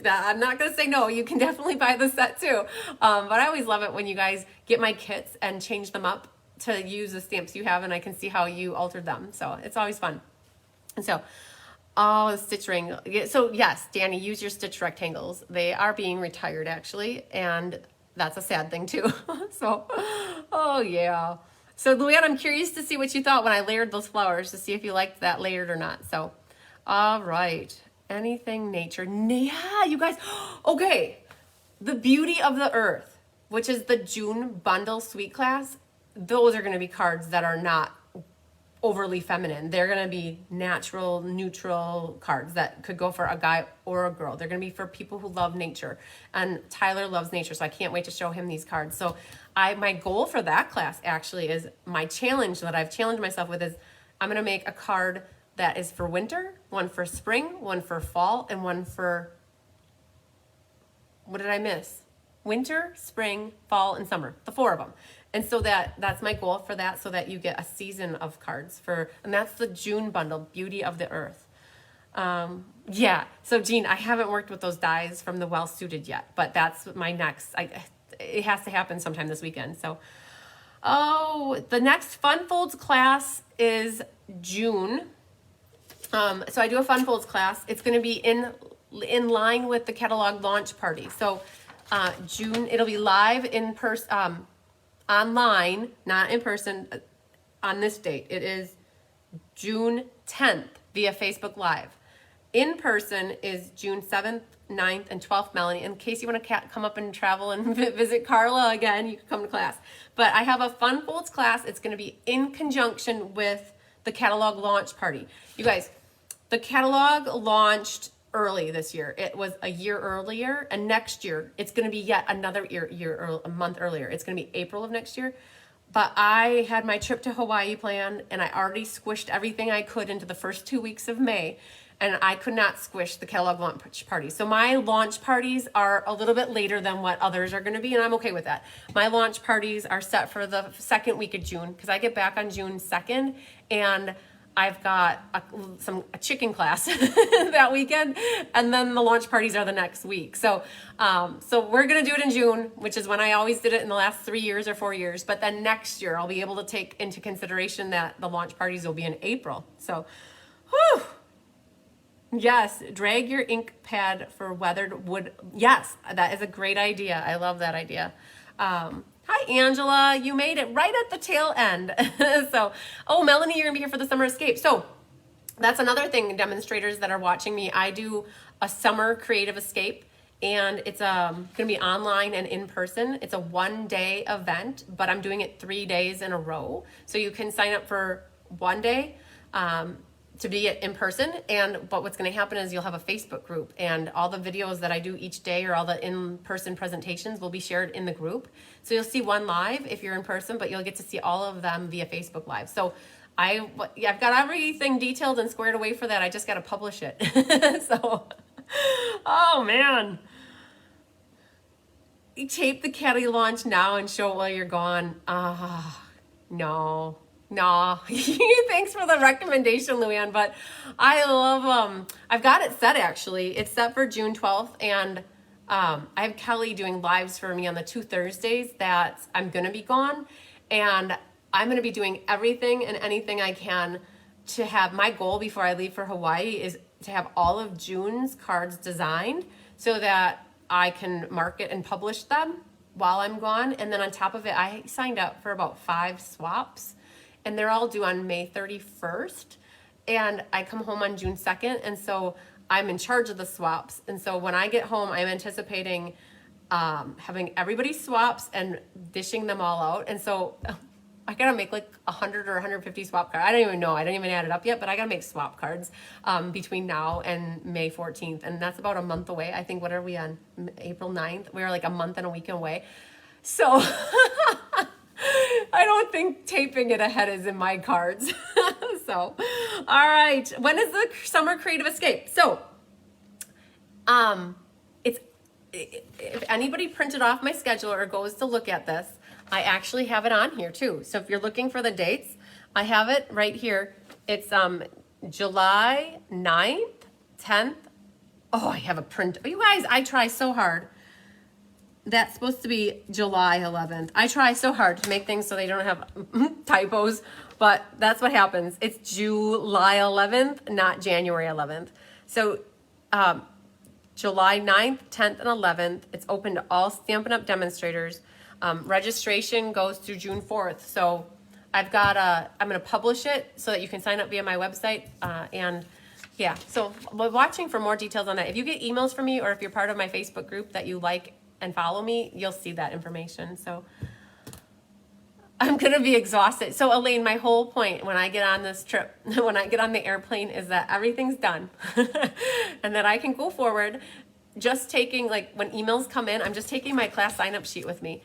I'm not going to say no. You can definitely buy the set too. But I always love it when you guys get my kits and change them up to use the stamps you have, and I can see how you altered them. So it's always fun. And so, the stitch ring. So yes, Danny, use your stitch rectangles. They are being retired actually, and that's a sad thing too. So, oh yeah. So Luann, I'm curious to see what you thought when I layered those flowers, to see if you liked that layered or not. So, all right. Anything nature. Yeah, you guys. Okay. The Beauty of the Earth, which is the June bundle suite class. Those are going to be cards that are not overly feminine. They're going to be natural, neutral cards that could go for a guy or a girl. They're going to be for people who love nature. And Tyler loves nature, so I can't wait to show him these cards. So my goal for that class actually is, my challenge that I've challenged myself with is, I'm going to make a card that is for winter, one for spring, one for fall, and one for, what did I miss? Winter, spring, fall, and summer, the 4 of them. And so that's my goal for that, so that you get a season of cards and that's the June bundle, Beauty of the Earth. Yeah, so Jean, I haven't worked with those dies from the Well Suited yet, but that's my next, it has to happen sometime this weekend. So, the next Fun Folds class is June. So I do a Fun Folds class. It's going to be in line with the catalog launch party. So June, it'll be live in person, online, not in person, on this date. It is June 10th via Facebook Live. In person is June 7th, 9th, and 12th, Melanie. In case you want to come up and travel and visit Carla again, you can come to class. But I have a Fun Folds class. It's going to be in conjunction with the catalog launch party. You guys, the catalog launched early this year. It was a year earlier, and next year it's going to be yet another a month earlier. It's going to be April of next year. But I had my trip to Hawaii planned, and I already squished everything I could into the first 2 weeks of May, and I could not squish the catalog launch party. So my launch parties are a little bit later than what others are going to be, and I'm okay with that. My launch parties are set for the second week of June, because I get back on June 2nd, and I've got a chicken class that weekend, and then the launch parties are the next week. So we're gonna do it in June, which is when I always did it in the last 3 years or 4 years. But then next year I'll be able to take into consideration that the launch parties will be in April. So, whew. Yes, drag your ink pad for weathered wood. Yes, that is a great idea. I love that idea. Hi, Angela. You made it right at the tail end. So, oh, Melanie, you're going to be here for the summer escape. So that's another thing, demonstrators that are watching me. I do a summer creative escape, and it's going to be online and in person. It's a 1-day event, but I'm doing it 3 days in a row. So you can sign up for 1 day to be in person, but what's going to happen is you'll have a Facebook group, and all the videos that I do each day, or all the in-person presentations, will be shared in the group. So you'll see one live if you're in person, but you'll get to see all of them via Facebook Live. So I've got everything detailed and squared away for that. I just got to publish it. So, oh man. You tape the caddy launch now and show it while you're gone. No. Thanks for the recommendation, Luann, but I love, I've got it set actually. It's set for June 12th, and I have Kelly doing lives for me on the 2 Thursdays that I'm going to be gone, and I'm going to be doing everything and anything I can to have, my goal before I leave for Hawaii is to have all of June's cards designed so that I can market and publish them while I'm gone. And then on top of it, I signed up for about 5 swaps, and they're all due on May 31st. And I come home on June 2nd. And so I'm in charge of the swaps. And so when I get home, I'm anticipating having everybody swaps and dishing them all out. And so I gotta make like 100 or 150 swap cards. I don't even know. I didn't even add it up yet, but I gotta make swap cards between now and May 14th. And that's about a month away. I think, what are we on? April 9th? We're like a month and a week away. So I don't think taping it ahead is in my cards. So, all right. When is the summer creative escape? So, if anybody printed off my schedule or goes to look at this, I actually have it on here too. So if you're looking for the dates, I have it right here. It's July 9th, 10th. Oh, I have a print. You guys, I try so hard. That's supposed to be July 11th. I try so hard to make things so they don't have typos, but that's what happens. It's July 11th, not January 11th. So July 9th, 10th, and 11th. It's open to all Stampin' Up! Demonstrators. Registration goes through June 4th. So I'm going to publish it so that you can sign up via my website. And yeah, so watching for more details on that. If you get emails from me, or if you're part of my Facebook group that you like and follow me, you'll see that information. So I'm going to be exhausted. So Elaine, my whole point when I get on this trip, when I get on the airplane, is that everything's done and that I can go forward just taking, like when emails come in, I'm just taking my class sign up sheet with me.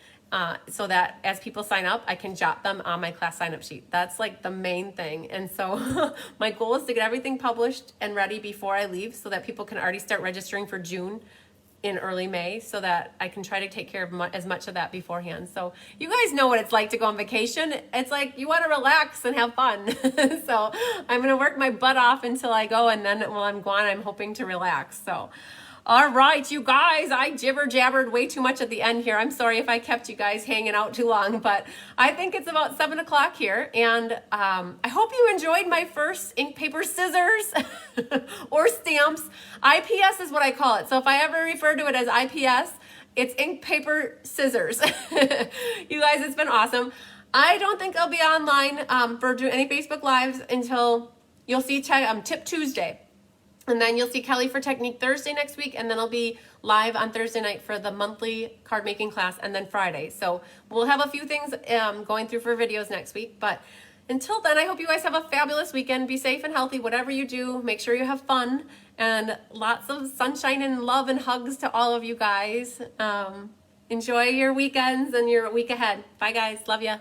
So that as people sign up, I can jot them on my class sign up sheet. That's like the main thing. And so my goal is to get everything published and ready before I leave so that people can already start registering for June in early May, so that I can try to take care of as much of that beforehand. So you guys know what it's like to go on vacation. It's like you want to relax and have fun. So I'm going to work my butt off until I go, and then while I'm gone, I'm hoping to relax. So all right, you guys, I jibber-jabbered way too much at the end here. I'm sorry if I kept you guys hanging out too long, but I think it's about 7 o'clock here, and I hope you enjoyed my first ink, paper, scissors, or stamps. IPS is what I call it, so if I ever refer to it as IPS, it's ink, paper, scissors. You guys, it's been awesome. I don't think I'll be online for doing any Facebook Lives until you'll see Tip Tuesday. And then you'll see Kelly for Technique Thursday next week, and then I'll be live on Thursday night for the monthly card making class, and then Friday. So we'll have a few things going through for videos next week. But until then, I hope you guys have a fabulous weekend. Be safe and healthy, whatever you do. Make sure you have fun, and lots of sunshine and love and hugs to all of you guys. Enjoy your weekends and your week ahead. Bye, guys. Love ya.